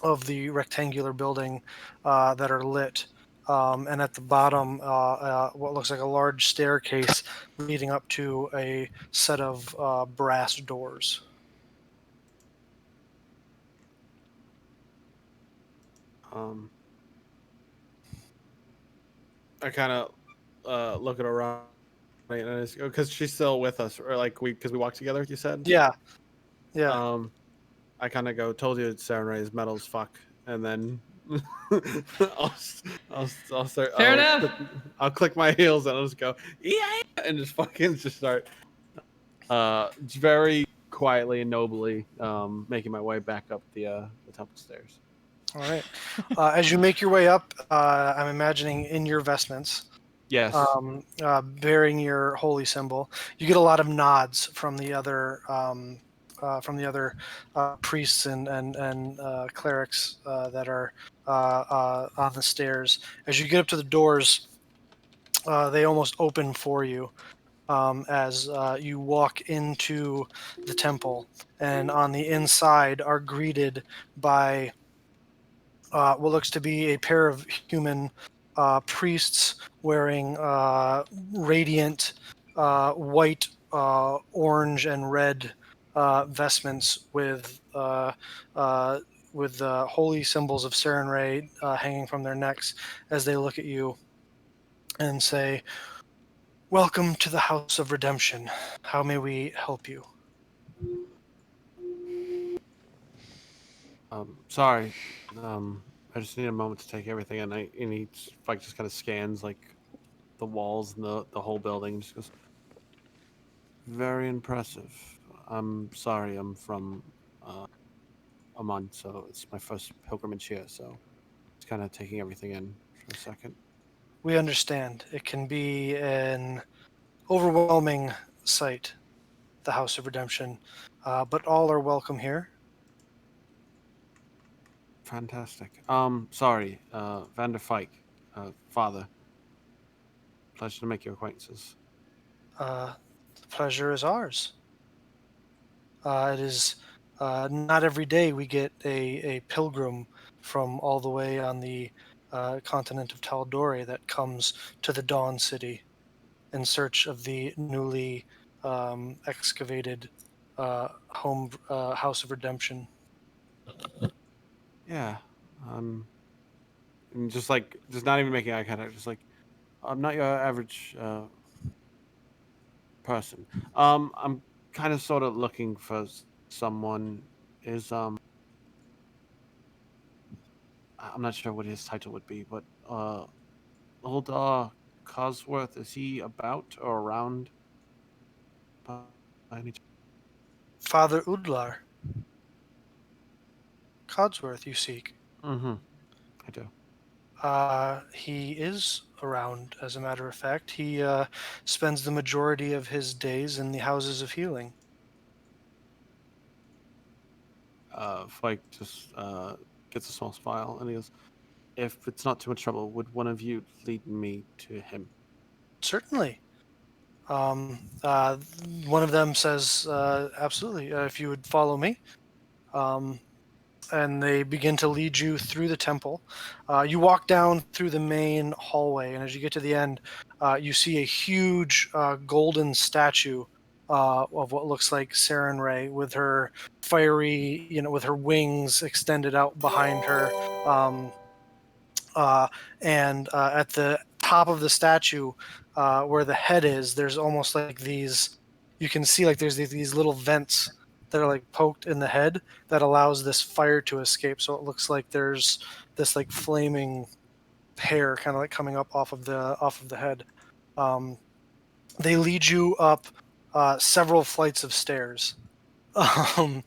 of the rectangular building that are lit. And at the bottom, what looks like a large staircase leading up to a set of brass doors. I kind of look at Orion and because she's still with us, or like because we walk together. You said, Yeah. I kind of go, told you Serenade metal as fuck, and then I'll, I'll start. Fair enough. I'll click my heels and I'll just go, yeah, and just fucking just start, very quietly and nobly, making my way back up the temple stairs. All right. As you make your way up, I'm imagining in your vestments, Yes. bearing your holy symbol, you get a lot of nods from the other priests and clerics that are on the stairs. As you get up to the doors, they almost open for you as you walk into the temple, and on the inside are greeted by what looks to be a pair of human priests wearing radiant white, orange, and red vestments with holy symbols of Serenray hanging from their necks as they look at you and say, "Welcome to the House of Redemption. How may we help you?" Sorry. I just need a moment to take everything in. And he like just kind of scans like the walls and the whole building. Just goes, very impressive. I'm sorry. I'm from Amman, so it's my first pilgrimage here. So it's kind of taking everything in for a second. We understand. It can be an overwhelming sight, the House of Redemption, but all are welcome here. Fantastic. Sorry, Vander Fike, father. Pleasure to make your acquaintances. The pleasure is ours. It is not every day we get a pilgrim from all the way on the continent of Taldore that comes to the Dawn City in search of the newly excavated House of Redemption. Yeah. And just not even making eye contact. Just like, I'm not your average person. I'm kind of sort of looking for someone. I'm not sure what his title would be, but old Cosworth, is he about or around? By any chance? Father Udlar. Codsworth, you seek. Mm-hmm. I do. He is around, as a matter of fact. He spends the majority of his days in the houses of healing. Fike just gets a small smile and he goes, if it's not too much trouble, would one of you lead me to him? Certainly. One of them says, absolutely, if you would follow me. And they begin to lead you through the temple. You walk down through the main hallway, and as you get to the end, you see a huge golden statue of what looks like Saren Ray with her fiery, with her wings extended out behind her. Um, and at the top of the statue, where the head is, there's almost like these. You can see like there's these little vents that are like poked in the head that allows this fire to escape. So it looks like there's this like flaming hair kind of like coming up off of the head. Um, they lead you up several flights of stairs um,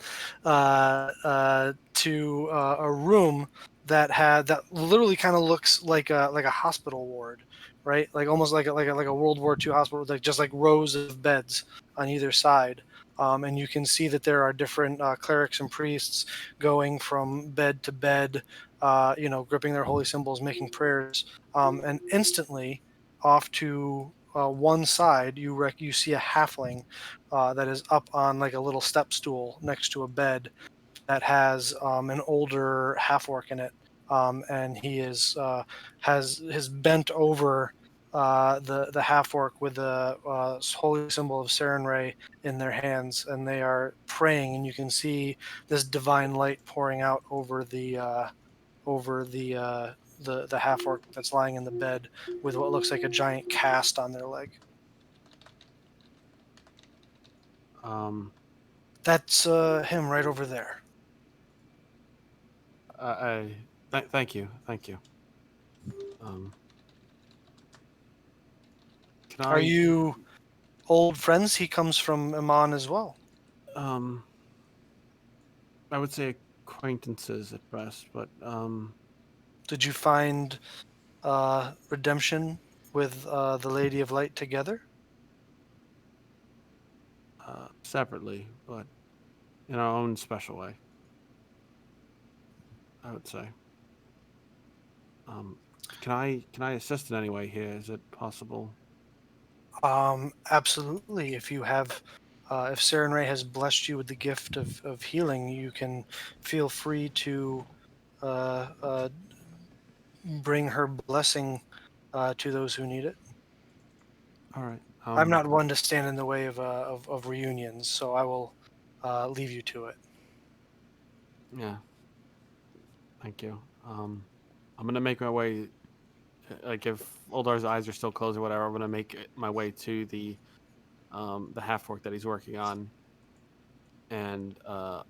to a room that literally kind of looks like a hospital ward, right? Like almost like a World War II hospital, like just like rows of beds on either side. And you can see that there are different clerics and priests going from bed to bed, gripping their holy symbols, making prayers, and instantly off to one side, you see a halfling that is up on like a little step stool next to a bed that has an older half orc in it, and he has bent over the half orc with the holy symbol of Saren Ray in their hands, and they are praying, and you can see this divine light pouring out over the half orc that's lying in the bed with what looks like a giant cast on their leg. Um, That's him right over there. thank you, thank you. Um, can Are I? you old friends? He comes from Iman as well. Um, I would say acquaintances at best, but Did you find redemption with the Lady of Light together? separately, but in our own special way. I would say. Um, can I assist in any way here? Is it possible? Absolutely. If Saren Ray has blessed you with the gift of healing, you can feel free to uh, uh, bring her blessing to those who need it. All right. I'm not one to stand in the way of reunions, so I will leave you to it. Yeah. Thank you. I'm gonna make my way. Like if Oldar's eyes are still closed or whatever, I'm gonna make my way to the half fork that he's working on, and I'm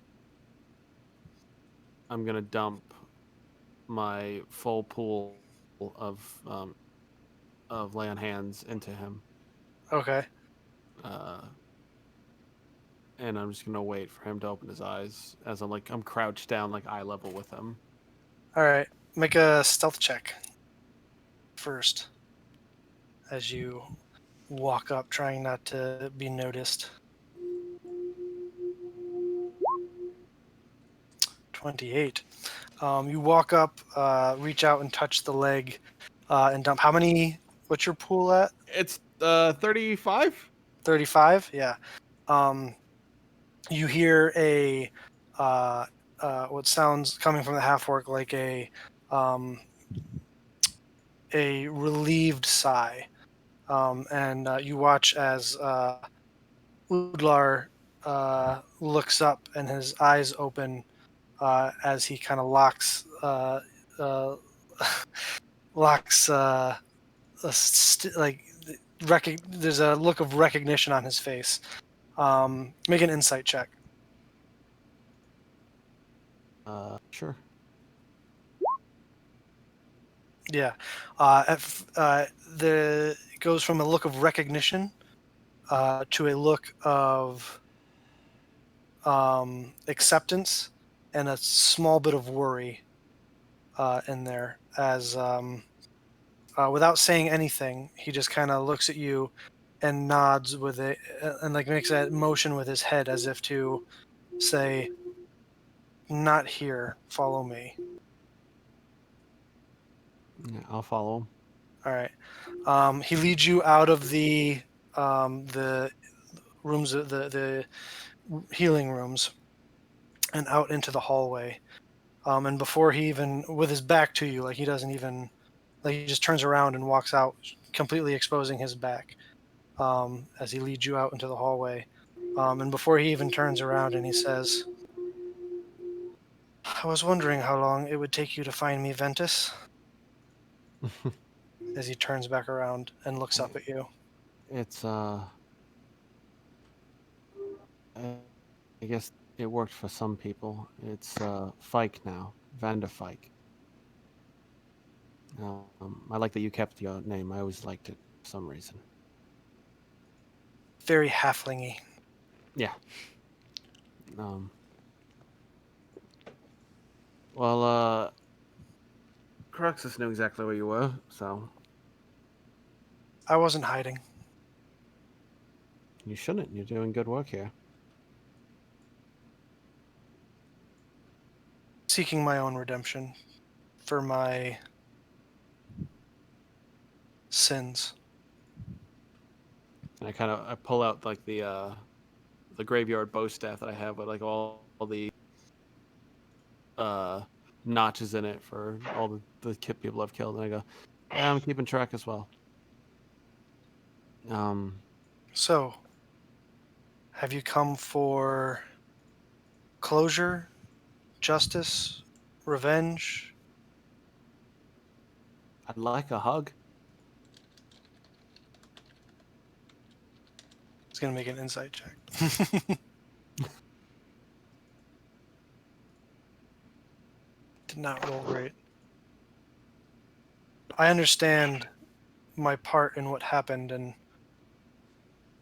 gonna dump my full pool of lay on hands into him. Okay. Uh, and I'm just gonna wait for him to open his eyes as I'm crouched down like eye level with him. All right. Make a stealth check first as you walk up, trying not to be noticed. 28. You walk up, reach out and touch the leg, and dump. What's your pool at? It's 35. 35? Yeah. You hear what sounds coming from the half orc like a relieved sigh. And you watch as Udlar looks up and his eyes open as he kind of uh, locks there's a look of recognition on his face. Make an insight check. Sure. Yeah. It goes from a look of recognition to a look of acceptance and a small bit of worry in there as without saying anything, he just kind of looks at you and nods with it and like makes that motion with his head as if to say, "Not here. Follow me." Yeah, I'll follow him. All right. He leads you out of the rooms, the healing rooms, and out into the hallway. And before he even, with his back to you, like he doesn't even, like he just turns around and walks out, completely exposing his back as he leads you out into the hallway. And before he even turns around and he says, I was wondering how long it would take you to find me, Ventus, as he turns back around and looks up at you. It's I guess it worked for some people. It's Fike now, Vander Fike. I like that you kept your name. I always liked it for some reason. Very halflingy. Yeah. Well, Cruxus knew exactly where you were, so I wasn't hiding. you shouldn't. You're doing good work here. Seeking my own redemption for my sins. And I pull out like the graveyard bow staff that I have with like all the notches in it for all the people I've killed, and I go, yeah, I'm keeping track as well. So, have you come for closure, justice, revenge? I'd like a hug. It's going to make an insight check. Did not roll great. I understand my part in what happened, and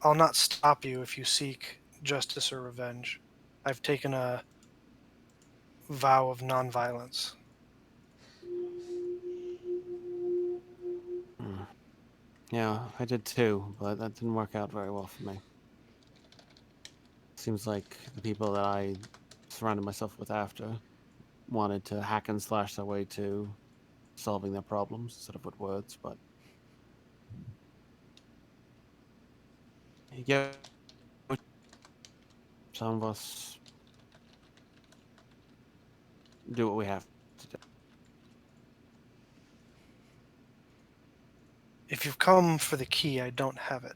I'll not stop you if you seek justice or revenge. I've taken a vow of nonviolence. Yeah, I did too, but that didn't work out very well for me. Seems like the people that I surrounded myself with after wanted to hack and slash their way to solving their problems instead of with words, but you get some of us do what we have to do. If you've come for the key, I don't have it.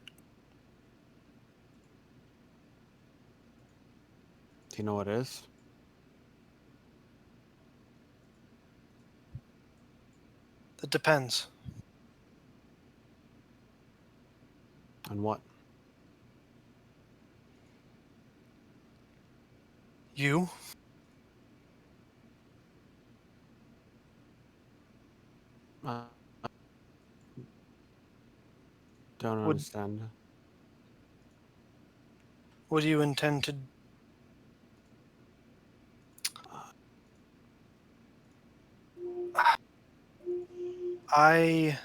Do you know what it is? It depends. On what? You? Don't Would- understand. What do you intend to... I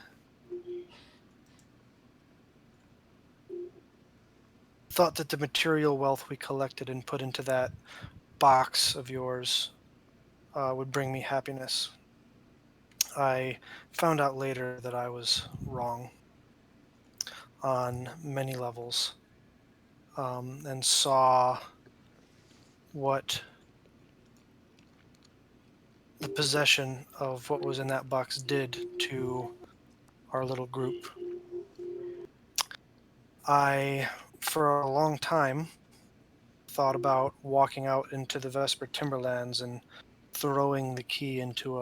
thought that the material wealth we collected and put into that box of yours would bring me happiness. I found out later that I was wrong on many levels, and saw what the possession of what was in that box did to our little group. I, for a long time, thought about walking out into the Vesper Timberlands and throwing the key into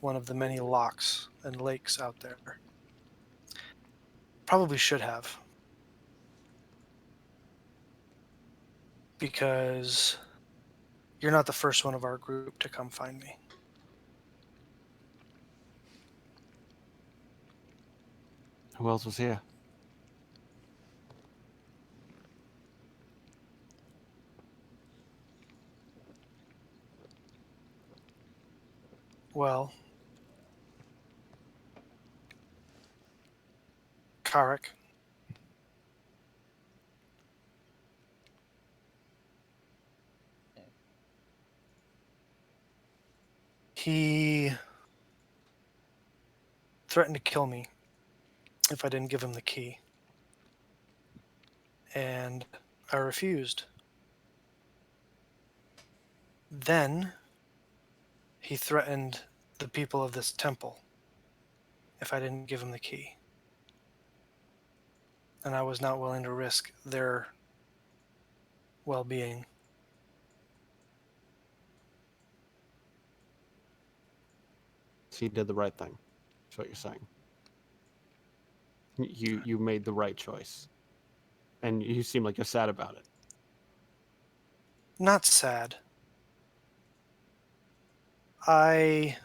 one of the many locks and lakes out there. Probably should have. Because you're not the first one of our group to come find me. Who else was here? Well, Karek. He threatened to kill me if I didn't give him the key. And I refused. Then he threatened the people of this temple if I didn't give him the key. And I was not willing to risk their well-being. So you did the right thing. That's what you're saying. You made the right choice, and you seem like you're sad about it. Not sad. I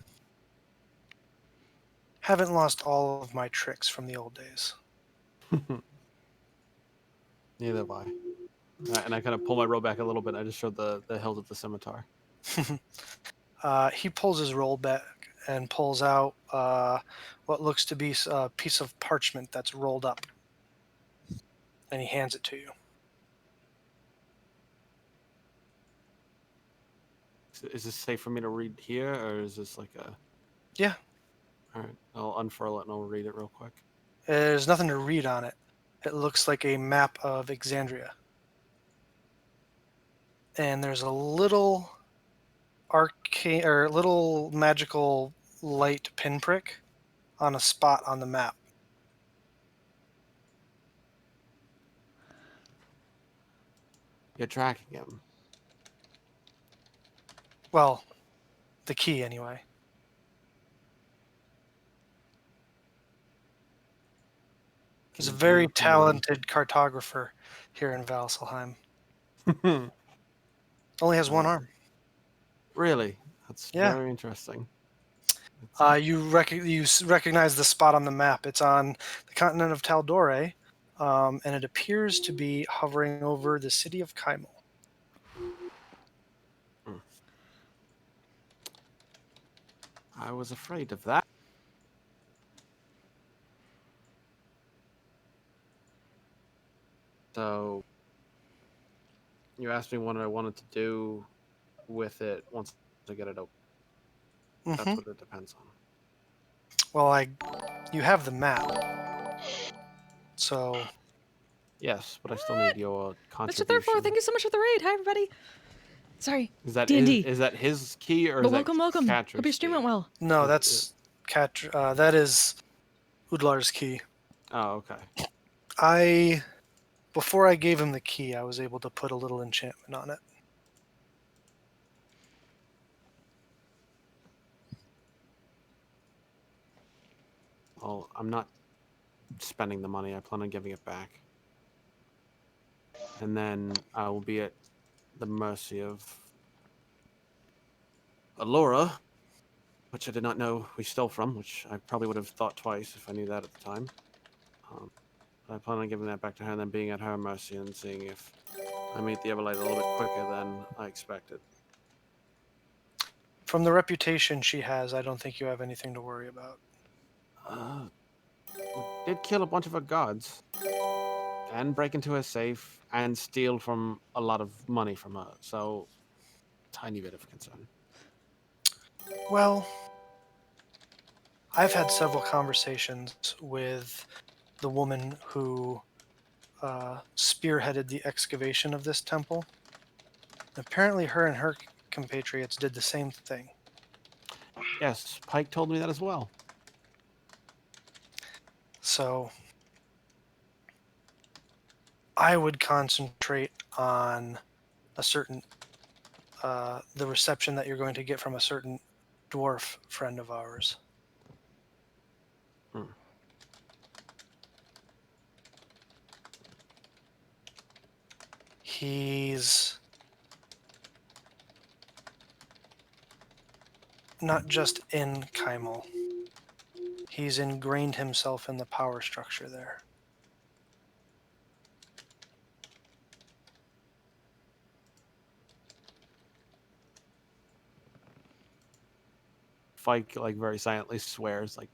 haven't lost all of my tricks from the old days. Neither have I. And I kind of pull my roll back a little bit. I just showed the hilt of the scimitar. He pulls his roll back and pulls out what looks to be a piece of parchment that's rolled up. And he hands it to you. Is this safe for me to read here, or is this like a... Yeah. All right, I'll unfurl it and I'll read it real quick. There's nothing to read on it. It looks like a map of Exandria. And there's a little arcane or little magical light pinprick on a spot on the map. You're tracking him. Well, the key anyway. He's a very talented cartographer here in Valsalheim. Only has one arm. Really? That's Yeah. very interesting. You recognize the spot on the map. It's on the continent of Taldore, and it appears to be hovering over the city of Kaimel. I was afraid of that. So, you asked me what I wanted to do with it once I get it open. That's Mm-hmm. what it depends on. Well, you have the map, so Yes, but I still need your Mr. contribution. Third Floor, thank you so much for the raid. Hi, everybody. Sorry. Is that D&D. is that his key or But is welcome, that welcome. Catra's Hope your stream key? went well. no, that's that is Udlar's key. Oh, okay. Before I gave him the key, I was able to put a little enchantment on it. Well, I'm not spending the money. I plan on giving it back. And then I will be at the mercy of Allura, which I did not know we stole from, which I probably would have thought twice if I knew that at the time. But I plan on giving that back to her and then being at her mercy and seeing if I meet the Everlight a little bit quicker than I expected. From the reputation she has, I don't think you have anything to worry about. We did kill a bunch of her guards and break into her safe and steal from a lot of money from her, so tiny bit of concern. Well, I've had several conversations with the woman who spearheaded the excavation of this temple. Apparently her and her compatriots did the same thing. Yes, Pike told me that as well. So I would concentrate on a certain the reception that you're going to get from a certain dwarf friend of ours. He's not just in Kaimel. He's ingrained himself in the power structure there. Fike like very silently swears like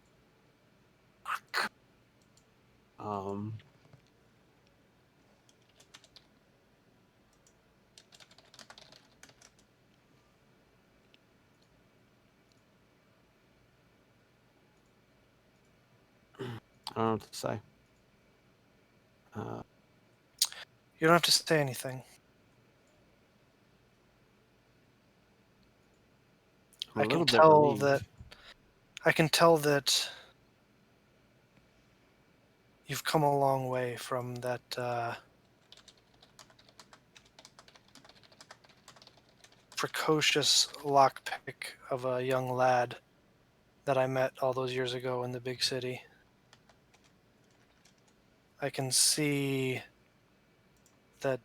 I don't know what to say. You don't have to say anything. I'm a I little can bit tell relieved. that you've come a long way from that precocious lockpick of a young lad that I met all those years ago in the big city. I can see that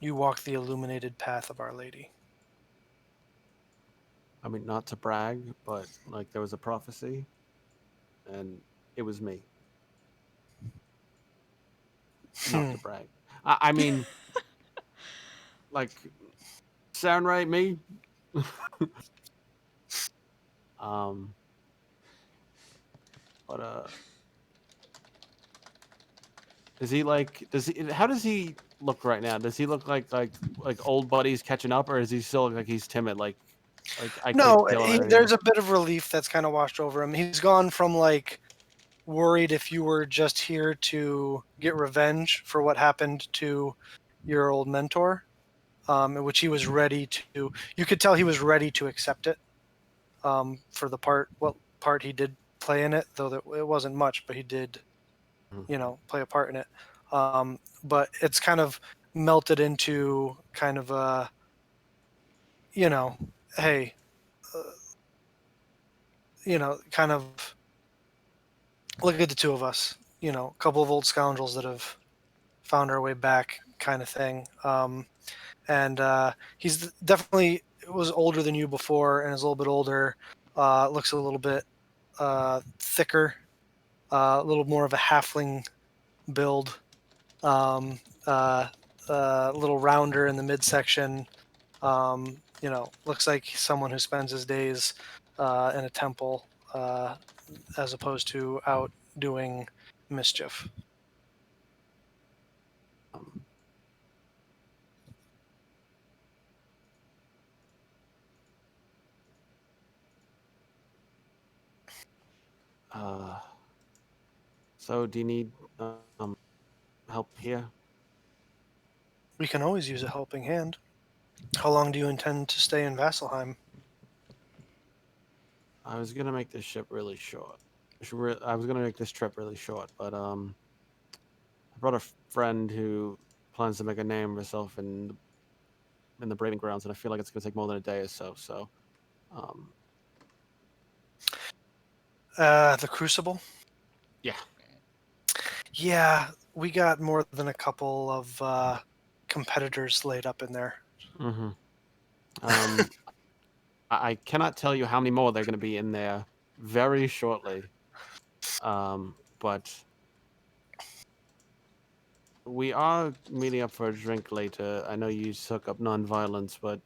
you walk the illuminated path of Our Lady. I mean, not to brag, but like there was a prophecy, and it was me. Not to brag. I mean, like, sound right, me? um, but is he like? Does he? How does he look right now? Does he look like old buddies catching up, or is he still like he's timid? Like I No, could kill him. there's a bit of relief that's kind of washed over him. He's gone from like worried if you were just here to get revenge for what happened to your old mentor, in which he was ready to. You could tell he was ready to accept it for the what part he did play in it, though that it wasn't much, but he did, play a part in it. But it's kind of melted into kind of a, hey, kind of look at the two of us, a couple of old scoundrels that have found our way back kind of thing. And he's definitely was older than you before and is a little bit older, looks a little bit thicker, a little more of a halfling build, a little rounder in the midsection. Looks like someone who spends his days in a temple as opposed to out doing mischief. So do you need help here? We can always use a helping hand. How long do you intend to stay in Vasselheim? I was gonna make this ship really short. I was gonna make this trip really short, but I brought a friend who plans to make a name of herself in the Braving Grounds, and I feel like it's gonna take more than a day or so. So, The Crucible? yeah. Yeah, we got more than a couple of competitors laid up in there. Mm-hmm. I cannot tell you how many more they're going to be in there very shortly. But we are meeting up for a drink later. I know you took up non-violence, but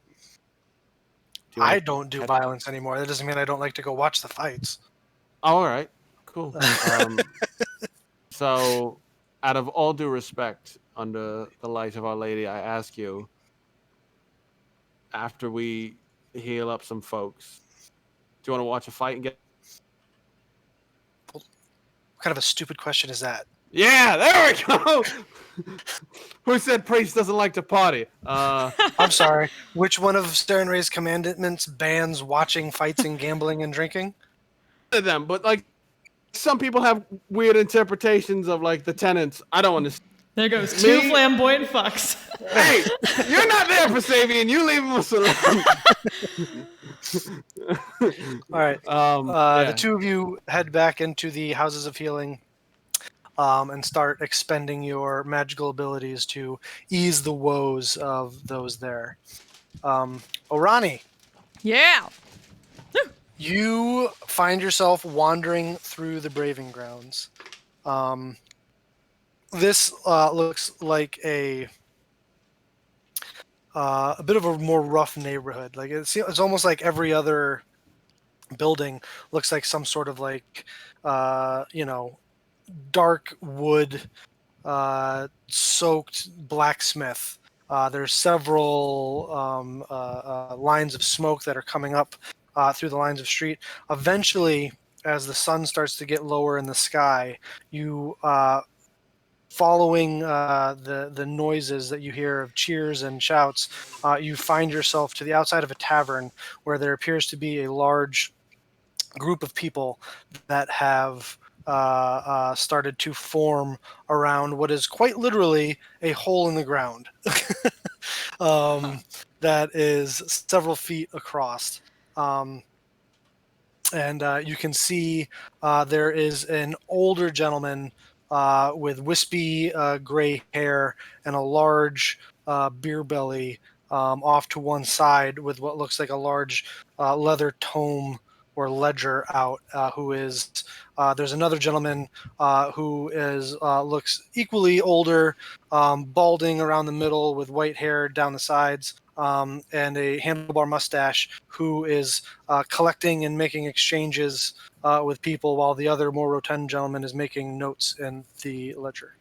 I don't do violence anymore. That doesn't mean I don't like to go watch the fights. Oh, all right, cool. So, out of all due respect, under the light of Our Lady, I ask you, after we heal up some folks, do you want to watch a fight and get? What kind of a stupid question is that? Yeah, there we go. Who said priest doesn't like to party? I'm sorry. Which one of Sternray's commandments bans watching fights and gambling and drinking? Them, but like some people have weird interpretations of like the tenets. I don't understand. There goes two flamboyant fucks. Hey, you're not there for Sabian. You leave us alone. All right. The two of you head back into the Houses of Healing and start expending your magical abilities to ease the woes of those there. Orani. Yeah. You find yourself wandering through the Braving Grounds. This looks like a bit of a more rough neighborhood. Like it's almost like every other building looks like some sort of like dark wood soaked blacksmith. There's several lines of smoke that are coming up through the lines of street. Eventually, as the sun starts to get lower in the sky, you following the noises that you hear of cheers and shouts, you find yourself to the outside of a tavern where there appears to be a large group of people that have started to form around what is quite literally a hole in the ground. that is several feet across. And you can see there is an older gentleman with wispy gray hair and a large beer belly off to one side with what looks like a large leather tome or ledger out. Who is there's another gentleman who is looks equally older, balding around the middle with white hair down the sides. And a handlebar mustache, who is collecting and making exchanges with people, while the other more rotund gentleman is making notes in the ledger.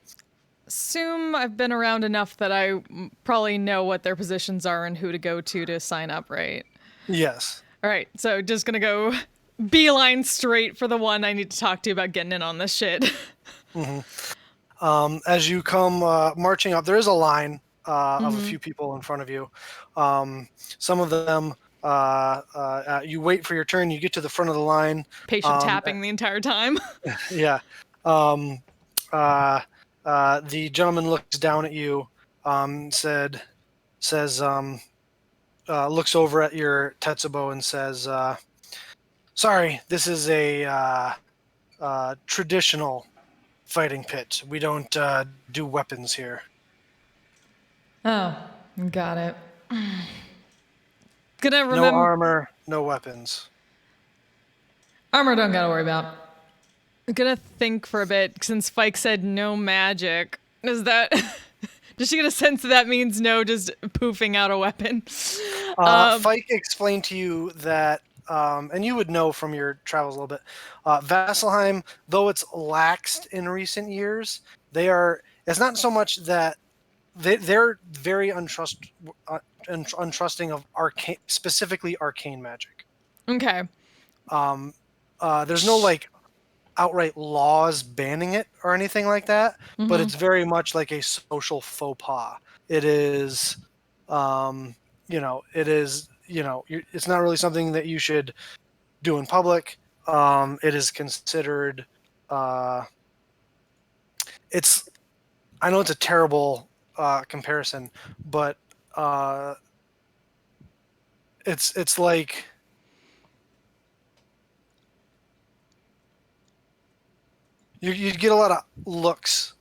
Assume I've been around enough that I probably know what their positions are and who to go to sign up, right? Yes. All right, so just gonna go beeline straight for the one I need to talk to about getting in on this shit. As you come marching up, there is a line of a few people in front of you. Some of them, you wait for your turn, you get to the front of the line. Patient tapping the entire time. Yeah. The gentleman looks down at you, looks over at your Tetsubo and says, sorry, this is a traditional fighting pit. We don't do weapons here. Oh, got it. Gonna No remember. armor, no weapons. Armor don't gotta worry about. I'm gonna think for a bit, since Spike said no magic. Does that... Does she get a sense that means no just poofing out a weapon? Fike explained to you that, and you would know from your travels a little bit, Vasselheim, though it's laxed in recent years, it's not so much that they're very untrusting of arcane, specifically arcane magic. Okay. There's no like outright laws banning it or anything like that, but it's very much like a social faux pas. It is, it's not really something that you should do in public. It is considered, I know it's a terrible comparison, but it's like, you'd get a lot of looks.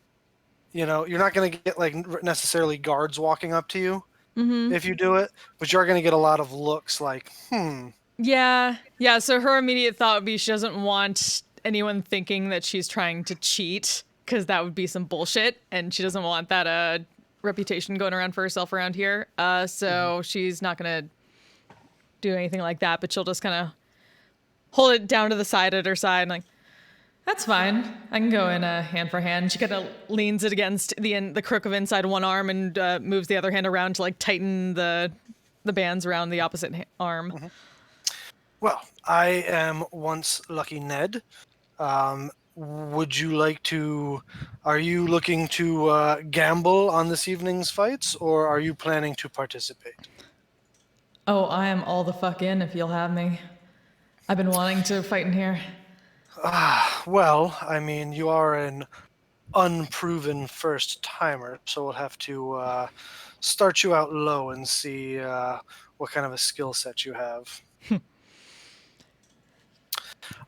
You're not going to get like necessarily guards walking up to you if you do it, but you're going to get a lot of looks like, Yeah. So her immediate thought would be she doesn't want anyone thinking that she's trying to cheat, because that would be some bullshit, and she doesn't want that reputation going around for herself around here. So she's not gonna do anything like that, but she'll just kind of hold it down to the side at her side and like, that's fine. I can go in hand for hand. She kind of leans it against the crook of inside one arm and moves the other hand around to like tighten the bands around the opposite arm. well, I am once Lucky Ned. Would you like to? Are you looking to gamble on this evening's fights, or are you planning to participate? Oh, I am all the fuck in if you'll have me. I've been wanting to fight in here. Well, I mean, you are an unproven first timer, so we'll have to start you out low and see what kind of a skill set you have.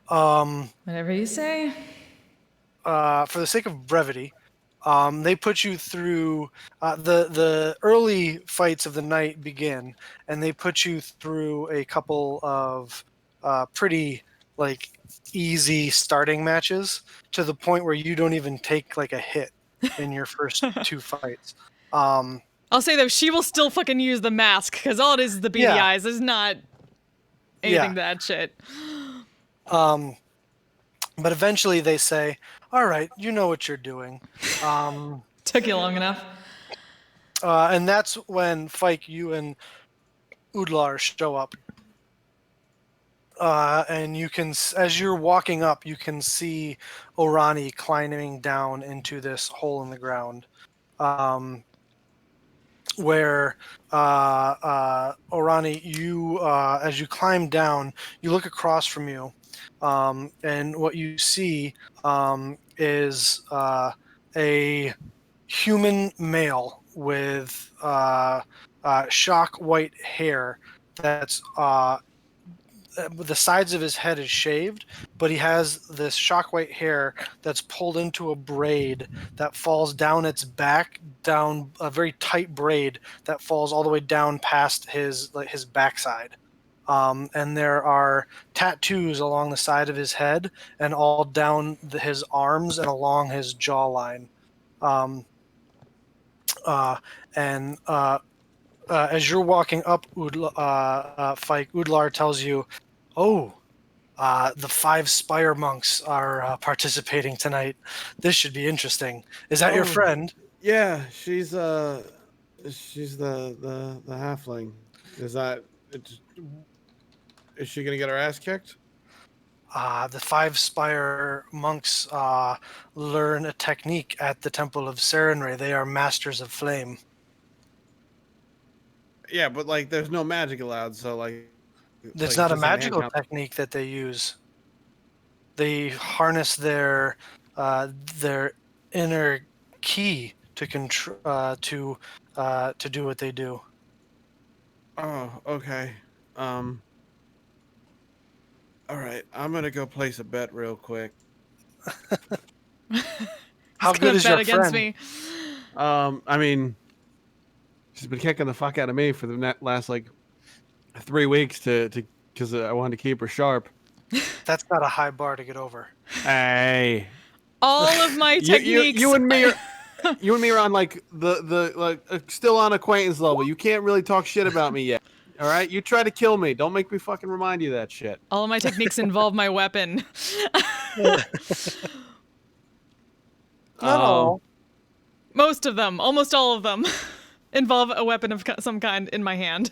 Whatever you say. For the sake of brevity, they put you through the early fights of the night begin, and they put you through a couple of pretty like easy starting matches to the point where you don't even take like a hit in your first two fights. I'll say though, she will still fucking use the mask, because all it is the beady eyes. There's not anything to that shit. But eventually they say, all right, you know what you're doing. Took you long enough. And that's when Fike, you and Udlar show up. And you can, as you're walking up, you can see Orani climbing down into this hole in the ground. Where Orani, you as you climb down, you look across from you, and what you see is a human male with shock white hair that's the sides of his head is shaved, but he has this shock white hair that's pulled into a braid that falls down its back, down a very tight braid that falls all the way down past his backside. And there are tattoos along the side of his head and all down his arms and along his jawline. Um, and as you're walking up, Fike, Udlar tells you, "Oh, the 5 Spire monks are participating tonight. This should be interesting. Is that your Oh. friend?" Yeah, she's the halfling. Is she gonna get her ass kicked? The 5 Spire monks learn a technique at the Temple of Serenray. They are masters of flame. Yeah, but like, there's no magic allowed, so like, It's like, not a just like magical hand technique that they use. They harness their inner ki to to do what they do. Oh, okay. All right, I'm gonna go place a bet real quick. How He's good gonna is bet your against friend? me. I mean, she's been kicking the fuck out of me for the last like 3 weeks because I wanted to keep her sharp. That's not a high bar to get over. Hey, All of my techniques. you and me are on like the still on acquaintance level. You can't really talk shit about me yet. All right, you try to kill me. Don't make me fucking remind you of that shit. All of my techniques involve my weapon. Not all. Most of them, almost all of them, involve a weapon of some kind in my hand.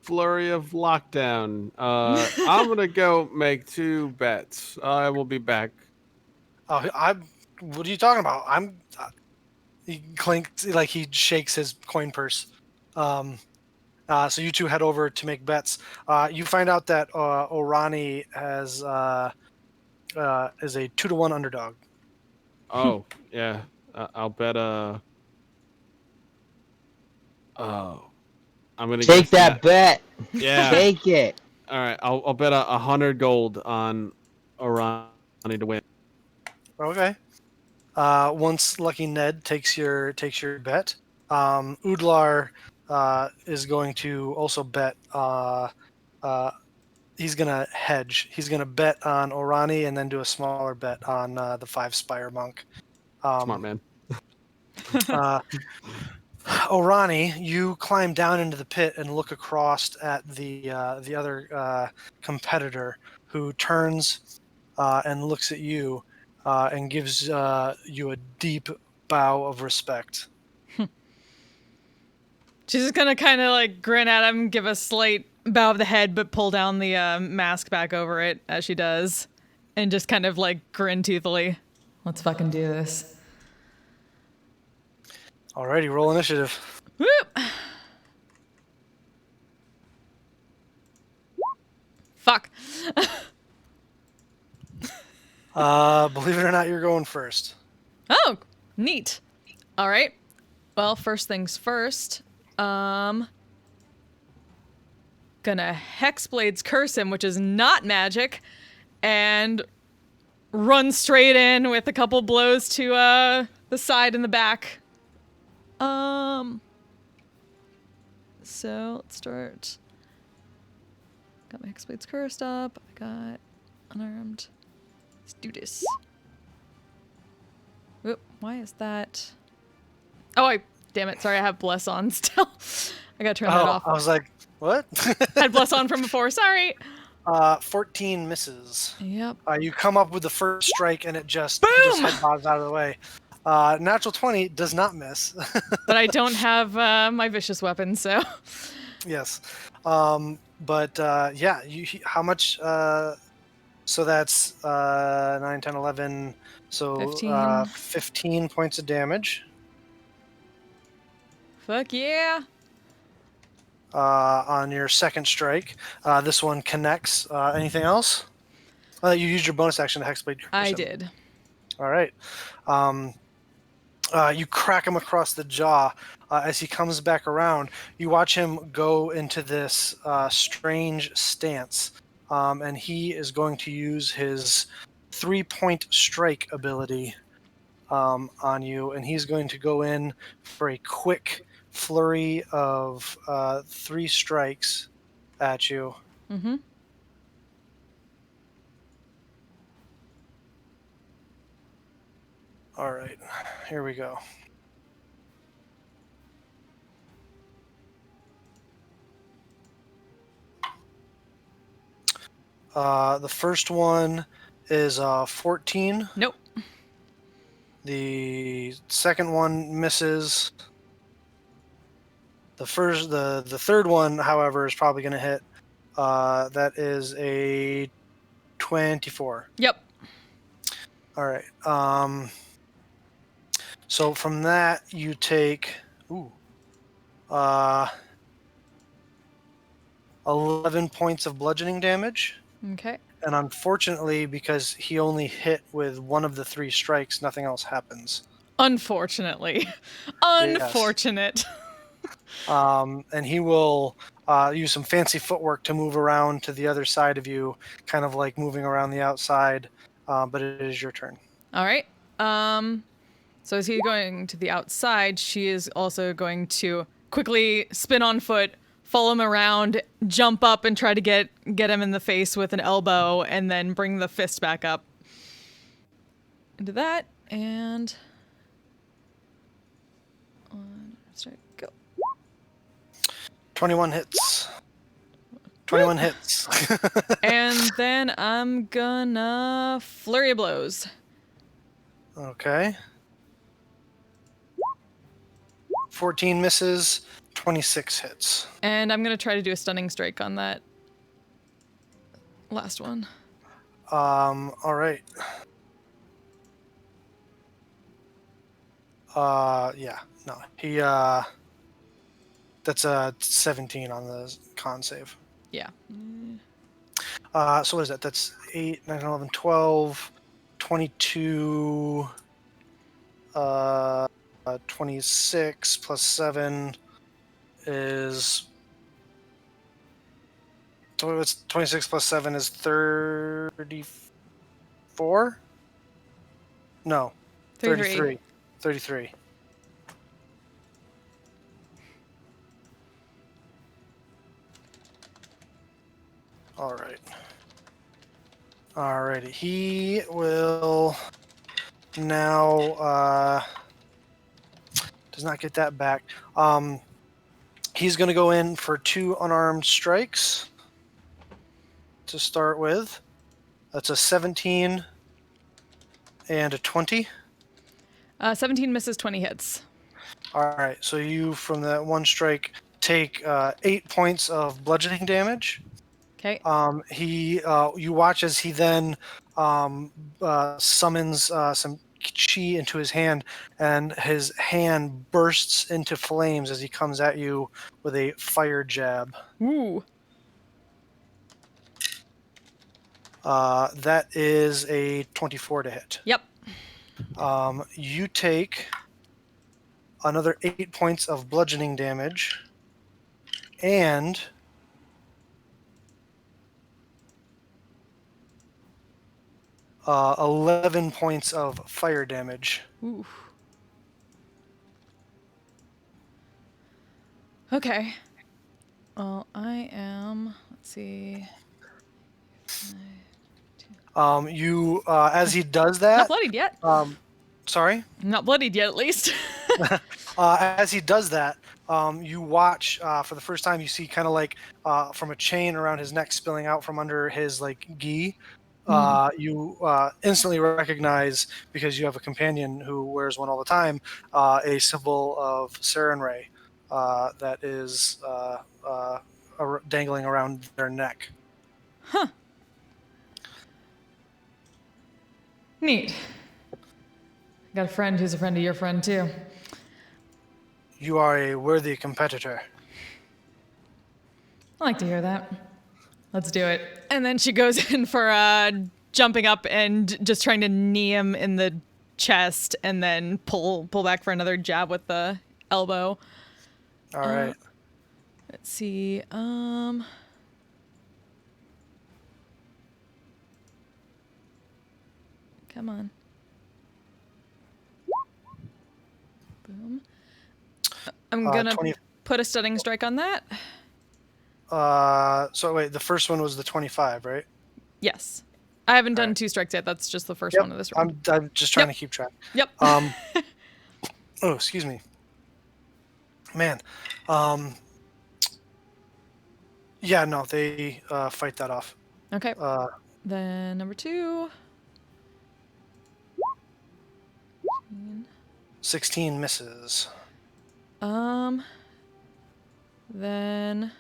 Flurry of lockdown. I'm gonna go make 2 bets. I will be back. What are you talking about? He clinks, like he shakes his coin purse. So you two head over to make bets. You find out that Orani is a 2-to-1 underdog. Oh yeah, I'll bet. Oh, I'm gonna Take guess that bet. Yeah. Take it. All right, I'll bet 100 gold on Orani to win. Okay. Once Lucky Ned takes your bet, Udlar is going to also bet. He's gonna hedge. He's gonna bet on Orani and then do a smaller bet on the 5 Spire monk. Smart man. Orani, you climb down into the pit and look across at the other competitor, who turns and looks at you and gives you a deep bow of respect. She's just gonna kind of like grin at him, give a slight bow of the head, but pull down the mask back over it as she does, and just kind of like grin toothily. Let's fucking do this. Alrighty, roll initiative. Whoop! Fuck. Believe it or not, you're going first. Oh, neat. All right. Well, first things first. Gonna Hexblades curse him, which is not magic, and run straight in with a couple blows to the side and the back. So let's start. Got my Hexblades cursed up. I got unarmed. Let's do this. Whoop, why is that? Oh, damn it. Sorry, I have Bless on still. I gotta turn that off. I was like, what? Had Bless on from before. Sorry. 14 misses. Yep. You come up with the first strike and it just Boom! head bobs out of the way. Natural 20 does not miss. But I don't have my vicious weapon, so. Yes. Yeah, how much? So that's 9, 10, 11. So 15. 15 points of damage. Fuck yeah. On your second strike. This one connects. Anything else? You used your bonus action to Hexblade. I did. All right. You crack him across the jaw. As he comes back around, you watch him go into this strange stance. And he is going to use his 3-point strike ability on you. And he's going to go in for a quick flurry of 3 strikes at you. Mm-hmm. All right, here we go. The first one is 14. Nope. The second one misses. The third one, however, is probably going to hit. That is a 24. Yep. All right. So from that you take 11 points of bludgeoning damage. Okay. And unfortunately, because he only hit with one of the 3 strikes, nothing else happens. Unfortunately. Unfortunate. And he will use some fancy footwork to move around to the other side of you, kind of like moving around the outside. But it is your turn. All right. So as he's going to the outside, she is also going to quickly spin on foot, follow him around, jump up and try to get him in the face with an elbow, and then bring the fist back up into that. And start go. 21 hits. 21 hits. And then I'm gonna flurry of blows. Okay. 14 misses, 26 hits. And I'm gonna try to do a stunning strike on that last one. All right. Yeah, no. He, that's a 17 on the con save. Yeah. So what is that? That's 8, 9, 11, 12, 22, 26 plus 7 is... So it's 26 plus 7 is 34? No. 33. 33. All right. Alrighty. He will now does not get that back. He's going to go in for 2 unarmed strikes to start with. That's a 17 and a 20. 17 misses, 20 hits. All right. So you, from that one strike, take 8 points of bludgeoning damage. Okay. You watch as he then summons some chi into his hand, and his hand bursts into flames as he comes at you with a fire jab. Ooh. That is a 24 to hit. Yep. You take another 8 points of bludgeoning damage, and 11 points of fire damage. Ooh. Okay. Well, I am. Let's see. You as he does Not that. bloodied yet. Sorry. Not bloodied yet, at least. As he does that, you watch for the first time. You see kind of like from a chain around his neck spilling out from under his like gi. You instantly recognize, because you have a companion who wears one all the time, a symbol of Sarenrae that is dangling around their neck. Huh. Neat. Got a friend who's a friend of your friend, too. You are a worthy competitor. I like to hear that. Let's do it. And then she goes in for jumping up and just trying to knee him in the chest and then pull back for another jab with the elbow. All right. Let's see. Come on. Boom. I'm gonna 20. put a stunning strike on that. So wait, the first one was the 25, right? Yes. I haven't done Alright. 2 strikes yet. That's just the first Yep. one of this round. I'm just trying Yep. to keep track. Yep. Oh, excuse me. Man. Yeah, no, they fight that off. Okay. Then number 2. 16 misses. Then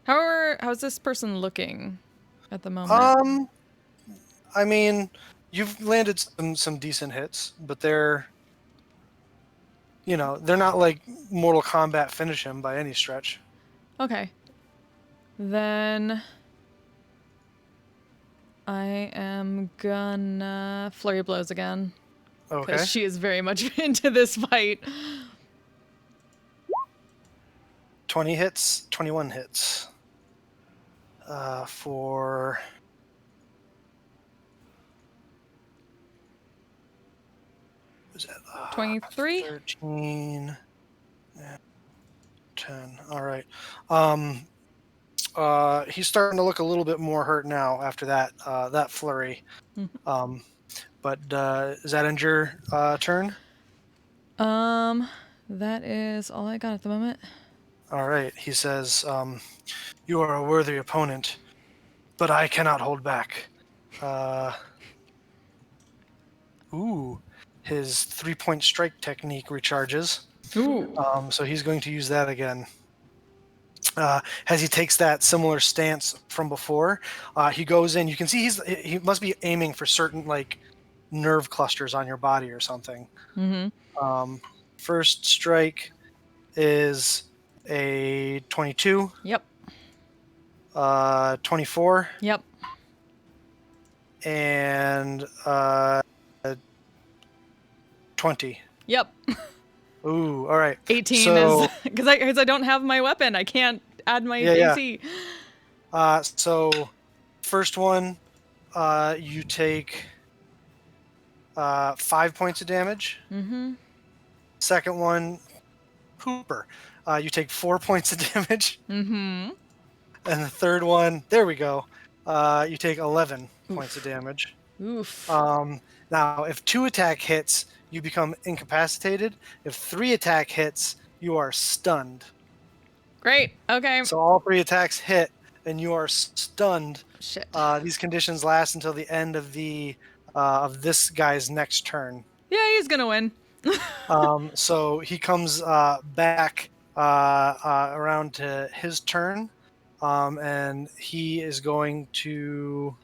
how's this person looking at the moment? I mean, you've landed some decent hits, but they're not like Mortal Kombat finish him by any stretch. Okay. Then I am gonna flurry of blows again. Okay. Because she is very much into this fight. 20 hits, 21 hits. For 23. 13, 10. All right. He's starting to look a little bit more hurt now after that flurry. Mhm. But is that end your turn? That is all I got at the moment. All right. He says, "You are a worthy opponent, but I cannot hold back." His 3-point strike technique recharges. Ooh. So he's going to use that again. As he takes that similar stance from before, he goes in. You can see he must be aiming for certain like nerve clusters on your body or something. Mm-hmm. First strike is a 22. Yep. 24. Yep. And 20. Yep. Ooh, all right. 18 So, is because I don't have my weapon. I can't add my Yeah. AC. So first one, you take 5 points of damage. Mm-hmm. Second one, Hooper, you take 4 points of damage. Mm-hmm. And the third one, there we go. You take 11 points of damage. Oof. Now, if 2 attack hits, you become incapacitated. If 3 attack hits, you are stunned. Great. Okay. So all 3 attacks hit, and you are stunned. Shit. These conditions last until the end of of this guy's next turn. Yeah, he's gonna win. So he comes back around to his turn, and he is going to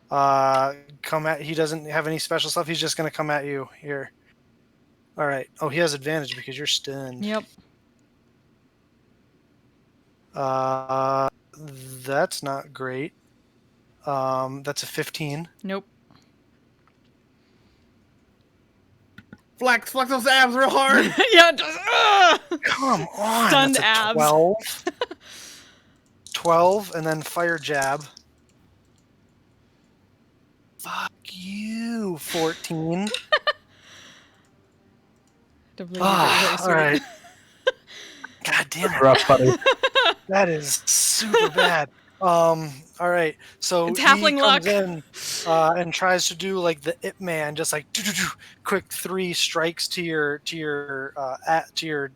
come at. He doesn't have any special stuff. He's just going to come at you here. All right. Oh, he has advantage because you're stunned. Yep. That's not great. That's a 15. Nope. Flex those abs real hard. Yeah. Just, Come on. Stunned That's a abs. 12. 12, and then fire jab. Fuck you, 14. All right. God damn it. Rough, buddy. That is super bad. All right. So It's he halfling comes luck. in and tries to do like the Ip Man, just like quick 3 strikes to your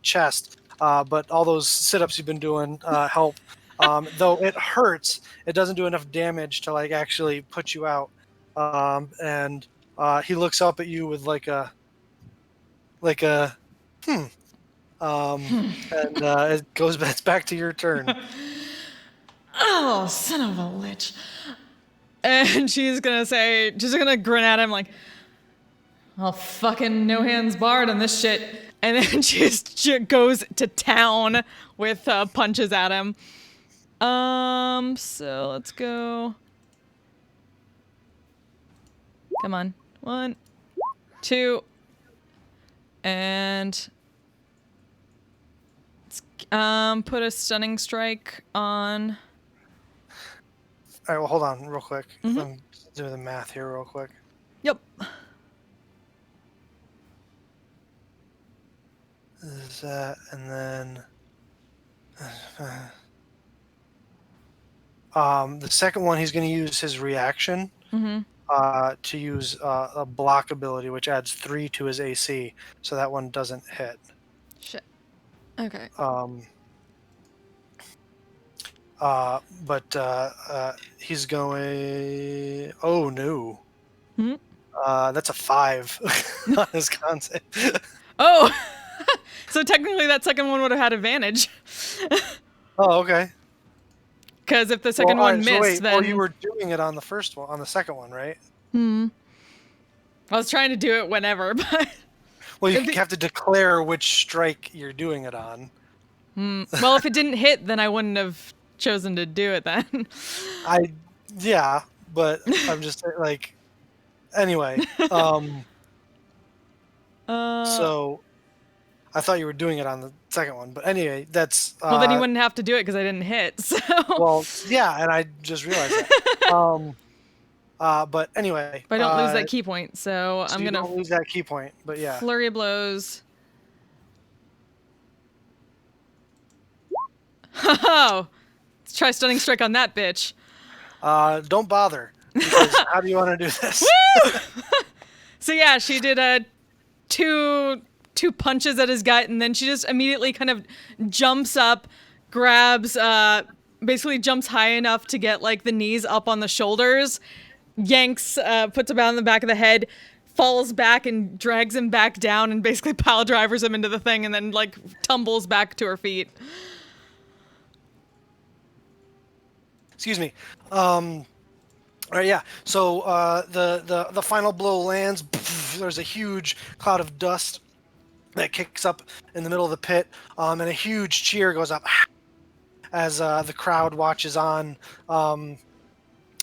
chest. But all those sit-ups you've been doing help. Though it hurts, it doesn't do enough damage to like actually put you out. And he looks up at you with and it goes. It's back to your turn. Oh, son of a lich. And she's gonna grin at him like, "I'll fucking no hands barred on this shit." And then she goes to town with punches at him. So let's go. Come on. 1, 2, and put a stunning strike on. All right, well, hold on real quick. Mhm. I'm doing the math here real quick. Yep. Is that, and then the second one, he's going to use his reaction to use a block ability, which adds 3 to his AC. So that one doesn't hit. Shit. Okay. But he's going. Oh no. Mhm. That's a 5 on his con save. Oh. So technically, that second one would have had advantage. Oh, okay. Because if the second Well, one alright, missed, so wait, then well, you were doing it on the first one, on the second one, right? I was trying to do it whenever, but Well, you If it- have to declare which strike you're doing it on. well, if it didn't hit, then I wouldn't have chosen to do it then. Yeah, but I'm just like, anyway. So I thought you were doing it on the second one, but anyway, that's. Well, then you wouldn't have to do it because I didn't hit. So. Well, yeah, and I just realized that. But anyway. But I don't lose that key point, so So I'm you gonna don't lose that key point, but yeah. flurry of blows. Oh, let's try stunning strike on that bitch. Don't bother. Because how do you want to do this? So yeah, she did two punches at his gut, and then she just immediately kind of jumps up, grabs, basically jumps high enough to get like the knees up on the shoulders, yanks, puts him on the back of the head, falls back and drags him back down, and basically pile drivers him into the thing, and then like tumbles back to her feet. Excuse me. All right, yeah. So the final blow lands. There's a huge cloud of dust that kicks up in the middle of the pit, and a huge cheer goes up as the crowd watches on.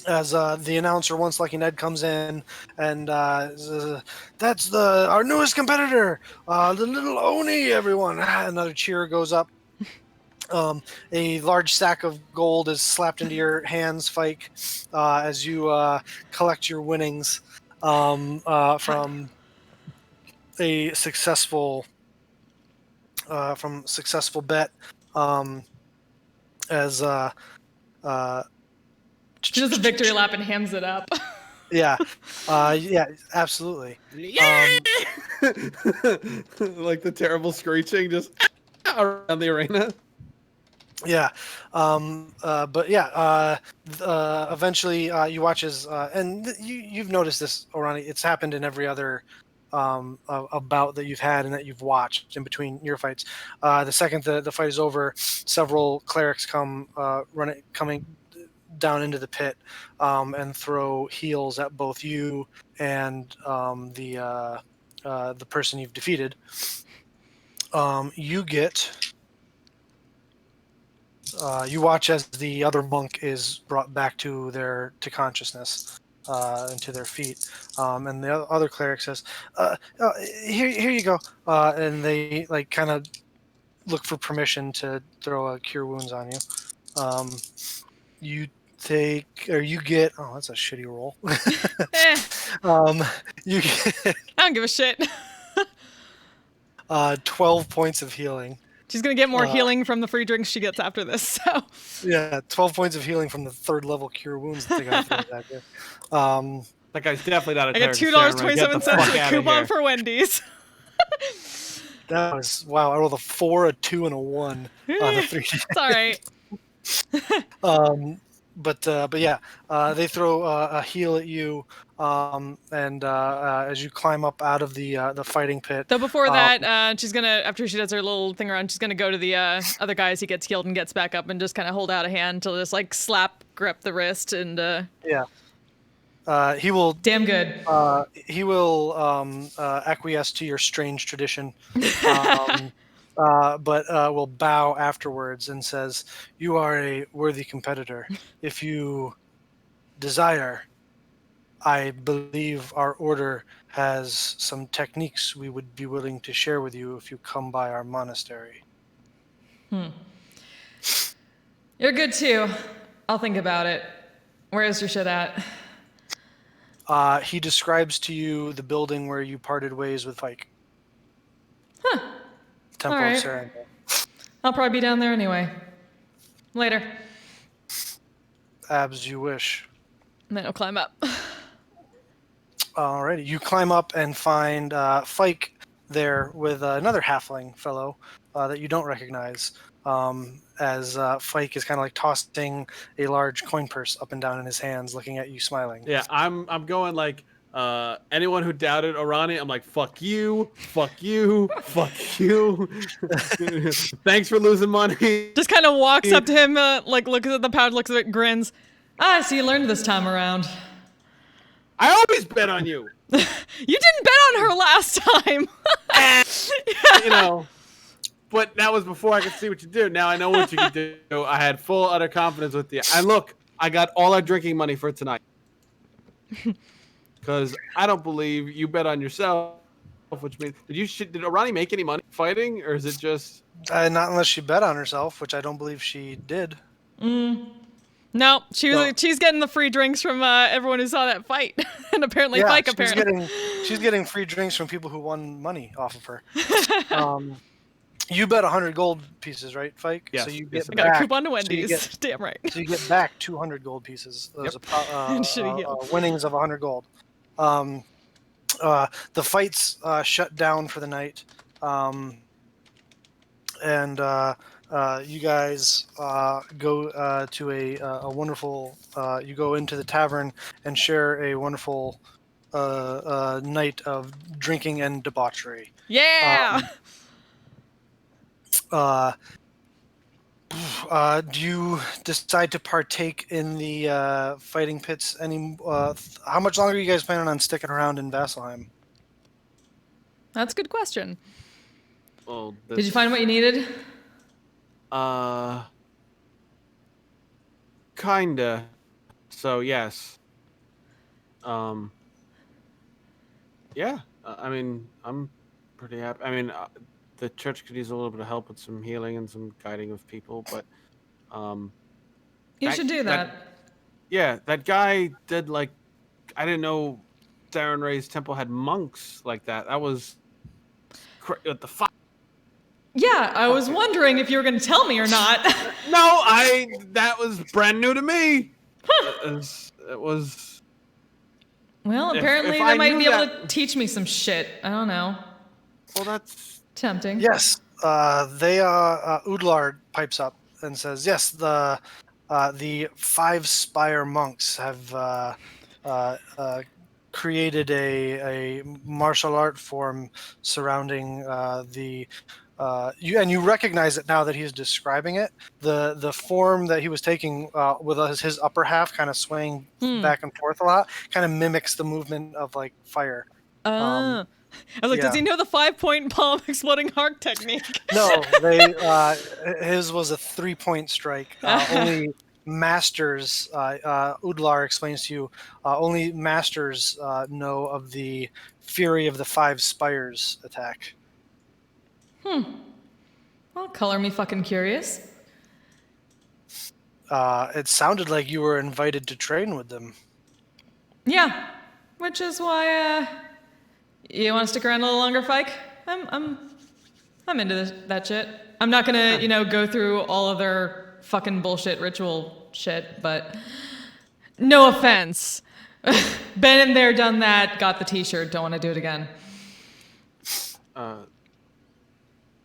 As the announcer, Once Lucky Ned, comes in and that's our newest competitor, the little Oni. Everyone, another cheer goes up. A large sack of gold is slapped into your hands, Fike, as you collect your winnings from a successful bet. As She does a victory lap and hands it up. yeah, absolutely. Like the terrible screeching just around the arena. Yeah, but yeah, eventually you watch as, and you've noticed this, Orani. It's happened in every other a bout that you've had and that you've watched in between your fights. The second the fight is over, several clerics coming down into the pit and throw heals at both you and the person you've defeated. You get. You watch as the other monk is brought back to consciousness and to their feet, and the other cleric says, "Here you go," and they like kind of look for permission to throw a cure wounds on you. You get. Oh, that's a shitty roll. You get I don't give a shit. 12 points of healing. She's gonna get more healing from the free drinks she gets after this. So. Yeah, 12 points of healing from the 3rd level cure wounds that they got thrown back there. That guy's definitely not a I got $2.27 coupon for Wendy's. That was wow. I rolled a 4, a 2, and a 1 on the 3. It's all right. But yeah, they throw a heal at you, and as you climb up out of the fighting pit. Though before that, she's gonna, after she does her little thing around, she's gonna go to the other guy as he gets healed and gets back up and just kind of hold out a hand to just like grip the wrist and. Yeah. He will. Damn good. He will acquiesce to your strange tradition, but will bow afterwards and says, "You are a worthy competitor. If you desire, I believe our order has some techniques we would be willing to share with you if you come by our monastery. You're good too. I'll think about it. Where's your shit at? He describes to you the building where you parted ways with Fike. Temple All right. of Serendil. I'll probably be down there anyway. Later. Abs you wish. And then I'll climb up. Alrighty, you climb up and find Fike there with another halfling fellow that you don't recognize. As Fike is kind of like tossing a large coin purse up and down in his hands, looking at you, smiling. Yeah, I'm going like anyone who doubted Orani, I'm like, fuck you, fuck you, fuck you. Thanks for losing money. Just kind of walks up to him, like looks at the pouch, looks at it, grins. Ah, I see you learned this time around. I always bet on you. You didn't bet on her last time. You know, but that was before I could see what you do. Now I know what you can do. I had full utter confidence with you. And look, I got all our drinking money for tonight. Because I don't believe you bet on yourself, which means did Orani make any money fighting, or is it just Not unless she bet on herself, which I don't believe she did. No, she's getting the free drinks from everyone who saw that fight, and apparently Fike she's getting free drinks from people who won money off of her. You bet 100 gold pieces, right, Fike? Yes, So you yes, get I got back, a coupon to so you Wendy's. get- Damn right. So you get back 200 gold pieces. Those Shitty heel. winnings of 100 gold. The fights shut down for the night, and you guys go to a wonderful. You go into the tavern and share a wonderful night of drinking and debauchery. Yeah. Do you decide to partake in the fighting pits? How much longer are you guys planning on sticking around in Vasselheim? That's a good question. well? Did you find what you needed? Kinda. So yes. Yeah. I mean, I'm pretty happy. I mean, the church could use a little bit of help with some healing and some guiding of people, but You should do that. yeah, that guy did like. I didn't know Darren Ray's temple had monks like that. That was what the fuck. Yeah, I was wondering if you were going to tell me or not. No, that was brand new to me. It was. Well, If apparently I they might knew be able that- to teach me some shit. I don't know. Well, that's. Tempting. Yes, Udlar pipes up and says, "Yes, the 5 Spire monks have created a martial art form surrounding the." You recognize it now that he's describing it. The form that he was taking with his upper half kind of swaying back and forth a lot, kind of mimics the movement of like fire. I was like, does yeah. he know the 5-point palm exploding arc technique? No, his was a 3-point strike. Only masters, Udlar explains to you, only masters know of the Fury of the 5 Spires attack. Well, color me fucking curious. It sounded like you were invited to train with them. Yeah, which is why you want to stick around a little longer, Fike? I'm into that shit. I'm not gonna, go through all of their fucking bullshit ritual shit, but no offense. Been in there, done that, got the t-shirt, don't want to do it again.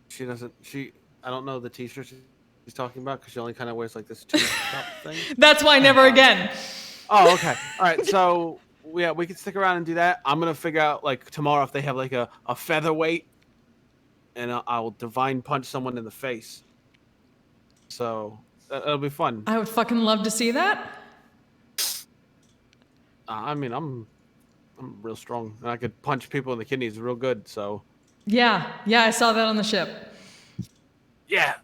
She doesn't. I don't know the t-shirt she's talking about because she only kind of wears like this tube-top thing. That's why never again. Oh, okay. All right. So yeah, we can stick around and do that. I'm gonna figure out like tomorrow if they have like a featherweight, and I'll divine punch someone in the face. So it'll be fun. I would fucking love to see that. I mean, I'm real strong, and I could punch people in the kidneys real good. So Yeah, I saw that on the ship. yeah.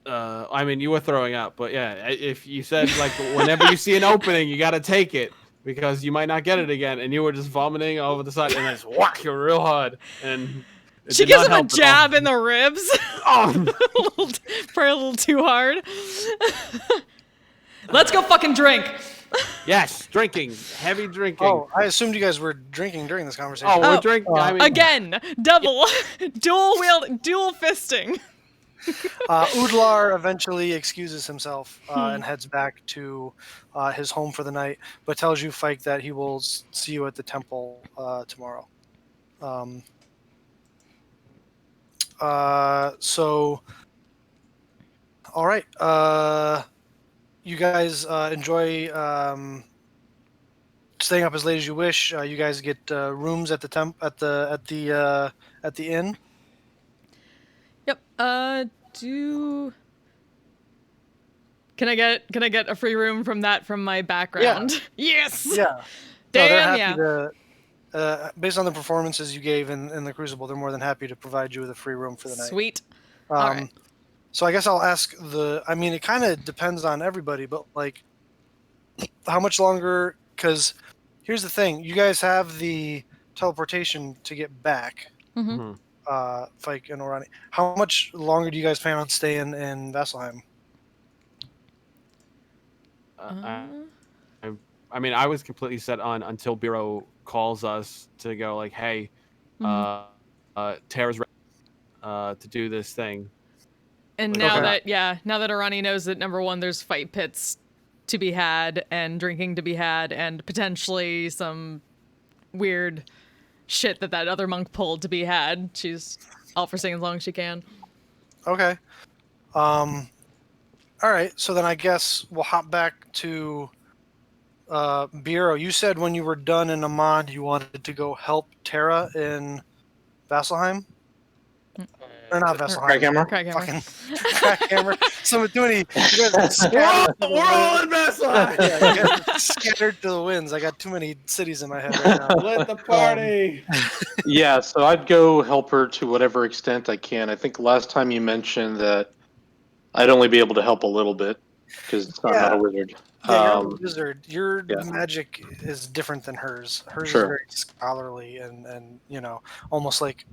I mean, you were throwing up, but yeah, if you said like whenever you see an opening, you got to take it. because you might not get it again, and you were just vomiting over the side, and I just whack you real hard, and it She did gives not him a help at all. jab in the ribs. Oh. Probably a little too hard. Let's go fucking drink. Yes, drinking, heavy drinking. Oh, I assumed you guys were drinking during this conversation. Oh, we're Oh, drinking. I mean, Again, double, dual fisting. Udlar eventually excuses himself and heads back to his home for the night, but tells you, Fike, that he will see you at the temple tomorrow. So, all right. You guys enjoy staying up as late as you wish. You guys get rooms at the at the inn. Yep. Can I get a free room from my background? Yes. Yeah. No, Damn. they're happy Yeah. to. Based on the performances you gave in the Crucible, they're more than happy to provide you with a free room for the night. Sweet. All right. So I guess I'll ask I mean, it kind of depends on everybody, but like, how much longer? Because here's the thing: you guys have the teleportation to get back. Mm-hmm. Fike and Orani. How much longer do you guys plan on staying in Vasselheim? I mean, I was completely set on until Bureau calls us to go like, hey, Tara's ready to do this thing. And Like, now okay. now that Arani knows that number one, there's fight pits to be had and drinking to be had and potentially some weird shit that other monk pulled to be had, she's all for staying as long as she can. Okay. All right. So then I guess we'll hop back to Bureau. You said when you were done in Amand, you wanted to go help Tara in Vasselheim? Or not Vasselheim. Crackhammer? Crackhammer. Fucking Crackhammer. So too many. You guys are We're scattered, all in Vasselheim! yeah, you guys are scattered to the winds. I got too many cities in my head right now. Let the party! Yeah, so I'd go help her to whatever extent I can. I think last time you mentioned that I'd only be able to help a little bit because I'm not a wizard. Yeah, you're a wizard. Your yeah. magic is different than hers. Hers Sure. is very scholarly and almost like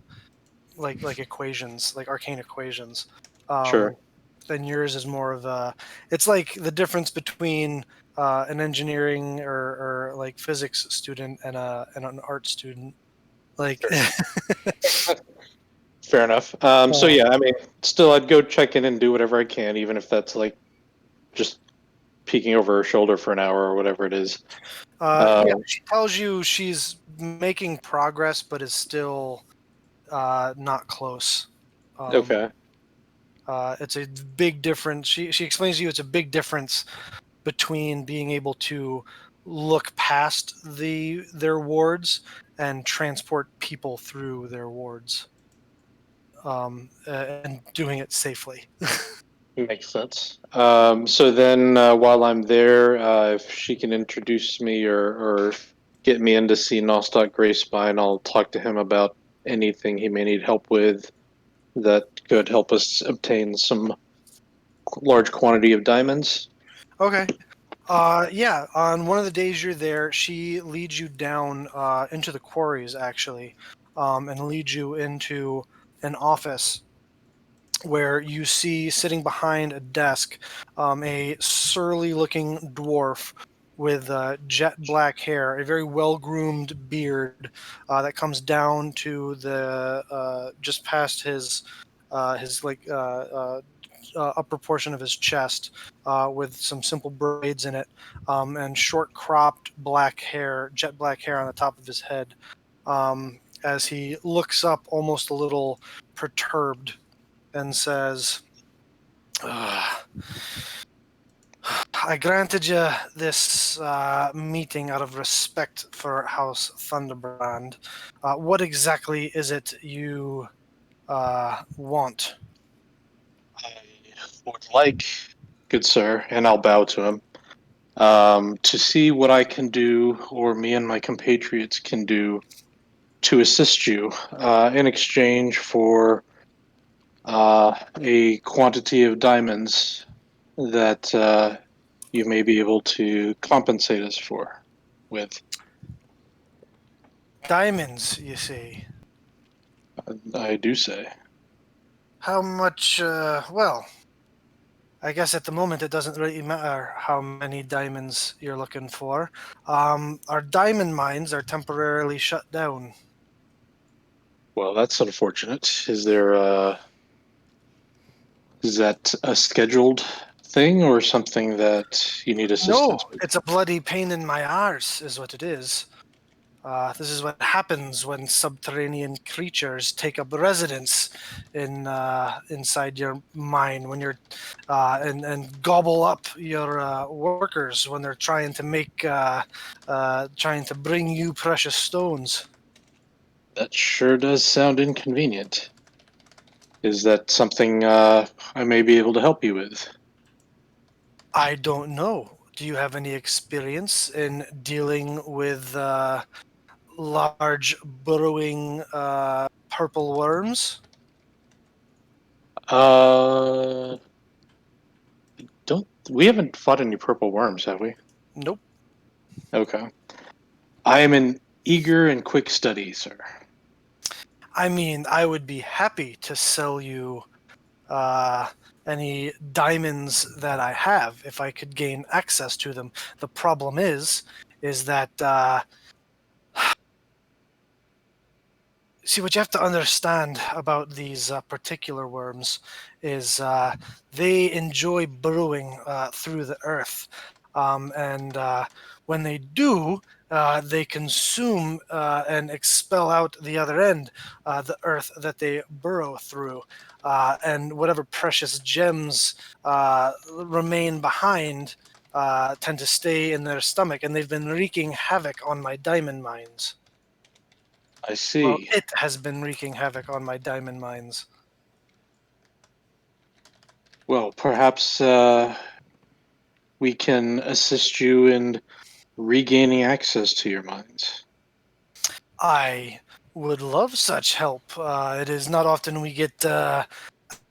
equations, like arcane equations. Sure. Then yours is more of a. It's like the difference between an engineering or like physics student and an art student. Like. Fair enough. So yeah, I mean, still, I'd go check in and do whatever I can, even if that's like just peeking over her shoulder for an hour or whatever it is. Yeah, she tells you she's making progress, but is still not close. Okay. It's a big difference. She explains to you it's a big difference between being able to look past their wards and transport people through their wards, and doing it safely. Makes sense. So then, while I'm there, if she can introduce me or get me in to see Nostoc Greyspine, I'll talk to him about anything he may need help with that could help us obtain some large quantity of diamonds. Okay. Yeah, on one of the days you're there, she leads you down into the quarries, actually, and leads you into an office where you see sitting behind a desk a surly-looking dwarf with jet black hair, a very well-groomed beard that comes down to the just past his upper portion of his chest, with some simple braids in it, and short cropped black hair, jet black hair on the top of his head, as he looks up almost a little perturbed and says, I granted you this meeting out of respect for House Thunderbrand. What exactly is it you want? I would like, good sir, and I'll bow to him, to see what I can do, or me and my compatriots can do, to assist you in exchange for a quantity of diamonds that you may be able to compensate us for. with? Diamonds, you see. I do say. How much, well, I guess at the moment it doesn't really matter how many diamonds you're looking for. Our diamond mines are temporarily shut down. Well, that's unfortunate. Is that a scheduled thing or something that you need No, assistance with? it's a bloody pain in my arse, is what it is. This is what happens when subterranean creatures take up residence inside your mine when you're and gobble up your workers when they're trying to trying to bring you precious stones. That sure does sound inconvenient. Is that something I may be able to help you with? I don't know. Do you have any experience in dealing with large burrowing purple worms? Uh, don't we haven't fought any purple worms, have we? Nope. Okay. I am an eager and quick study, sir. I mean, I would be happy to sell you uh, any diamonds that I have if I could gain access to them. The problem is that see what you have to understand about these particular worms is they enjoy burrowing through the earth, and when they do. They consume and expel out the other end the earth that they burrow through, and whatever precious gems remain behind tend to stay in their stomach, and they've been wreaking havoc on my diamond mines. I Well, see. it has been wreaking havoc on my diamond mines. Well, perhaps we can assist you in regaining access to your mines. I would love such help. It is not often we get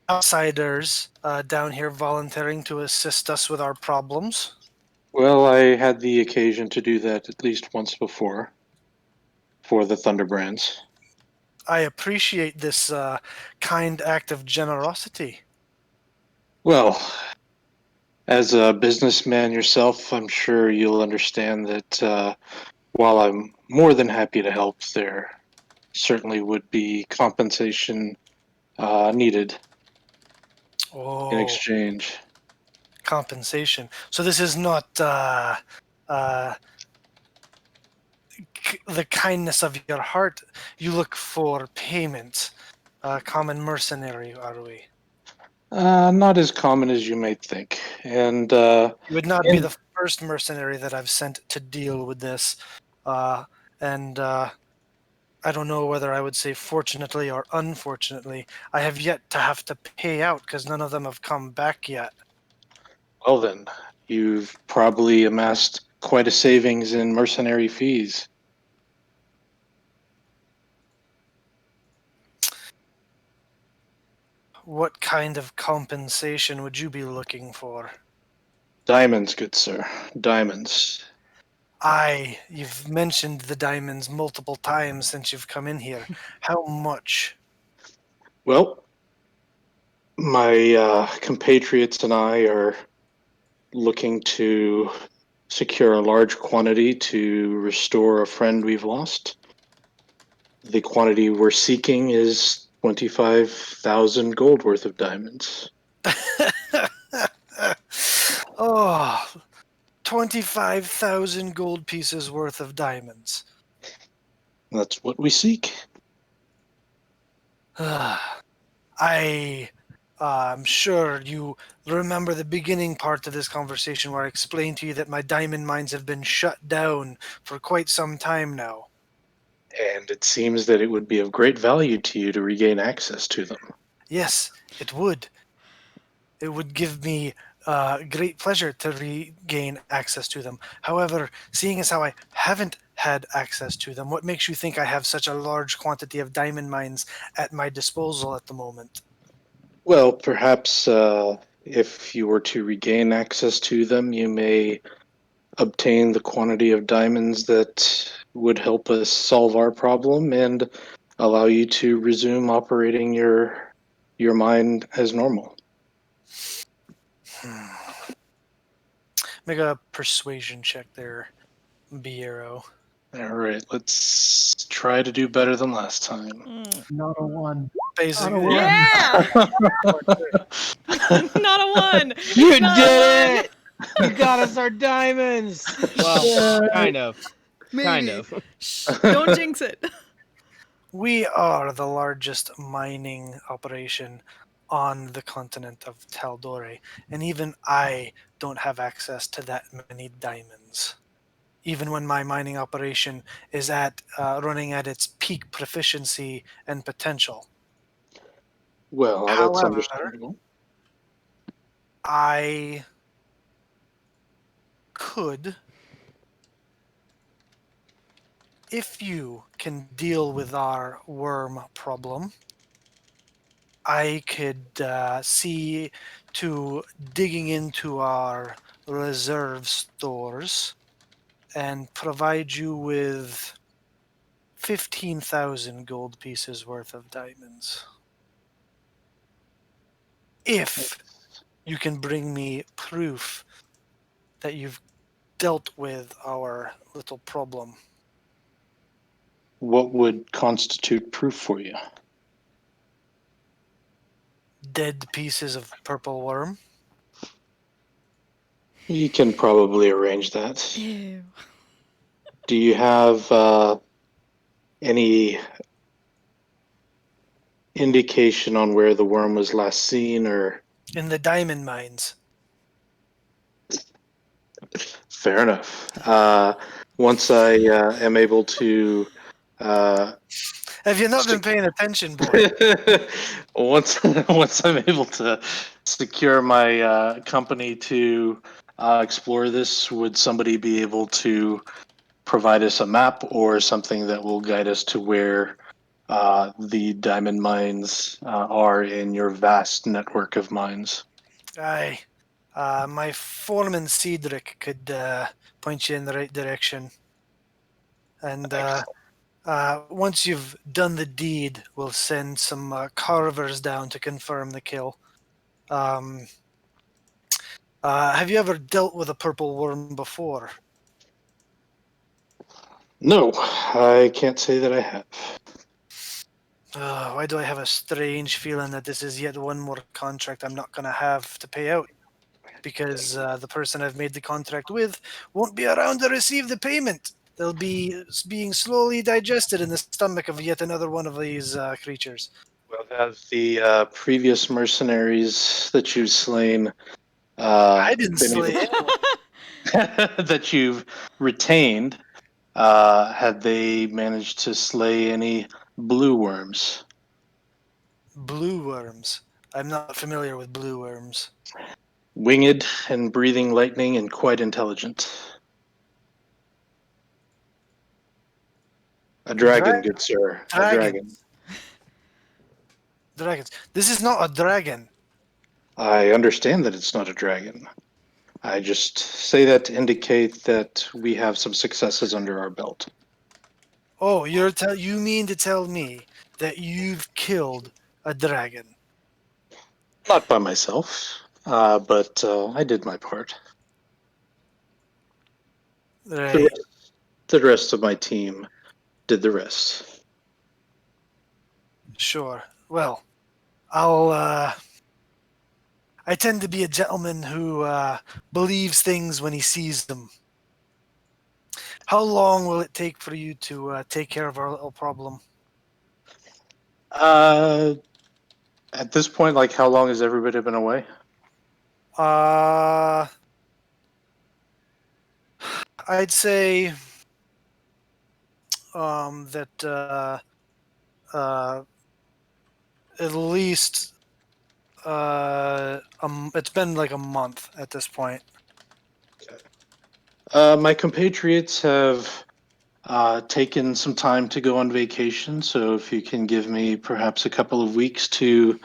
outsiders down here volunteering to assist us with our problems. Well, I had the occasion to do that at least once before for the Thunderbrands. I appreciate this kind act of generosity. Well, as a businessman yourself, I'm sure you'll understand that while I'm more than happy to help, there certainly would be compensation needed in Oh, exchange. compensation. So this is not uh, the kindness of your heart. You look for payment. Common mercenary, are we? Not as common as you might think. You would not be And the first mercenary that I've sent to deal with this. And I don't know whether I would say fortunately or unfortunately. I have yet to have to pay out because none of them have come back yet. well, then, you've probably amassed quite a savings in mercenary fees. What kind of compensation would you be looking for? Diamonds, good sir. Diamonds. You've mentioned the diamonds multiple times since you've come in here. How much? Well, my compatriots and I are looking to secure a large quantity to restore a friend we've lost. The quantity we're seeking is 25,000 gold worth of diamonds. Oh, 25,000 gold pieces worth of diamonds. That's what we seek. I'm sure you remember the beginning part of this conversation where I explained to you that my diamond mines have been shut down for quite some time now. And it seems that it would be of great value to you to regain access to them. Yes, it would. It would give me great pleasure to regain access to them. However, seeing as how I haven't had access to them, what makes you think I have such a large quantity of diamond mines at my disposal at the moment? Well, perhaps if you were to regain access to them, you may obtain the quantity of diamonds that would help us solve our problem and allow you to resume operating your mine as normal. Make a persuasion check there, Biero. All right, let's try to do better than last time. Not a one. Basically, one. Yeah! Not a one! You Not did a it! You got us our diamonds. Well, kind of. Maybe. Kind of. Shh, don't jinx it. we are the largest mining operation on the continent of Taldore, and even I don't have access to that many diamonds. Even when my mining operation is running at its peak proficiency and potential. Well, that's However, understandable. I could, if you can deal with our worm problem, I could see to digging into our reserve stores and provide you with 15,000 gold pieces worth of diamonds. If you can bring me proof that you've dealt with our little problem. What would constitute proof for you? Dead pieces of purple worm. You can probably arrange that. Ew. Do you have any indication on where the worm was last seen, or? In the diamond mines. Fair enough. Once I am able to, Have you not been paying attention, boy? once I'm able to secure my company to explore this, would somebody be able to provide us a map or something that will guide us to where the diamond mines are in your vast network of mines? Aye. My foreman Cedric could point you in the right direction. And once you've done the deed, we'll send some carvers down to confirm the kill. Have you ever dealt with a purple worm before? No, I can't say that I have. Why do I have a strange feeling that this is yet one more contract I'm not going to have to pay out? Because the person I've made the contract with won't be around to receive the payment. They'll be being slowly digested in the stomach of yet another one of these creatures. Well, have the previous mercenaries that you've slain I didn't been slay able anyone. that you've retained? Had they managed to slay any blue worms? Blue worms. I'm not familiar with blue worms. Winged and breathing lightning and quite intelligent. A dragon, good sir. A dragon. Dragons. Dragons. This is not a dragon. I understand that it's not a dragon. I just say that to indicate that we have some successes under our belt. Oh, you mean to tell me that you've killed a dragon? Not by myself, but I did my part. Right. The rest of my team did the rest. Sure. Well, I tend to be a gentleman who believes things when he sees them. How long will it take for you to take care of our little problem? At this point, like, how long has everybody been away? I'd say that at least it's been like a month at this point. My compatriots have taken some time to go on vacation, so if you can give me perhaps a couple of weeks to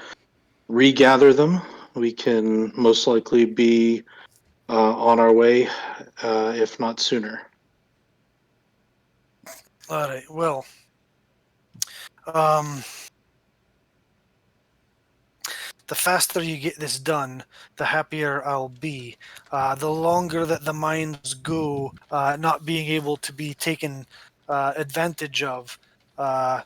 regather them, we can most likely be on our way, if not sooner. All right. Well, the faster you get this done, the happier I'll be. The longer that the mines go, not being able to be taken advantage of, so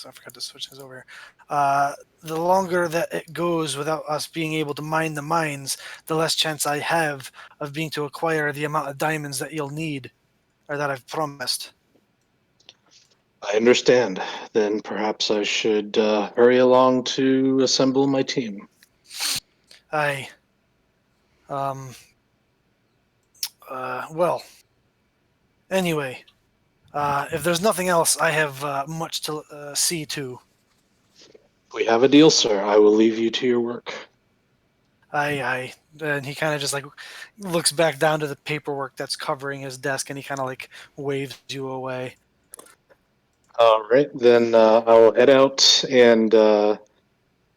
I forgot to switch this over here. The longer that it goes without us being able to mine the mines, the less chance I have of being to acquire the amount of diamonds that you'll need, or that I've promised. I understand. Then perhaps I should hurry along to assemble my team. I, well, anyway, if there's nothing else, I have much to see to. We have a deal, sir. I will leave you to your work. And he kind of just like looks back down to the paperwork that's covering his desk, and he kind of like waves you away. All right, then I'll head out and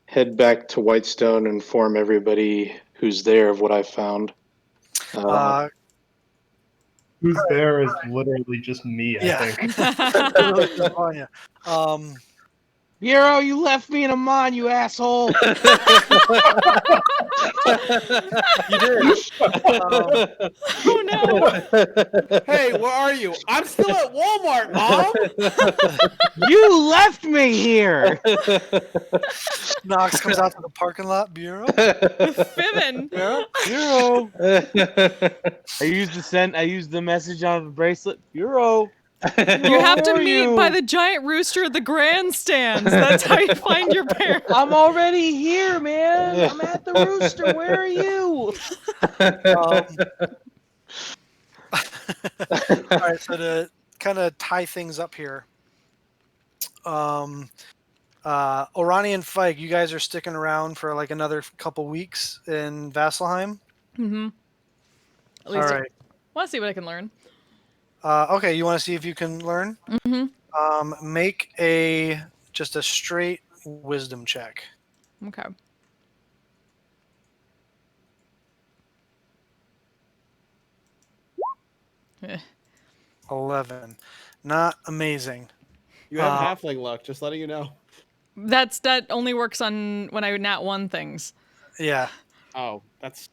head back to Whitestone and inform everybody who's there of what I found. Who's there is literally just me, I Yeah. think. Bureau, you left me in a mine, you asshole. You did. Oh no! Hey, where are you? I'm still at Walmart, Mom. You left me here. Knox comes out to the parking lot. Bureau. Fibbin. Bureau. I used the message on the bracelet. Bureau. You have to Where are meet you? by the giant rooster at the grandstands. That's how you find your parents. I'm already here, man. I'm at the rooster. Where are you? All right, so to kind of tie things up here, Orani and Fike, you guys are sticking around for like another couple weeks in Vasselheim. Mm-hmm. At least All I right. want to see what I can learn. Okay, you want to see if you can learn? Mm-hmm. Make just a straight wisdom check. Okay. Eh. 11. Not amazing. You have halfling luck, just letting you know. That only works on when I nat 1 things. Yeah. Oh, that's...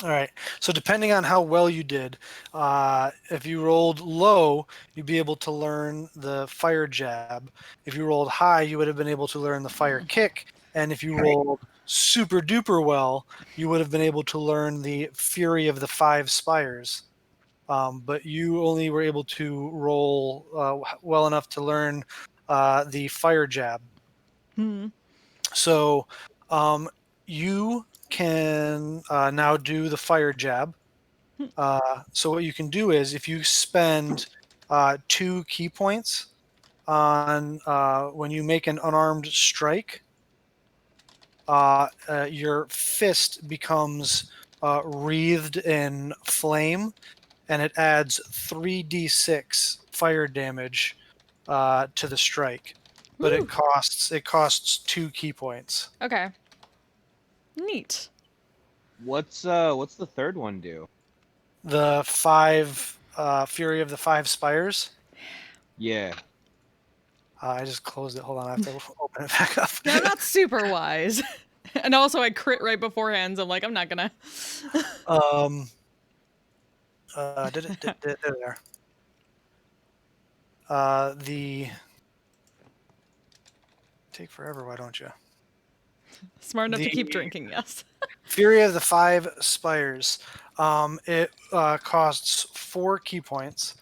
All right. So depending on how well you did, if you rolled low, you'd be able to learn the fire jab. If you rolled high, you would have been able to learn the fire kick. And if you rolled super duper well, you would have been able to learn the fury of the 5 spires. But you only were able to roll well enough to learn the fire jab. Hmm. So you can now do the fire jab. So what you can do is if you spend 2 key points on when you make an unarmed strike, your fist becomes wreathed in flame, and it adds 3d6 fire damage to the strike. But Woo. it costs 2 key points. Okay. Neat. What's the third one do? The 5 Fury of the 5 Spires. Yeah. I just closed it. Hold on, I have to open it back up. Yeah, I'm not super wise. And also I crit right beforehand, so I'm like, I'm not gonna. There. The take forever. Why don't you? Smart enough to keep drinking, yes. Fury of the 5 Spires. It costs 4 key points.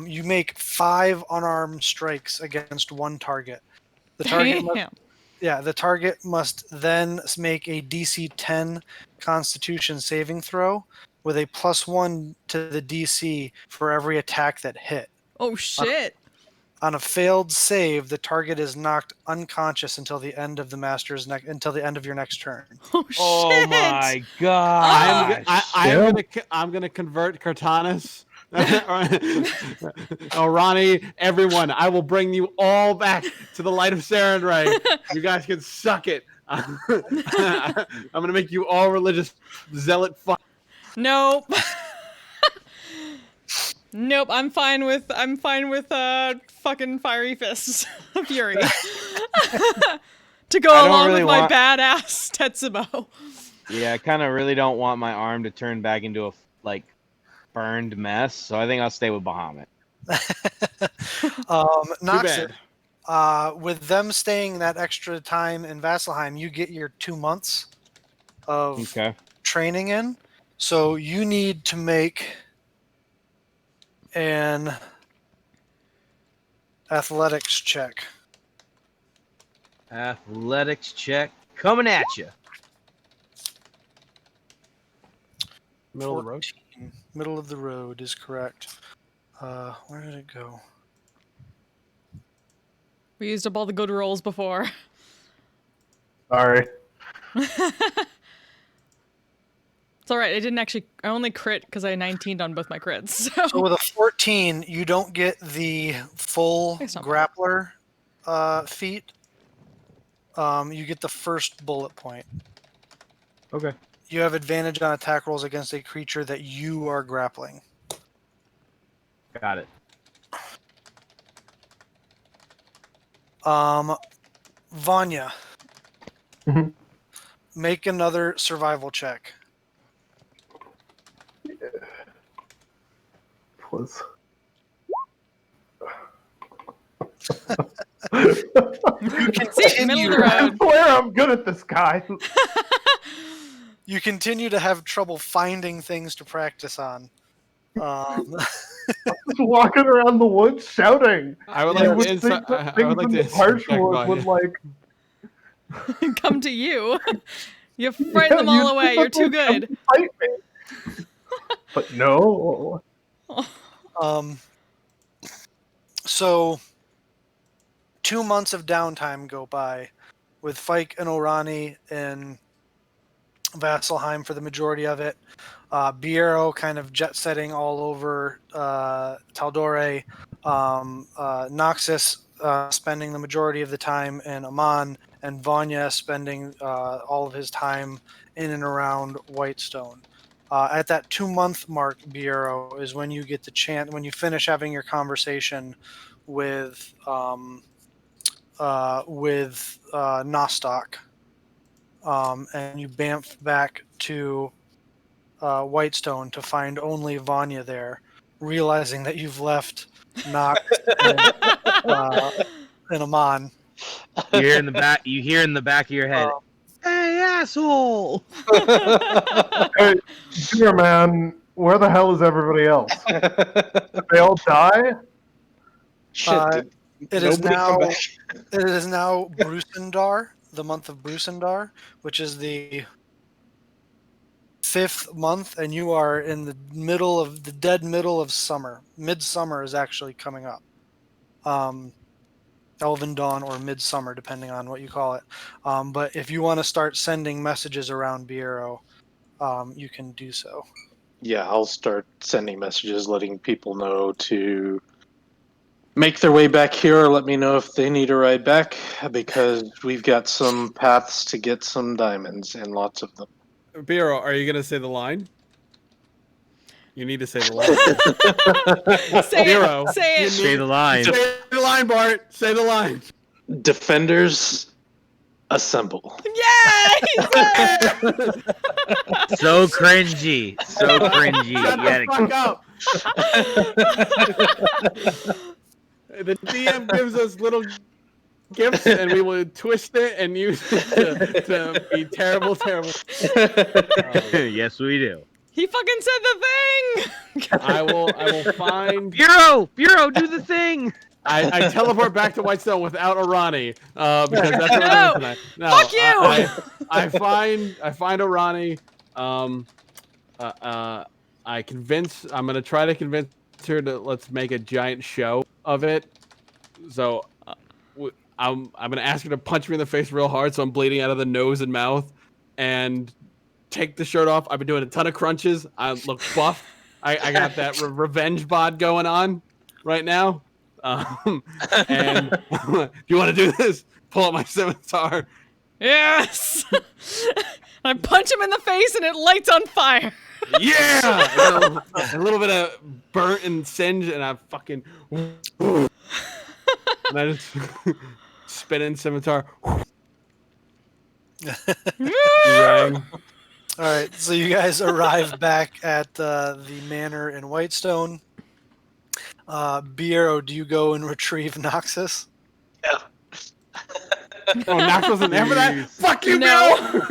You make 5 unarmed strikes against 1 target. The target the target must then make a DC 10 Constitution saving throw with a +1 to the DC for every attack that hit. Oh shit. On a failed save, the target is knocked unconscious until the end of your next turn. Oh shit. Oh my god. I'm gonna convert Cortanis Oh, Ronnie, everyone, I will bring you all back to the light of Sarenrae. You guys can suck it. I'm gonna make you all religious zealot. Nope. Nope. I'm fine with fucking fiery fists of fury to go don't along really with my want- badass Tetsubo. Yeah, I kind of really don't want my arm to turn back into a burned mess, so I think I'll stay with Bahamut. Noxus, with them staying that extra time in Vasselheim, you get your 2 months of Okay. training in. So you need to make an athletics check. Athletics check coming at you. Middle of the road. 14. Middle of the road is correct. Where did it go? We used up all the good rolls before. Sorry. It's all right. I only crit because I 19'd on both my crits. So with a 14, you don't get the full It's not grappler feat. You get the first bullet point. Okay. You have advantage on attack rolls against a creature that you are grappling. Got it. Vanya, Mhm. make another survival check. Was. See, middle of the I road. swear I'm good at this, guy. You continue to have trouble finding things to practice on. Just walking around the woods shouting. I would You like would to think insert. that I would things like in to the insert harsh check wood on would you. like. Come to you. You frighten them all you'd away. think You're too they'd come good. to fight me. But no. So 2 months of downtime go by with Fike and Orani in Vasselheim for the majority of it. Biero kind of jet setting all over Taldore. Noxus spending the majority of the time in Amman, and Vanya spending all of his time in and around Whitestone. At that 2 month mark, Biero, is when you get the chance, when you finish having your conversation with Nostock, and you bamf back to Whitestone to find only Vanya there, realizing that you've left Nox and Amon. You hear in the back. You hear in the back of your head. Hey, asshole! Hey, dear man, where the hell is everybody else? Did they all die? Shit, It is nobody come now. back. It is now Brusendar, the month of Brusendar, which is the 5th month, and you are in the middle of the dead middle of summer. Midsummer is actually coming up. Elven Dawn or Midsummer, depending on what you call it. But if you want to start sending messages around Biero, you can do so. Yeah, I'll start sending messages letting people know to make their way back here or let me know if they need a ride back because we've got some paths to get some diamonds and lots of them. Biro, are you gonna say the line? You need to say the line. Say Biro, it. Say you it. Say the line. Say the line, Bart. Say the line. Defenders, assemble. Yay! So cringy. So cringy. Shut You the gotta- fuck up. The DM gives us little gifts, and we will twist it and use it to be terrible. Yes, we do. He fucking said the thing. I will find. Bureau, do the thing. I teleport back to Whitestone without Orani because that's what No! we're doing tonight. No, Fuck you! I find Orani. I'm gonna try to convince her to let's make a giant show of it. So I'm gonna ask her to punch me in the face real hard so I'm bleeding out of the nose and mouth, and take the shirt off. I've been doing a ton of crunches. I look buff. I got that revenge bod going on right now. And do you want to do this? Pull out my scimitar. Yes! I punch him in the face and it lights on fire. Yeah! A little bit of burnt and singe, and I fucking. And I just spin in scimitar. Rang. All right, so you guys arrive back at the manor in Whitestone. Biero, do you go and retrieve Noxus? Oh, Knox wasn't there for that? Fuck you, No.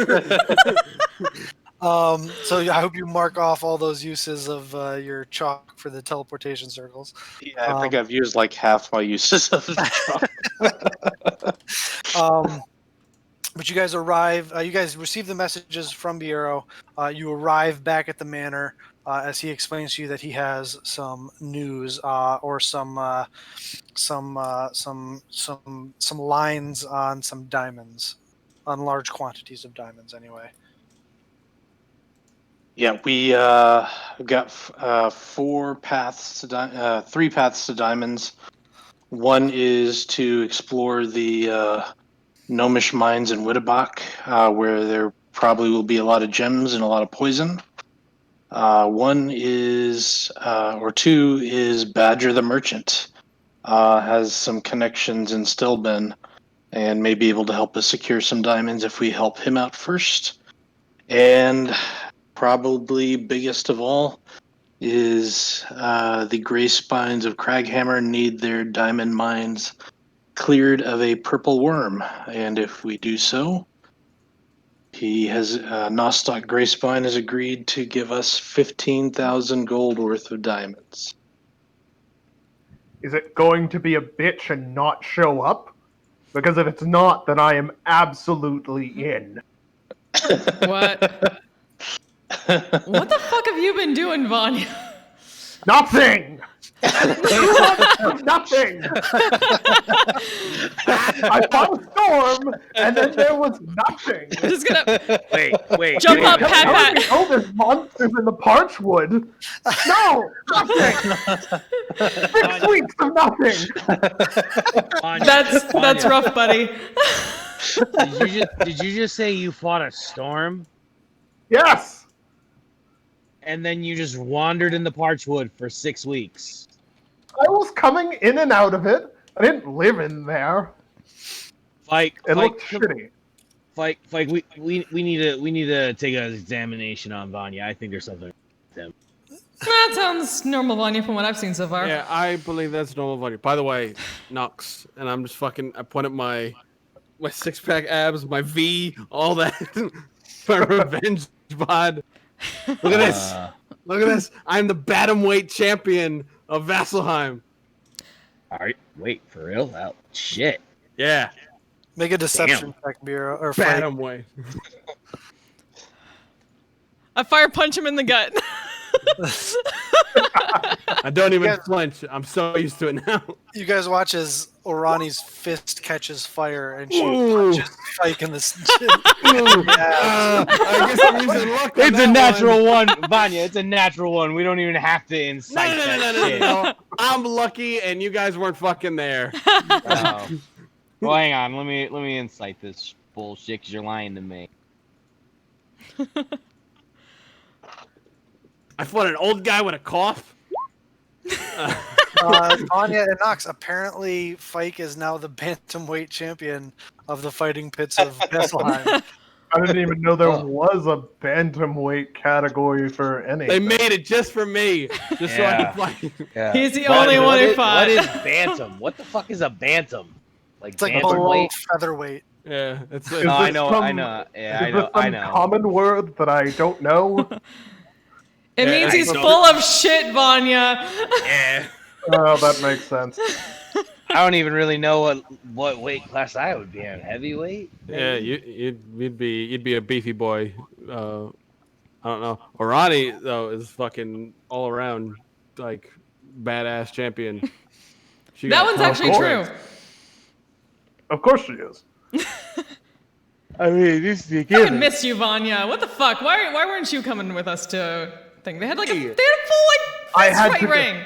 Bill! So I hope you mark off all those uses of your chalk for the teleportation circles. Yeah, I think I've used like half my uses of the chalk. But you guys arrive. You guys receive the messages from Biero. You arrive back at the manor as he explains to you that he has some news or some lines on some diamonds, on large quantities of diamonds. Anyway. Yeah, we got 4 paths to 3 paths to diamonds. One is to explore the gnomish mines in Wittebach, where there probably will be a lot of gems and a lot of poison. One is, or 2 is Badger the Merchant. Has some connections in Stilben and may be able to help us secure some diamonds if we help him out first. And probably biggest of all is the Grey Spines of Craghammer need their diamond mines cleared of a purple worm, and if we do so, he has Nostock Greyspine has agreed to give us 15,000 gold worth of diamonds. Is it going to be a bitch and not show up? Because if it's not, then I am absolutely in. What? What the fuck have you been doing, Vanya? Nothing! Nothing! I fought a storm, and then there was nothing. I'm just gonna Wait. jump up, Tell pat. me, oh, there's monsters in the parchwood. No, nothing. 6 weeks of nothing. That's rough, buddy. Did you just say you fought a storm Yes. and then you just wandered in the Parchwood for 6 weeks? I was coming in and out of it. I didn't live in there. It looked shitty. Fike, we need to take an examination on Vanya. I think there's something with them. That sounds normal, Vanya, from what I've seen so far. Yeah, I believe that's normal value. By the way, Nox, and I'm just I point at my 6-pack abs, my V, all that. My revenge bod. Look at this. Look at this. I'm the bantamweight champion of Vasselheim. All right, wait, for real? Oh, shit. Yeah. Make a deception check, Bureau, or fight. Bantamweight. I fire punch him in the gut. I don't even flinch. I'm so used to it now. You guys watch as Orani's fist catches fire and she punches Spike in the chin. I guess I'm using luck on It's a that natural one, Vanya. It's a natural one. We don't even have to incite that shit. No. I'm lucky, and you guys weren't fucking there. Oh. Well, hang on. Let me incite this bullshit because you're lying to me. I fought an old guy with a cough. Anya and Nox, apparently Fike is now the bantamweight champion of the fighting pits of Besselheim. I didn't even know there was a bantamweight category for anything. They made it just for me, just so I could fight. Yeah. He's the only one who fought. What is bantam? What the fuck is a bantam? It's like below bantamweight? featherweight. Yeah, it's Is No, I this know. is Yeah, this some I know. common word that I don't know? It Yeah, means I he's know. full of shit, Vanya. yeah. Oh, that makes sense. I don't even really know what weight class I would be in. Heavyweight? Yeah, you'd be a beefy boy. I don't know. Orani though is fucking all around like badass champion. She That got one's top actually points. true. Of course she is. I mean, this is I fucking miss you, Vanya. What the fuck? Why weren't you coming with us to thing. They had like a full like I fist had fight to- ring.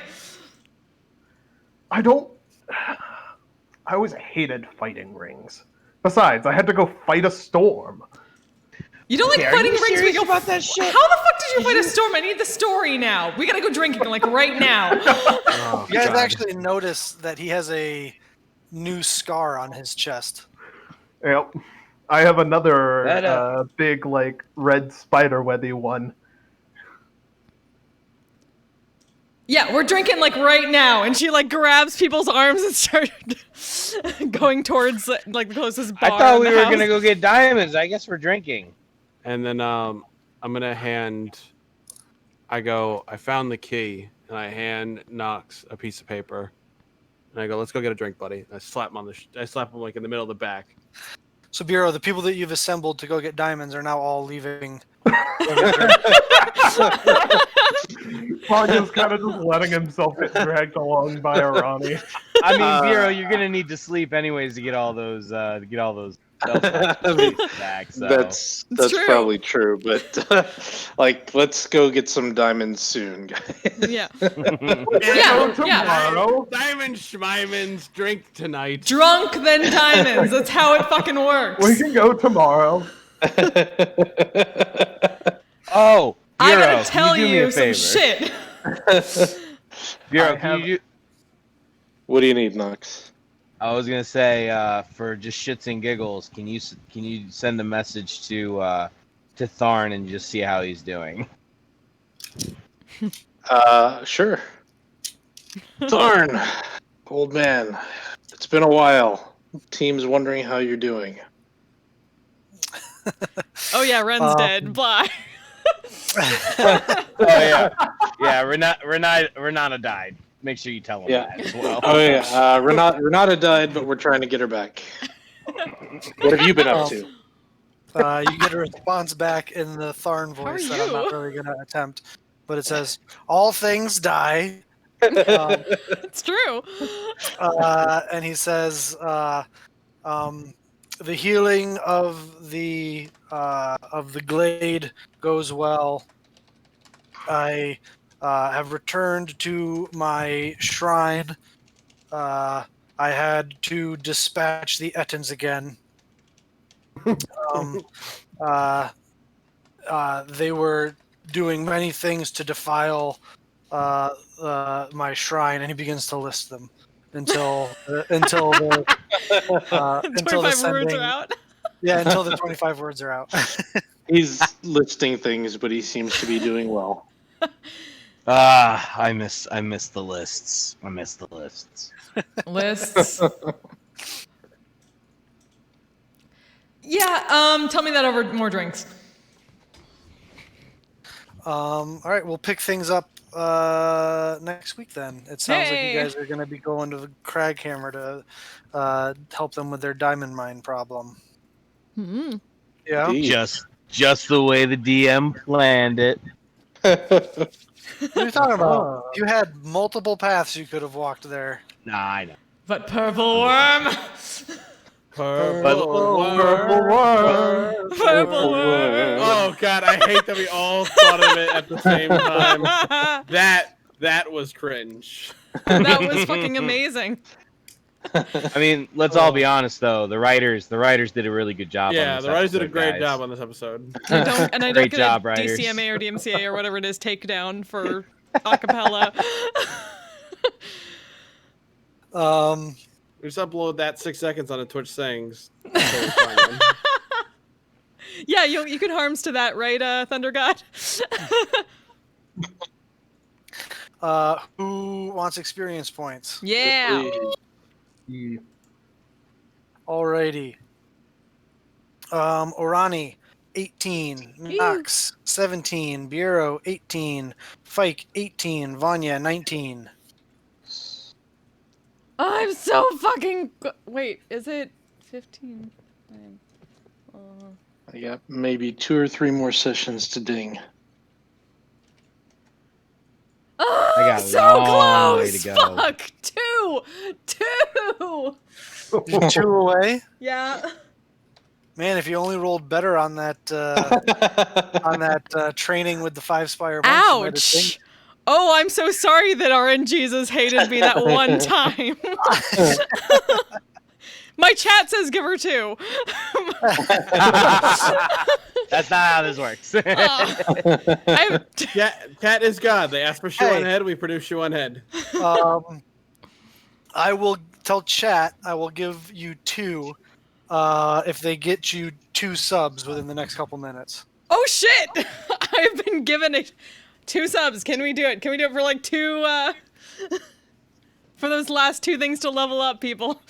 I don't. I always hated fighting rings. Besides, I had to go fight a storm. You don't like Okay, are fighting you rings? serious We go. about that shit? How the fuck did you fight a storm? I need the story now. We gotta go drinking like right now. Oh, You guys God. actually notice that he has a new scar on his chest. Yep. I have another That, big, like, red spider webby one. Yeah, we're drinking like right now, and she like grabs people's arms and started going towards like the closest bar. I thought in we the were house. gonna go get diamonds. I guess we're drinking. And then I'm gonna hand. I found the key, and I hand Knox a piece of paper, and I go, "Let's go get a drink, buddy." And I slap him I slap him like in the middle of the back. So, Bureau, the people that you've assembled to go get diamonds are now all leaving. Vanya's kind of just letting himself get dragged along by Arani. I mean, Bureau, you're gonna need to sleep anyways to get all those I spell mean, back. So that's true. probably true, but like, let's go get some diamonds soon, guys. Yeah. Yeah, tomorrow. Diamond schmimans, drink tonight. Drunk then diamonds. That's how it fucking works. We can go tomorrow. Oh, I Bureau, gotta tell can you do me a some favor? shit. Bureau, I can have- you do? What do you need, Knox? I was gonna say, for just shits and giggles, can you send a message to Tharn and just see how he's doing? Sure. Darn, old man, it's been a while. Team's wondering how you're doing. Oh yeah, Ren's dead. Bye. Oh yeah, yeah. Renata died. Make sure you tell him Yeah. that as well. Oh yeah, Renata died, but we're trying to get her back. What have you been up to? You get a response back in the Tharn How are voice that I'm not you? really going to attempt. But it says, all things die. It's true. And he says, the healing of the glade goes well. I have returned to my shrine. I had to dispatch the Ettins again. They were doing many things to defile my shrine, and he begins to list them until the 25 words sending- are out. Yeah, until the 25 words are out. He's listing things, but he seems to be doing well. I miss the lists. I miss the lists. Lists. Yeah, tell me that over more drinks. All right, we'll pick things up next week then. It sounds like Hey. you guys are going to be going to the Craghammer to help them with their diamond mine problem. Hmm. Yeah. Indeed. Just the way the DM planned it. What are you talking about? You had multiple paths you could have walked there. Nah, I know. But purple worm. Purple worm. Purple worm. Oh God, I hate that we all thought of it at the same time. That was cringe. That was fucking amazing. I mean, let's all be honest though. The writers did a really good job. on Yeah, this the writers did a episode, great guys. job on this episode. I don't Great get job, a writers. DCMA or DMCA or whatever it is takedown for acapella. We just upload that 6 seconds on a Twitch Sings. Yeah, you could harms to that, right, Thunder God? Who wants experience points? Yeah. Alrighty. Orani, 18. Nox, 17. Bureau, 18. Fike, 18. Vanya, 19. I'm so fucking. Wait, is it 15? I got maybe 2 or 3 more sessions to ding. Oh, I got a so long way close! to go. Fuck! Two! You're 2 away. Yeah. Man, if you only rolled better on that training with the 5 Spire monks, you might have been- Ouch! Oh, I'm so sorry that RNGesus hated me that one time. My chat says give her 2. That's not how this works. Cat is God. They ask for shoe on Hey. head, we produce shoe on head. I will tell chat. I will give you 2 if they get you 2 subs within the next couple minutes. Oh shit! I've been given 2 subs. Can we do it? Can we do it for like 2 for those last 2 things to level up, people?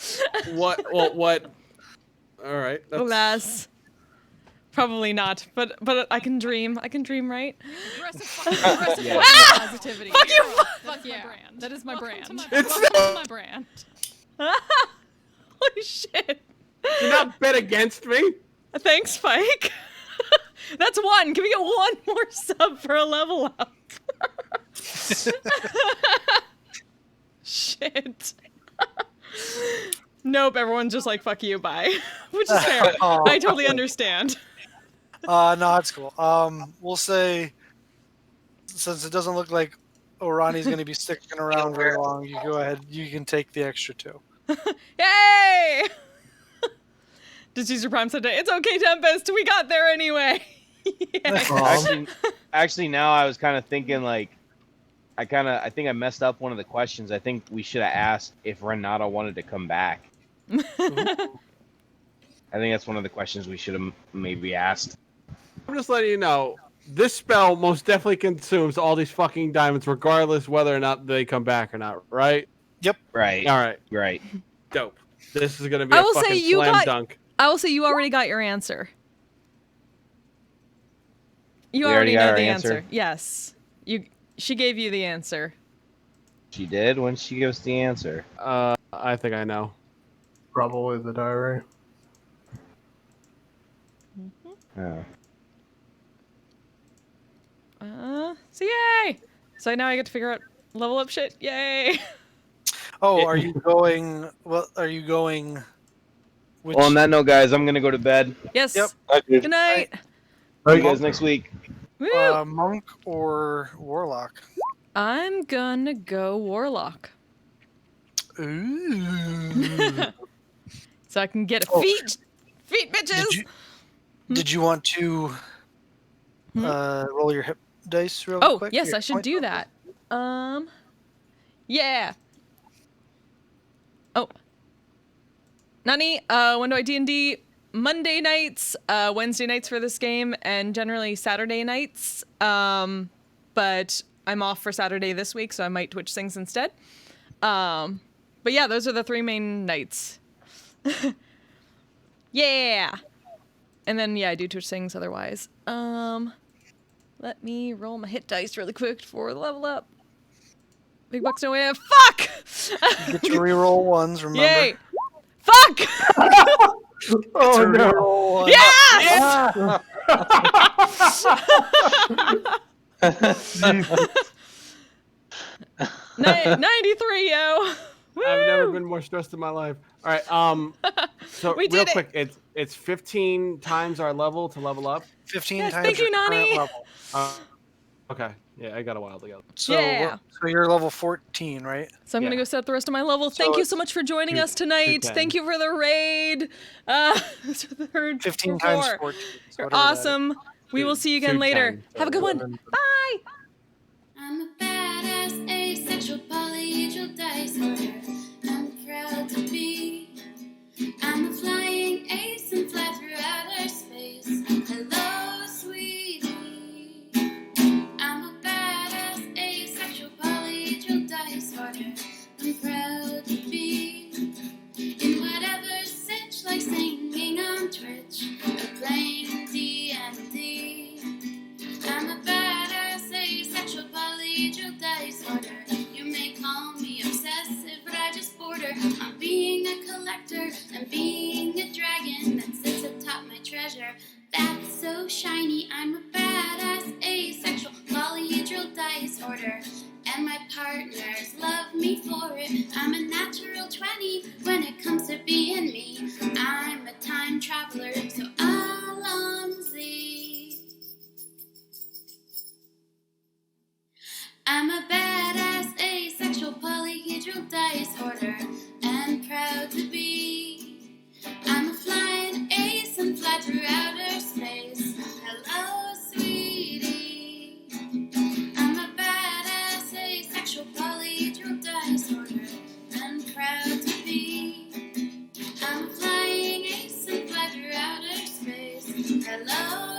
What? Well, what? All right. Alas. Probably not, but I can dream. I can dream, right? Yeah. Positivity. Fuck you! Fuck yeah. Brand. That is my brand. It's my brand. Holy shit! Do not bet against me. Thanks, Spike. That's 1. Can we get 1 more sub for a level up? Shit. Nope, everyone's just like, fuck you, bye. Which is fair. I totally understand. No, it's cool. We'll say, since it doesn't look like Orani's going to be sticking around very long, you go ahead. You can take the extra 2. Yay! Just use your prime today. It's okay, Tempest. We got there anyway. Yeah. Actually, now I was kind of thinking like, I think I messed up one of the questions. I think we should have asked if Renata wanted to come back. I think that's one of the questions we should have maybe asked. I'm just letting you know, this spell most definitely consumes all these fucking diamonds, regardless whether or not they come back or not, right? Yep. Right. All right. Right. Dope. This is gonna be I a will say fucking you slam got- dunk. I will say you already got your answer. You We already already got know our the answer? answer. Yes. She gave you the answer. She did? When did she give us the answer? I think I know. Probably the diary. Oh. So yay! So now I get to figure out level up shit. Yay! Oh, are you going? Well, are you going? Which, Well, on that note, guys, I'm gonna go to bed. Yes. Yep. Good night. See you guys next week. Woo! monk or warlock? I'm gonna go warlock. Ooh. So I can get a Oh. feet, bitches. Did you want to roll your hip dice real Oh, quick? yes, Your I should point do dice? that. Yeah. Oh. Nani, when do I D&D? Monday nights, Wednesday nights for this game, and generally Saturday nights. But I'm off for Saturday this week, so I might Twitch things instead. But yeah, those are the 3 main nights. Yeah. And then, yeah, I do Twitch things otherwise. Let me roll my hit dice really quick for the level up. Big bucks no way. Fuck! You get to reroll ones, remember? Yay! Fuck! Oh To no! reroll ones. Yes! Jesus. 93, yo! Woo! I've never been more stressed in my life. All right. So We real did it. quick, it's 15 times our level to level up. 15 Yes, times thank you, your current Nani. level. Okay. Yeah, I got a while to go. So, Yeah. so you're level 14, right? So I'm gonna Yeah. go set the rest of my level. So Thank you it's so much for joining two- us tonight. 210. Thank you for the raid. It's the third 15 for times 4. 14. so You're whatever that is. awesome. We will see you again later. 210, Have a good one. Bye. I'm a badass, asexual, polyhedral dice holder. I'm proud to be. I'm a flying ace and fly through outer space. Hello, sweetie. I'm a badass, asexual, polyhedral dice holder. I'm proud to be. In whatever sitch, like singing on Twitch or playing D&D. I'm a badass, asexual, polyhedral dice holder. You may call me obsessive, but I just border on being a collector and being a dragon that sits atop my treasure. That's so shiny. I'm a badass, asexual, polyhedral dice holder. And my partners love me for it. I'm a natural 20 when it comes to being me. I'm a time traveler, so Hello,